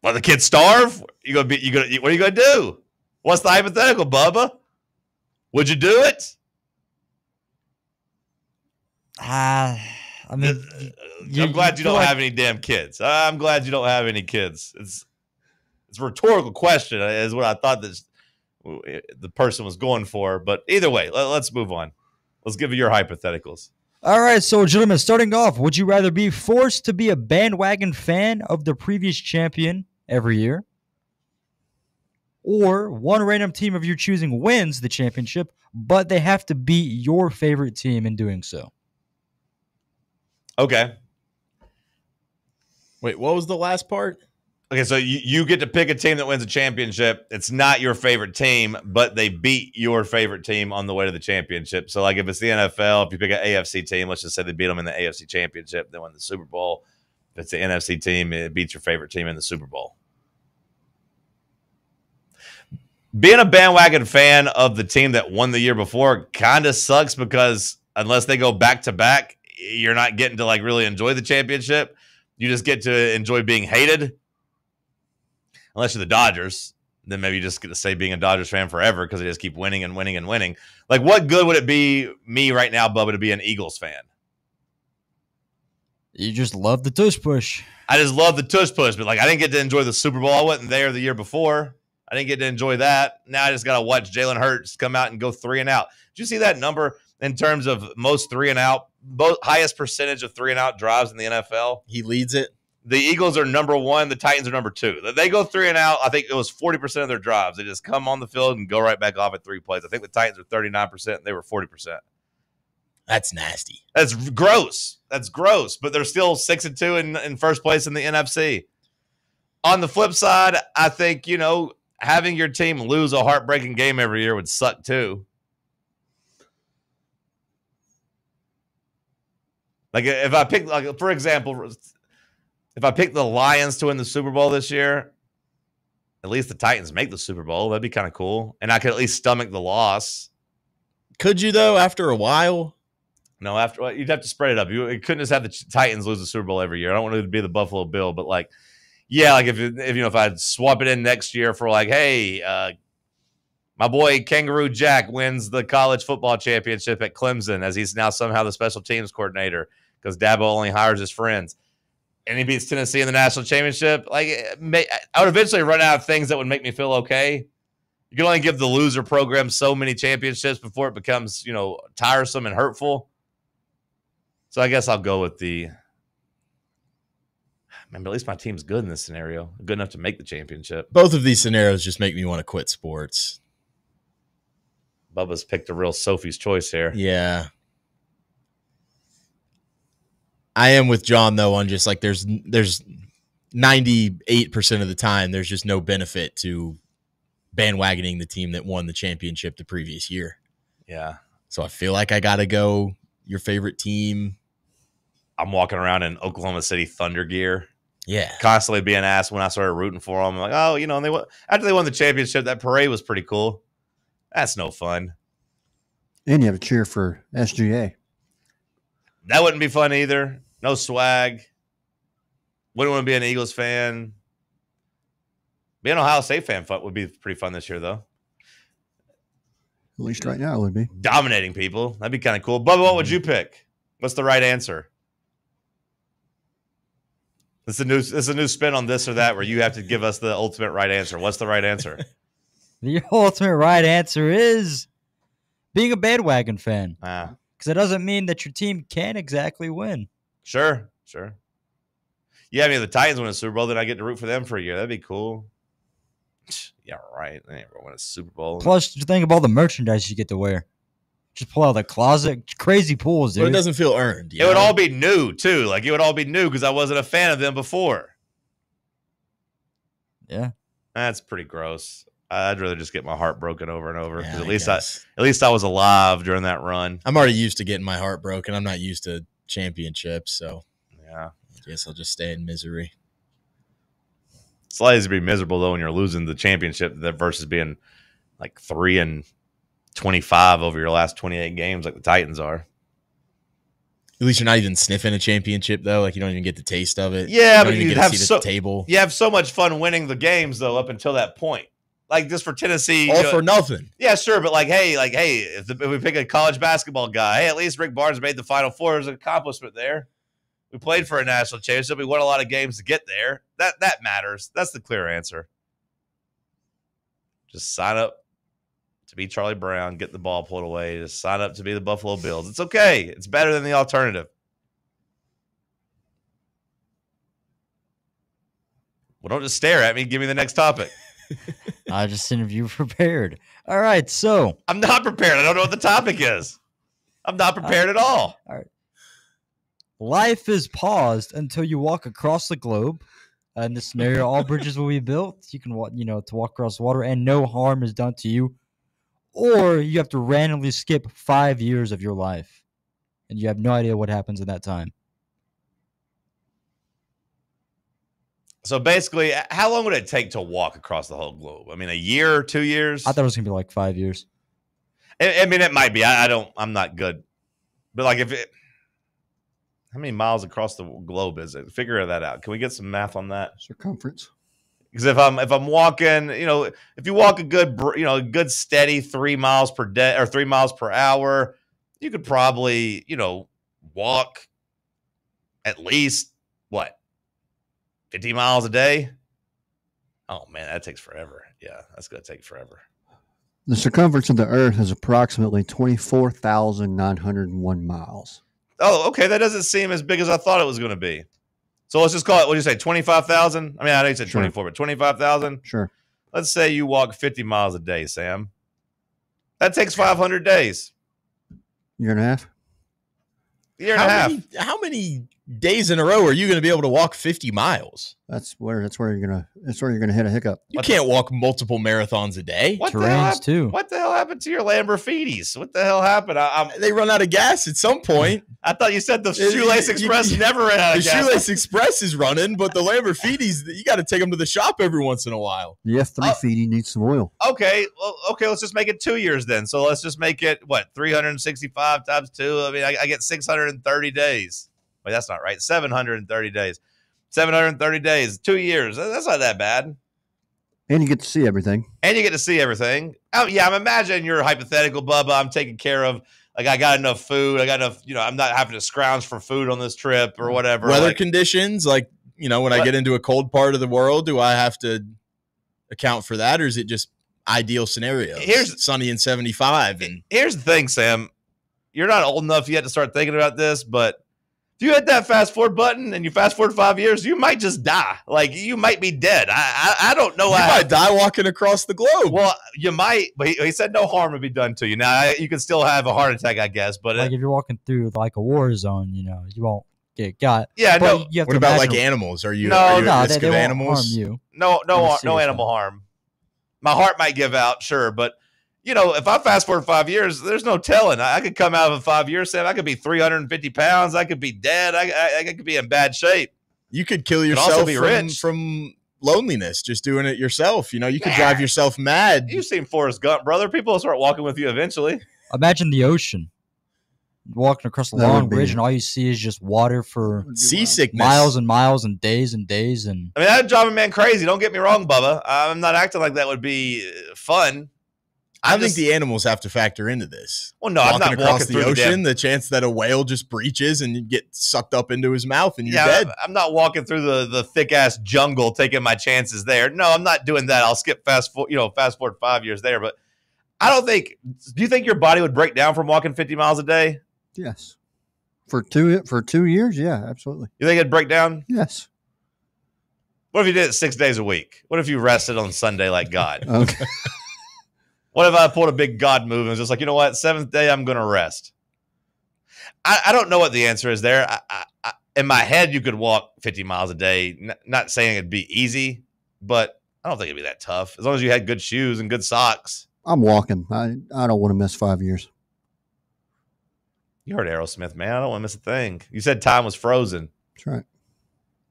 Let the kids starve? What are you gonna do? What's the hypothetical, Bubba? Would you do it? I mean, I'm glad you don't have any damn kids. I'm glad you don't have any kids. It's a rhetorical question, is what I thought the person was going for. But either way, let's move on. Let's give you your hypotheticals. All right, so gentlemen, starting off, would you rather be forced to be a bandwagon fan of the previous champion every year, or one random team of your choosing wins the championship, but they have to beat your favorite team in doing so? Okay. Wait, what was the last part? Okay, so you get to pick a team that wins a championship. It's not your favorite team, but they beat your favorite team on the way to the championship. So, like, if it's the NFL, if you pick an AFC team, let's just say they beat them in the AFC championship, they win the Super Bowl. If it's the NFC team, it beats your favorite team in the Super Bowl. Being a bandwagon fan of the team that won the year before kind of sucks because unless they go back-to-back, you're not getting to, like, really enjoy the championship. You just get to enjoy being hated. Unless you're the Dodgers, then maybe you just get to stay being a Dodgers fan forever because they just keep winning and winning and winning. Like, what good would it be me right now, Bubba, to be an Eagles fan? You just love the tush push. I just love the tush push, but, like, I didn't get to enjoy the Super Bowl. I wasn't there the year before. I didn't get to enjoy that. Now I just got to watch Jalen Hurts come out and go 3-and-out. Did you see that number in terms of most 3-and-out, highest percentage of 3-and-out drives in the NFL? He leads it. The Eagles are number 1. The Titans are number 2. They go 3-and-out. I think it was 40% of their drives. They just come on the field and go right back off at 3 plays. I think the Titans are 39%. And they were 40%. That's nasty. That's gross. That's gross. But they're still 6-2 in first place in the NFC. On the flip side, I think, having your team lose a heartbreaking game every year would suck too. Like if I pick, like for example, if I pick the Lions to win the Super Bowl this year, at least the Titans make the Super Bowl. That'd be kind of cool. And I could at least stomach the loss. Could you though? After a while, No, you'd have to spread it up. You couldn't just have the Titans lose the Super Bowl every year. I don't want it to be the Buffalo Bill, but like, yeah, like if I'd swap it in next year for like, hey, my boy Kangaroo Jack wins the college football championship at Clemson as he's now somehow the special teams coordinator because Dabo only hires his friends, and he beats Tennessee in the national championship. Like, I would eventually run out of things that would make me feel okay. You can only give the loser program so many championships before it becomes, tiresome and hurtful. So I guess I'll go with but at least my team's good in this scenario. Good enough to make the championship. both of these scenarios just make me want to quit sports. Bubba's picked a real Sophie's choice here. Yeah. I am with John, though, on just like there's 98% of the time, there's just no benefit to bandwagoning the team that won the championship the previous year. Yeah. So I feel like I got to go your favorite team. I'm walking around in Oklahoma City Thunder gear. Yeah. Constantly being asked when I started rooting for them. I'm like, oh, and after they won the championship, that parade was pretty cool. That's no fun. And you have to cheer for SGA. That wouldn't be fun either. No swag. Wouldn't want to be an Eagles fan. Being an Ohio State fan would be pretty fun this year, though. At least right now it would be. Dominating people. That'd be kind of cool. Bubba, what would you pick? What's the right answer? This is a new spin on this or that where you have to give us the ultimate right answer. What's the right answer? The ultimate right answer is being a bandwagon fan. Because it doesn't mean that your team can exactly win. Sure. Yeah, if the Titans win a Super Bowl, then I get to root for them for a year. That'd be cool. Yeah, right. They never win a Super Bowl. Plus, just think of all the merchandise you get to wear. Just pull out of the closet. Crazy pools, dude. But it doesn't feel earned. It would all be new, too. Like, it would all be new because I wasn't a fan of them before. Yeah. That's pretty gross. I'd rather just get my heart broken over and over. Yeah, at least I was alive during that run. I'm already used to getting my heart broken. I'm not used to championships, so yeah. I guess I'll just stay in misery. It's a lot easier to be miserable, though, when you're losing the championship versus being like 3-25 over your last 28 games like the Titans are. At least you're not even sniffing a championship, though. Like, you don't even get the taste of it. Yeah, but you have the table. You have so much fun winning the games, though, up until that point. Like, just for Tennessee. All for nothing. Yeah, sure. But, hey, if we pick a college basketball guy, hey, at least Rick Barnes made the Final Four. There's an accomplishment there. We played for a national championship. We won a lot of games to get there. That matters. That's the clear answer. Just sign up to be Charlie Brown, get the ball pulled away. Just sign up to be the Buffalo Bills. It's okay. It's better than the alternative. Well, don't just stare at me. Give me the next topic. I just interview prepared. All right, so. I'm not prepared. I don't know what the topic is. I'm not prepared at all. All right. Life is paused until you walk across the globe. In this scenario, all bridges will be built. You can walk, to walk across water, and no harm is done to you. Or you have to randomly skip 5 years of your life, and you have no idea what happens in that time. So basically, how long would it take to walk across the whole globe? I mean, a year, 2 years? I thought it was gonna be like 5 years. I mean, it might be. I'm not good, but how many miles across the globe is it? Figure that out. Can we get some math on that? Circumference. Because if I'm walking, if you walk a good steady 3 miles per day or 3 miles per hour, you could probably, walk at least 50 miles a day? Oh man, that takes forever. Yeah, that's gonna take forever. The circumference of the Earth is approximately 24,901 miles. Oh, okay. That doesn't seem as big as I thought it was going to be. So let's just call it, what do you say, 25,000? I mean, I know you said 24, but 25,000? Sure. Let's say you walk 50 miles a day, Sam. That takes 500 days. Year and a half? Year and a half. How many days in a row are you going to be able to walk 50 miles? That's where you're gonna hit a hiccup. You can't walk multiple marathons a day. What the hell happened to your Lamborghinis? What the hell happened? They run out of gas at some point. I thought you said the Shoelace Express never ran out of gas. The Shoelace Express is running, but the Lamborghinis, you got to take them to the shop every once in a while. The F-350 needs some oil. Okay, let's just make it 2 years then. So let's just make it, 365 times 2? I mean, I get 630 days. Wait, that's not right. 730 days. 730 days, 2 years. That's not that bad. And you get to see everything. Oh, yeah, I'm imagining your hypothetical, Bubba. I'm taken care of. Like, I got enough food. I got enough, I'm not having to scrounge for food on this trip or whatever. Weather conditions, when I get into a cold part of the world, do I have to account for that, or is it just ideal scenario? Here's sunny and 75. And here's the thing, Sam. You're not old enough yet to start thinking about this, but if you hit that fast forward button and you fast forward 5 years, you might just die. Like, you might be dead. I don't know. You might die walking across the globe. Well, you might, but he said no harm would be done to you. Now, you can still have a heart attack, I guess. But if you're walking through like a war zone, you won't get got. Yeah, but no. You have what to about imagine, like animals? Are you No, at risk they of won't animals? harm you. No animal harm. My heart might give out, sure, but if I fast forward 5 years, there's no telling. I could come out of 5 years, Sam. I could be 350 pounds. I could be dead. I could be in bad shape. You could kill yourself from loneliness, just doing it yourself. You could drive yourself mad. You've seen Forrest Gump, brother. People will start walking with you eventually. Imagine the ocean. Walking across a long bridge, and all you see is just water for seasickness, miles and miles and days and days. And I mean, that'd drive a man crazy. Don't get me wrong, Bubba. I'm not acting like that would be fun. I think the animals have to factor into this. Well, no, I'm not across walking the through ocean. The chance that a whale just breaches and you get sucked up into his mouth and you're dead. I'm not walking through the thick ass jungle taking my chances there. No, I'm not doing that. I'll skip fast forward 5 years there. But I don't think. Do you think your body would break down from walking 50 miles a day? Yes. For 2 years, yeah, absolutely. You think it'd break down? Yes. What if you did it 6 days a week? What if you rested on Sunday like God? Okay. What if I pulled a big God move and was just like, you know what, 7th day, I'm going to rest? I don't know what the answer is there. I, in my head, you could walk 50 miles a day. Not saying it'd be easy, but I don't think it'd be that tough. As long as you had good shoes and good socks. I'm walking. I don't want to miss 5 years. You heard Aerosmith, man. I don't want to miss a thing. You said time was frozen. That's right.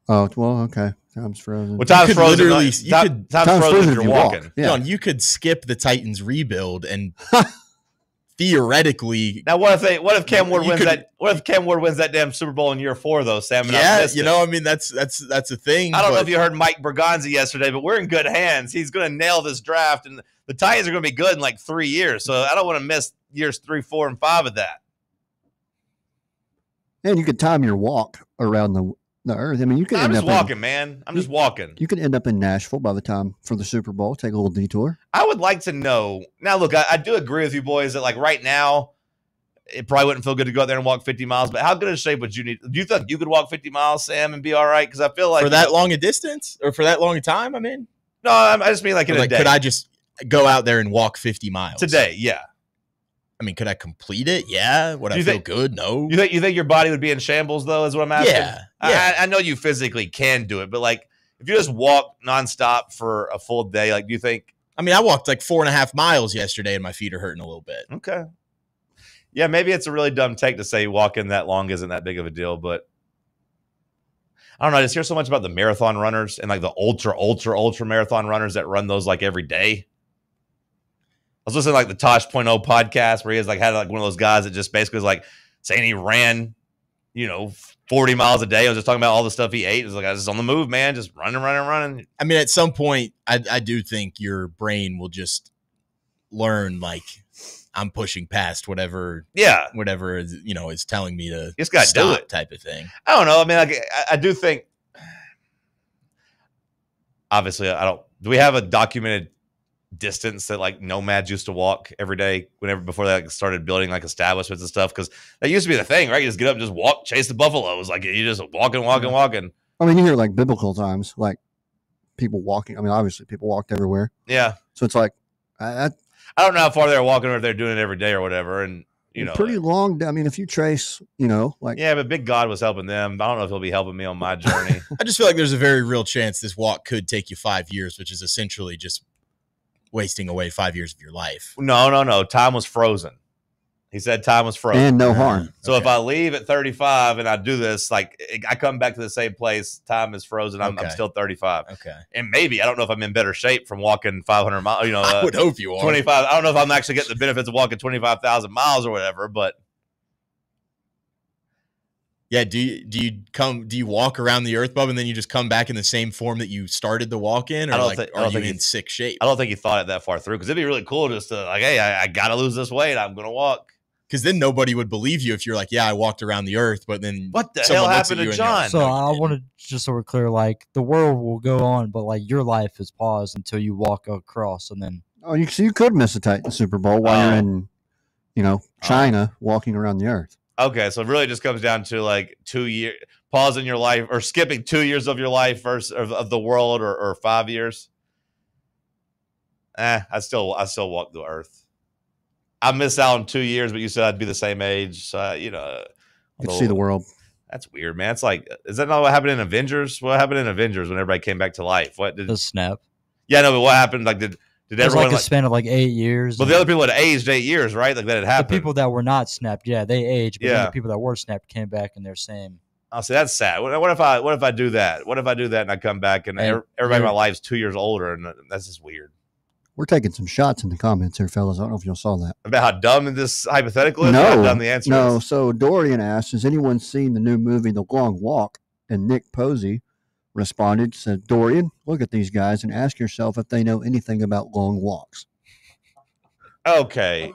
Oh, well, okay. Time's frozen. Well, time's frozen. Time's frozen if you're walking. Yeah. John, you could skip the Titans rebuild and theoretically. Now, what if Cam Ward wins that? What if Cam Ward wins that damn Super Bowl in year 4, though, Sam? And I mean, that's a thing. I don't know if you heard Mike Berganza yesterday, but we're in good hands. He's going to nail this draft, and the Titans are going to be good in like 3 years. So I don't want to miss years 3, 4, and 5 of that. And you could time your walk around the earth. I mean, you could. I'm just walking, man. I'm just walking. You could end up in Nashville by the time for the Super Bowl. Take a little detour. I would like to know. Now, look, I do agree with you boys that like right now, it probably wouldn't feel good to go out there and walk 50 miles. But how good a shape would you need? Do you think you could walk 50 miles, Sam, and be all right? Because I feel like for that long a distance or for that long a time. I mean, no, I just mean like in a day. Could I just go out there and walk 50 miles today? Yeah. I mean, could I complete it? Yeah. Would I feel good? No. You think your body would be in shambles though? Is what I'm asking. Yeah. I know you physically can do it, but like if you just walk nonstop for a full day, like do you think? I mean, I walked like 4.5 miles yesterday, and my feet are hurting a little bit. Okay. Yeah, maybe it's a really dumb take to say walking that long isn't that big of a deal, but I don't know. I just hear so much about the marathon runners and like the ultra marathon runners that run those like every day. I was listening to like the Tosh.0 podcast where he had like one of those guys that just basically was like saying he ran, 40 miles a day. I was just talking about all the stuff he ate. It was like, I was just on the move, man, just running. I mean, at some point, I do think your brain will just learn like I'm pushing past whatever is telling me to just gotta stop do it type of thing. I don't know. I mean, like I do think obviously do we have a documented distance that like nomads used to walk every day before they like started building like establishments and stuff? Because that used to be the thing, right? You just get up and just walk, chase the buffaloes. Like you just walking. I mean, you hear like biblical times, like people walking. I mean, obviously people walked everywhere. Yeah. So it's like, I don't know how far they're walking or if they're doing it every day or whatever. And, you know. Pretty long. I mean, if you trace, like. Yeah, but Big God was helping them. I don't know if he'll be helping me on my journey. I just feel like there's a very real chance this walk could take you 5 years, which is essentially just wasting away 5 years of your life. No. Time was frozen. He said time was frozen. And no harm. So if I leave at 35 and I do this, like I come back to the same place, time is frozen. I'm still 35. Okay. And maybe, I don't know if I'm in better shape from walking 500 miles, I would hope you are. 25. I don't know if I'm actually getting the benefits of walking 25,000 miles or whatever, but. Yeah. Do you walk around the earth, Bub, and then you just come back in the same form that you started the walk in? Or are you in sick shape? I don't think he thought it that far through, because it'd be really cool just to like, hey, I got to lose this weight. I'm going to walk. Because then nobody would believe you if you're like, yeah, I walked around the earth, but then what the hell happened to John? So I want to just so we're clear, like the world will go on, but like your life is paused until you walk across, and then you could miss a Titan Super Bowl while you're in, China walking around the earth. Okay, so it really just comes down to like 2 years, pausing your life or skipping 2 years of your life versus of the world, or 5 years. I still walk the earth. I missed out on 2 years, but you said I'd be the same age. So, You can see the world. That's weird, man. It's like, is that not what happened in Avengers? What happened in Avengers when everybody came back to life? What did the snap? Yeah, no, but what happened? Like, did everyone like a span of like 8 years? But the other people had aged 8 years, right? Like that had happened. The people that were not snapped, yeah, they aged. But Yeah. then the people that were snapped came back in their same. I'll say that's sad. What if I do that? What if I do that and I come back and everybody in my life's 2 years older, and that's just weird. We're taking some shots in the comments here, fellas. I don't know if y'all saw that. About how dumb this hypothetical is? Or how dumb the answer is? So Dorian asked, has anyone seen the new movie, The Long Walk? And Nick Posey responded, said, Dorian, look at these guys and ask yourself if they know anything about long walks. Okay.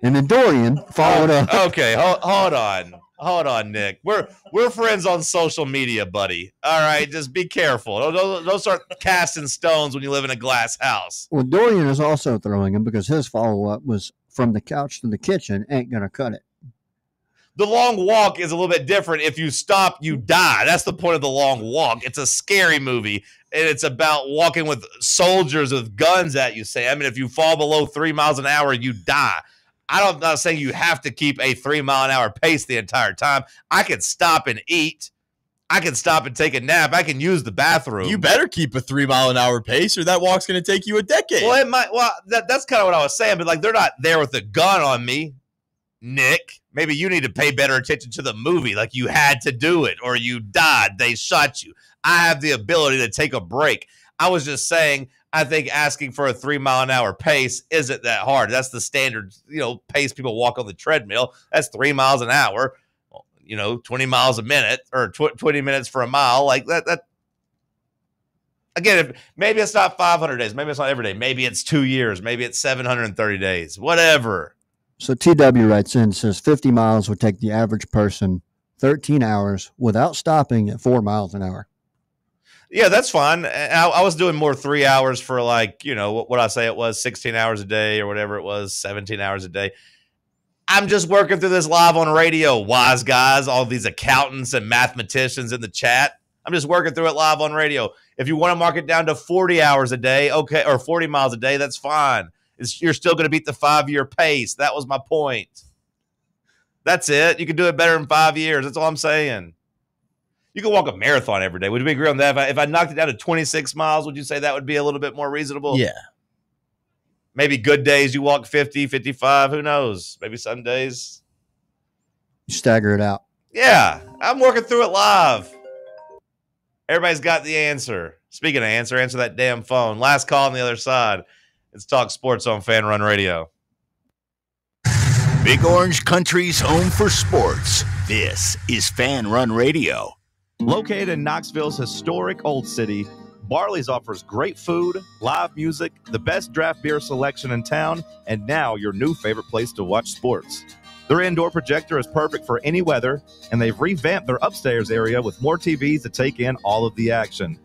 And then Dorian followed up. Okay, hold on, Nick. We're friends on social media, buddy. All right, just be careful. Don't start casting stones when you live in a glass house. Well, Dorian is also throwing him because his follow-up was from the couch to the kitchen, ain't gonna cut it. The long walk is a little bit different. If you stop, you die. That's the point of the long walk. It's a scary movie, and it's about walking with soldiers with guns at you, Sam. And if you fall below 3 miles an hour, you die. I'm not saying you have to keep a 3 mile an hour pace the entire time. I can stop and eat. I can stop and take a nap. I can use the bathroom. You better keep a 3 mile an hour pace, or that walk's going to take you a decade. Well, it might. Well, that's kind of what I was saying. But like, they're not there with a gun on me, Nick. Maybe you need to pay better attention to the movie. Like, you had to do it, or you died. They shot you. I have the ability to take a break. I was just saying, I think asking for a 3 mile an hour pace isn't that hard. That's the standard, pace people walk on the treadmill. That's 3 miles an hour, 20 miles a minute, or 20 minutes for a mile. Like that. Again, maybe it's not 500 days. Maybe it's not every day. Maybe it's 2 years. Maybe it's 730 days. Whatever. So TW writes in, says 50 miles would take the average person 13 hours without stopping at 4 miles an hour. Yeah, that's fine. I was doing more 3 hours for what I say it was 16 hours a day or whatever it was, 17 hours a day. I'm just working through this live on radio, wise guys, all these accountants and mathematicians in the chat. I'm just working through it live on radio. If you want to mark it down to 40 hours a day, okay, or 40 miles a day, that's fine. You're still going to beat the 5-year pace. That was my point. That's it. You can do it better in 5 years. That's all I'm saying. You can walk a marathon every day. Would we agree on that? If I knocked it down to 26 miles, would you say that would be a little bit more reasonable? Yeah. Maybe good days you walk 50, 55. Who knows? Maybe some days. You stagger it out. Yeah. I'm working through it live. Everybody's got the answer. Speaking of answer that damn phone. Last call on the other side. It's Talk Sports on Fan Run Radio. Big Orange Country's home for sports. This is Fan Run Radio. Located in Knoxville's historic Old City, Barley's offers great food, live music, the best draft beer selection in town, and now your new favorite place to watch sports. Their indoor projector is perfect for any weather, and they've revamped their upstairs area with more TVs to take in all of the action.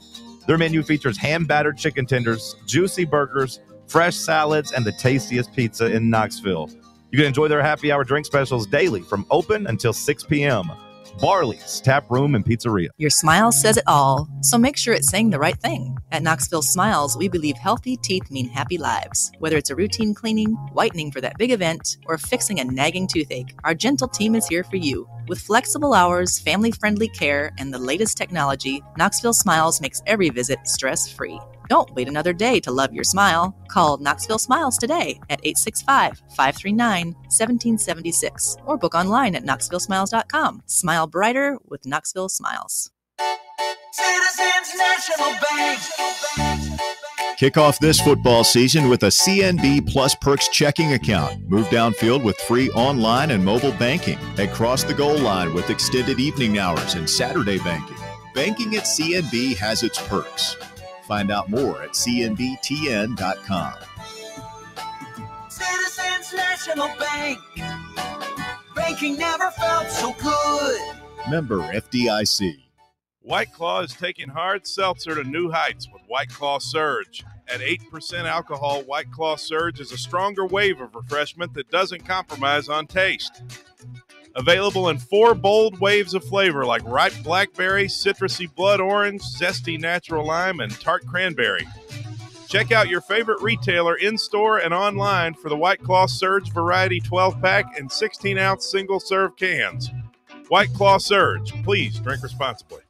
Their menu features hand-battered chicken tenders, juicy burgers, fresh salads, and the tastiest pizza in Knoxville. You can enjoy their happy hour drink specials daily from open until 6 p.m. Barley's Tap Room and Pizzeria. Your smile says it all, so make sure it's saying the right thing. At Knoxville Smiles, we believe healthy teeth mean happy lives. Whether it's a routine cleaning, whitening for that big event, or fixing a nagging toothache, our gentle team is here for you. With flexible hours, family-friendly care, and the latest technology, Knoxville Smiles makes every visit stress-free. Don't wait another day to love your smile. Call Knoxville Smiles today at 865-539-1776 or book online at knoxvillesmiles.com. Smile brighter with Knoxville Smiles. Citizens National Bank. Kick off this football season with a CNB Plus Perks checking account. Move downfield with free online and mobile banking. And cross the goal line with extended evening hours and Saturday banking. Banking at CNB has its perks. Find out more at cnbtn.com. Citizens National Bank. Banking never felt so good. Member FDIC. White Claw is taking hard seltzer to new heights with White Claw Surge. At 8% alcohol, White Claw Surge is a stronger wave of refreshment that doesn't compromise on taste. Available in 4 bold waves of flavor like ripe blackberry, citrusy blood orange, zesty natural lime, and tart cranberry. Check out your favorite retailer in-store and online for the White Claw Surge Variety 12-pack and 16-ounce single-serve cans. White Claw Surge. Please drink responsibly.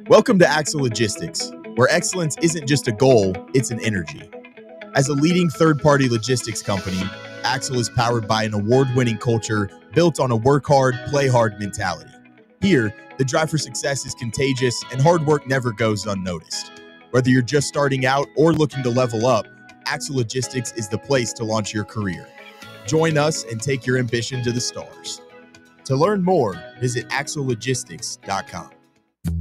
Welcome to Axle Logistics, where excellence isn't just a goal, it's an energy. As a leading third-party logistics company, Axle is powered by an award-winning culture built on a work hard, play hard mentality. Here, the drive for success is contagious and hard work never goes unnoticed. Whether you're just starting out or looking to level up, Axle Logistics is the place to launch your career. Join us and take your ambition to the stars. To learn more, visit axlelogistics.com.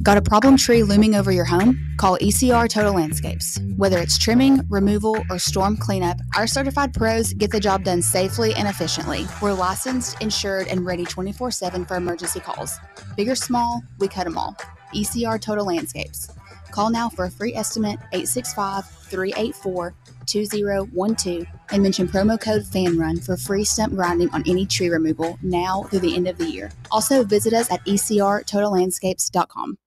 Got a problem tree looming over your home? Call ECR Total Landscapes. Whether it's trimming, removal, or storm cleanup, our certified pros get the job done safely and efficiently. We're licensed, insured, and ready 24/7 for emergency calls. Big or small, we cut them all. ECR Total Landscapes. Call now for a free estimate, 865-384-2012, and mention promo code FANRUN for free stump grinding on any tree removal now through the end of the year. Also, visit us at ecrtotallandscapes.com.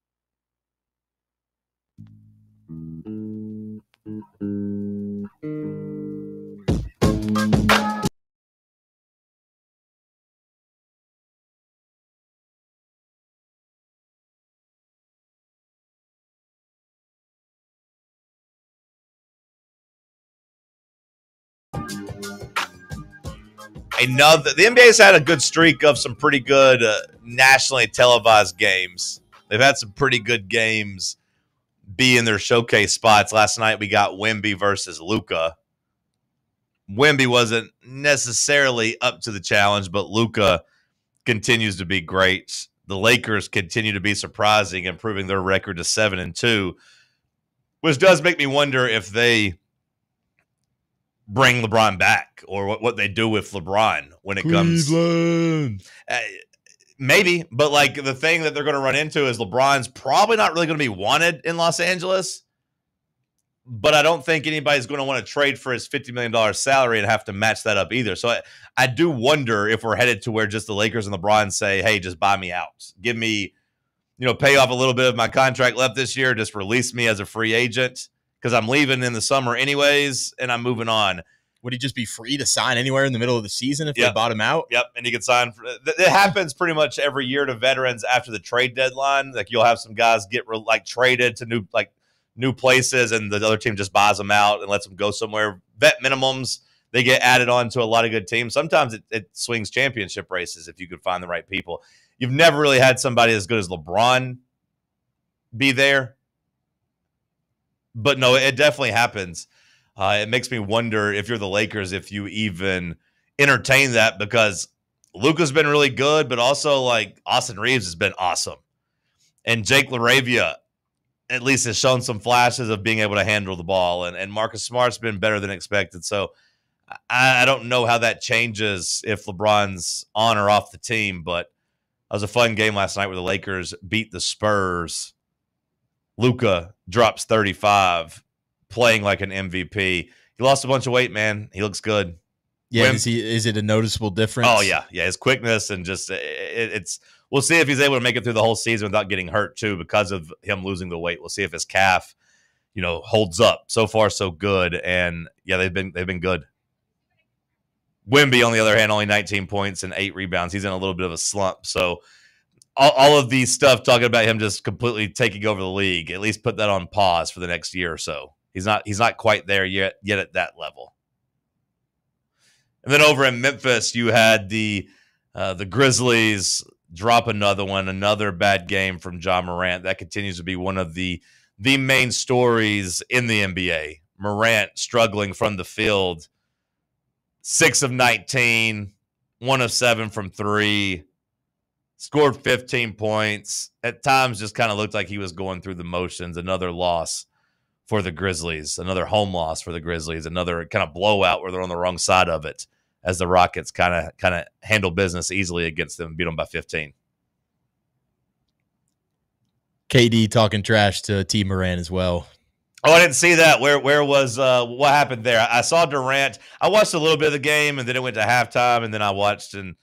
The NBA's had a good streak of some pretty good nationally televised games. They've had some pretty good games be in their showcase spots. Last night we got Wemby versus Luka. Wemby wasn't necessarily up to the challenge, but Luka continues to be great. The Lakers continue to be surprising, improving their record to 7-2, which does make me wonder if they bring LeBron back or what they do with LeBron when it comes. Maybe, but like the thing that they're going to run into is LeBron's probably not really going to be wanted in Los Angeles, but I don't think anybody's going to want to trade for his $50 million salary and have to match that up either. So I do wonder if we're headed to where just the Lakers and LeBron say, hey, just buy me out. Give me, pay off a little bit of my contract left this year. Just release me as a free agent because I'm leaving in the summer anyways, and I'm moving on. Would he just be free to sign anywhere in the middle of the season if they bought him out? Yep, and he could sign. It happens pretty much every year to veterans after the trade deadline. Like you'll have some guys get traded to new places, and the other team just buys them out and lets them go somewhere. Vet minimums, they get added on to a lot of good teams. Sometimes it swings championship races if you could find the right people. You've never really had somebody as good as LeBron be there. But no, it definitely happens. It makes me wonder if you're the Lakers, if you even entertain that, because Luka's been really good, but also like Austin Reeves has been awesome. And Jake LaRavia at least has shown some flashes of being able to handle the ball. And Marcus Smart's been better than expected. So I don't know how that changes if LeBron's on or off the team, but it was a fun game last night where the Lakers beat the Spurs. Luka drops 35. Playing like an MVP. He lost a bunch of weight, man. He looks good. Yeah, is it a noticeable difference? Oh, yeah. Yeah, his quickness and just it's we'll see if he's able to make it through the whole season without getting hurt too because of him losing the weight. We'll see if his calf, holds up. So far, so good. And yeah, they've been good. Wemby, on the other hand, only 19 points and 8 rebounds. He's in a little bit of a slump. So all of these stuff talking about him just completely taking over the league, at least put that on pause for the next year or so. He's not quite there yet at that level. And then over in Memphis, you had the Grizzlies drop another bad game from Ja Morant. That continues to be one of the main stories in the NBA. Morant struggling from the field, 6 of 19, 1 of 7 from 3, scored 15 points. At times just kind of looked like he was going through the motions. Another loss for the Grizzlies, another home loss for the Grizzlies, another kind of blowout where they're on the wrong side of it as the Rockets kind of handle business easily against them, beat them by 15. KD talking trash to T. Moran as well. Oh, I didn't see that. Where was what happened there? I saw Durant. I watched a little bit of the game, and then it went to halftime, and then I watched in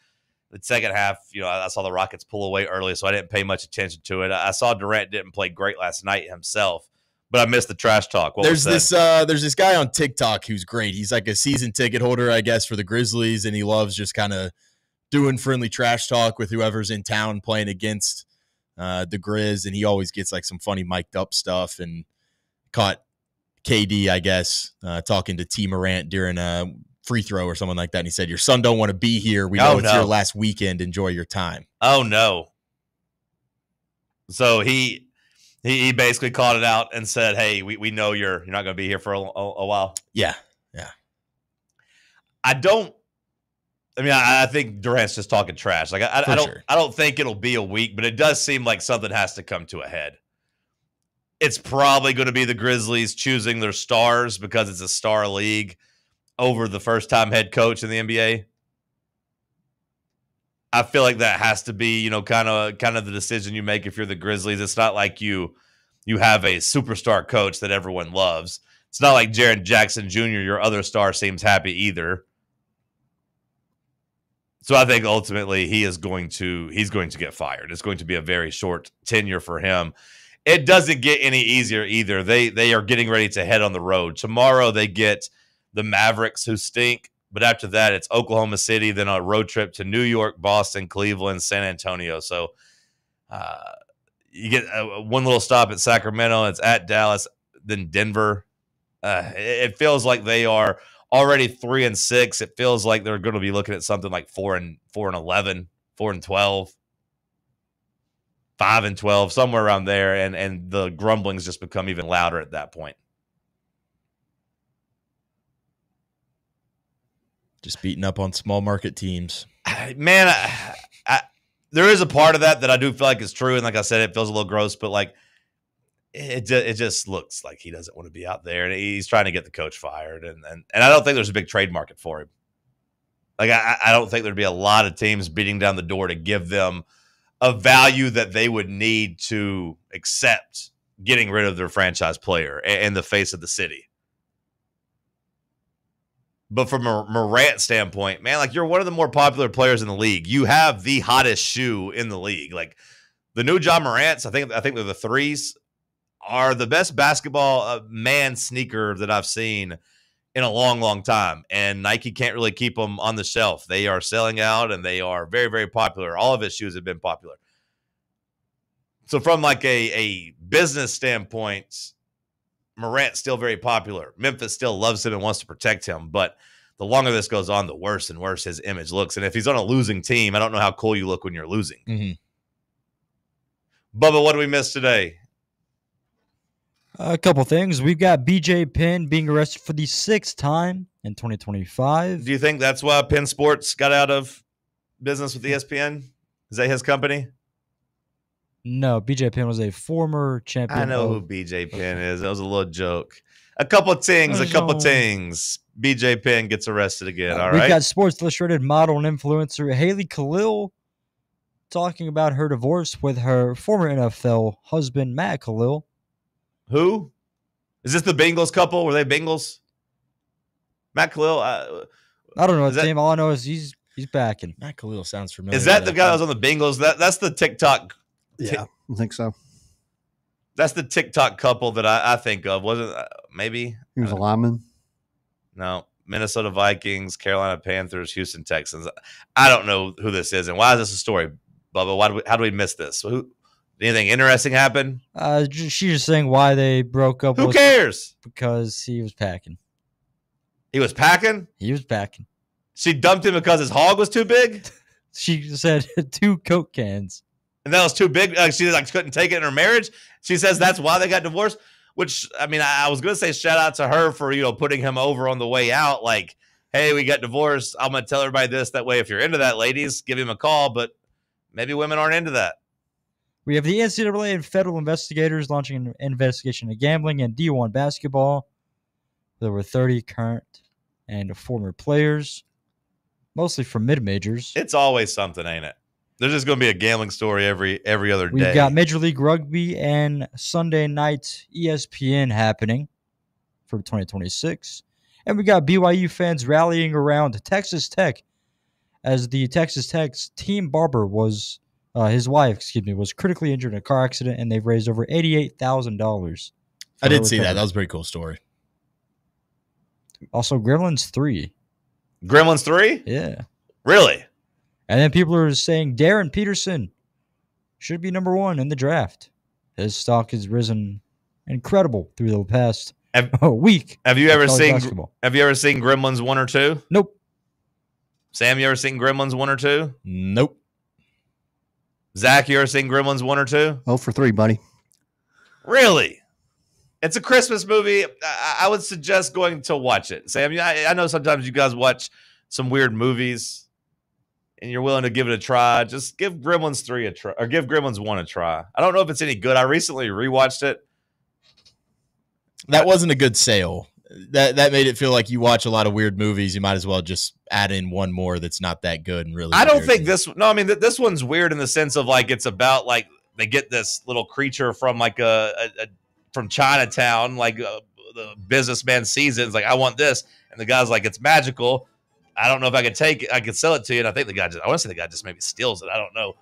the second half. I saw the Rockets pull away early, so I didn't pay much attention to it. I saw Durant didn't play great last night himself, but I missed the trash talk. There's this guy on TikTok who's great. He's like a season ticket holder, I guess, for the Grizzlies, and he loves just kind of doing friendly trash talk with whoever's in town playing against the Grizz, and he always gets like some funny mic'd up stuff, and caught KD, I guess, talking to T. Morant during a free throw or something like that, and he said, "Your son don't want to be here. We know it's your last weekend. Enjoy your time." Oh, no. So he basically called it out and said, "Hey, we know you're not going to be here for a while." Yeah. I think Durant's just talking trash. Like I don't think it'll be a week, but it does seem like something has to come to a head. It's probably going to be the Grizzlies choosing their stars because it's a star league over the first-time head coach in the NBA. I feel like that has to be, kind of the decision you make if you're the Grizzlies. It's not like you have a superstar coach that everyone loves. It's not like Jaren Jackson Jr., your other star, seems happy either. So I think ultimately he's going to get fired. It's going to be a very short tenure for him. It doesn't get any easier either. They are getting ready to head on the road. Tomorrow they get the Mavericks, who stink. But after that, it's Oklahoma City, then a road trip to New York, Boston, Cleveland, San Antonio. So you get one little stop at Sacramento. It's at Dallas, then Denver. It feels like they are already 3-6. It feels like they're going to be looking at something like 4-11, 4-12. 5-12, somewhere around there, and the grumblings just become even louder at that point. Just beating up on small market teams. Man, there is a part of that I do feel like is true, and like I said, it feels a little gross, but like it just looks like he doesn't want to be out there, and he's trying to get the coach fired, and I don't think there's a big trade market for him. Like I don't think there'd be a lot of teams beating down the door to give them a value that they would need to accept getting rid of their franchise player in the face of the city. But from a Morant standpoint, man, like you're one of the more popular players in the league. You have the hottest shoe in the league. Like the new Ja Morants, I think they're the threes, are the best basketball man sneaker that I've seen in a long, long time. And Nike can't really keep them on the shelf. They are selling out, and they are very, very popular. All of his shoes have been popular. So from like a business standpoint, Morant's still very popular. Memphis still loves him and wants to protect him. But the longer this goes on, the worse and worse his image looks. And if he's on a losing team, I don't know how cool you look when you're losing. Mm-hmm. Bubba, what do we miss today? A couple things. We've got BJ Penn being arrested for the 6th time in 2025. Do you think that's why Penn Sports got out of business with ESPN? Is that his company? No, BJ Penn was a former champion. I know who BJ Penn is. That was a little joke. A couple tings. BJ Penn gets arrested again. All right. We've got Sports Illustrated model and influencer Haley Khalil talking about her divorce with her former NFL husband, Matt Khalil. Who? Is this the Bengals couple? Were they Bengals? Matt Khalil? I don't know his name. All I know is he's He's backing. Matt Khalil sounds familiar. Is that the guy that was on the Bengals? That's the TikTok. Yeah, I think so. That's the TikTok couple that I think of. Wasn't maybe? He was a lineman. No. Minnesota Vikings, Carolina Panthers, Houston Texans. I don't know who this is, and why is this a story, Bubba? How do we miss this? Anything interesting happen? She's just saying why they broke up. Who cares? Because he was packing. He was packing? He was packing. She dumped him because his hog was too big? She said 2 Coke cans. And that was too big? She couldn't take it in her marriage? She says that's why they got divorced? Which, I mean, I was going to say shout out to her for, putting him over on the way out. Like, hey, we got divorced. I'm going to tell everybody this. That way, if you're into that, ladies, give him a call. But maybe women aren't into that. We have the NCAA and federal investigators launching an investigation of gambling and D1 basketball. There were 30 current and former players, mostly from mid-majors. It's always something, ain't it? There's just going to be a gambling story every other day. We've got Major League Rugby and Sunday night ESPN happening for 2026. And we got BYU fans rallying around Texas Tech as the Texas Tech's team barber was, his wife, was critically injured in a car accident, and they've raised over $88,000. I did see that. That was a pretty cool story. Also, Gremlins 3. Gremlins 3? Yeah. Really? And then people are saying Darren Peterson should be number 1 in the draft. His stock has risen incredible through the past week. Have you ever seen Gremlins 1 or 2? Nope. Sam, you ever seen Gremlins 1 or 2? Nope. Zach, you ever seen Gremlins 1 or 2? 0 for 3, buddy. Really? It's a Christmas movie. I would suggest going to watch it. Sam, I know sometimes you guys watch some weird movies and you're willing to give it a try. Just give Gremlins 3 a try, or give Gremlins 1 a try. I don't know if it's any good. I recently rewatched it. That wasn't a good sale. That made it feel like you watch a lot of weird movies. You might as well just add in one more that's not that good and really. I don't think this. No, I mean this one's weird in the sense of like it's about like they get this little creature from like from Chinatown, like the businessman sees it. It's like, I want this, and the guy's like, it's magical. I don't know if I could take it. I could sell it to you, and I think I want to say the guy just maybe steals it. I don't know,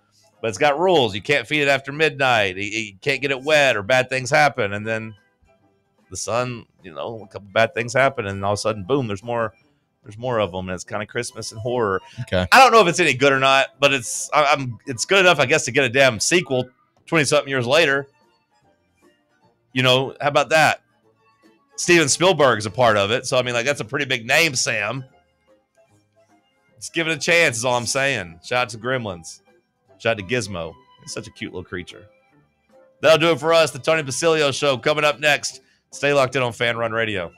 but it's got rules. You can't feed it after midnight. You can't get it wet, or bad things happen. And then the sun, a couple bad things happen, and all of a sudden, boom, there's more of them, and it's kind of Christmas and horror. Okay. I don't know if it's any good or not, but it's good enough, I guess, to get a damn sequel 20-something years later. How about that? Steven Spielberg's a part of it, so I mean, like, that's a pretty big name, Sam. Let's give it a chance, is all I'm saying. Shout out to Gremlins. Shout out to Gizmo. He's such a cute little creature. That'll do it for us. The Tony Basilio Show coming up next. Stay locked in on Fan Run Radio.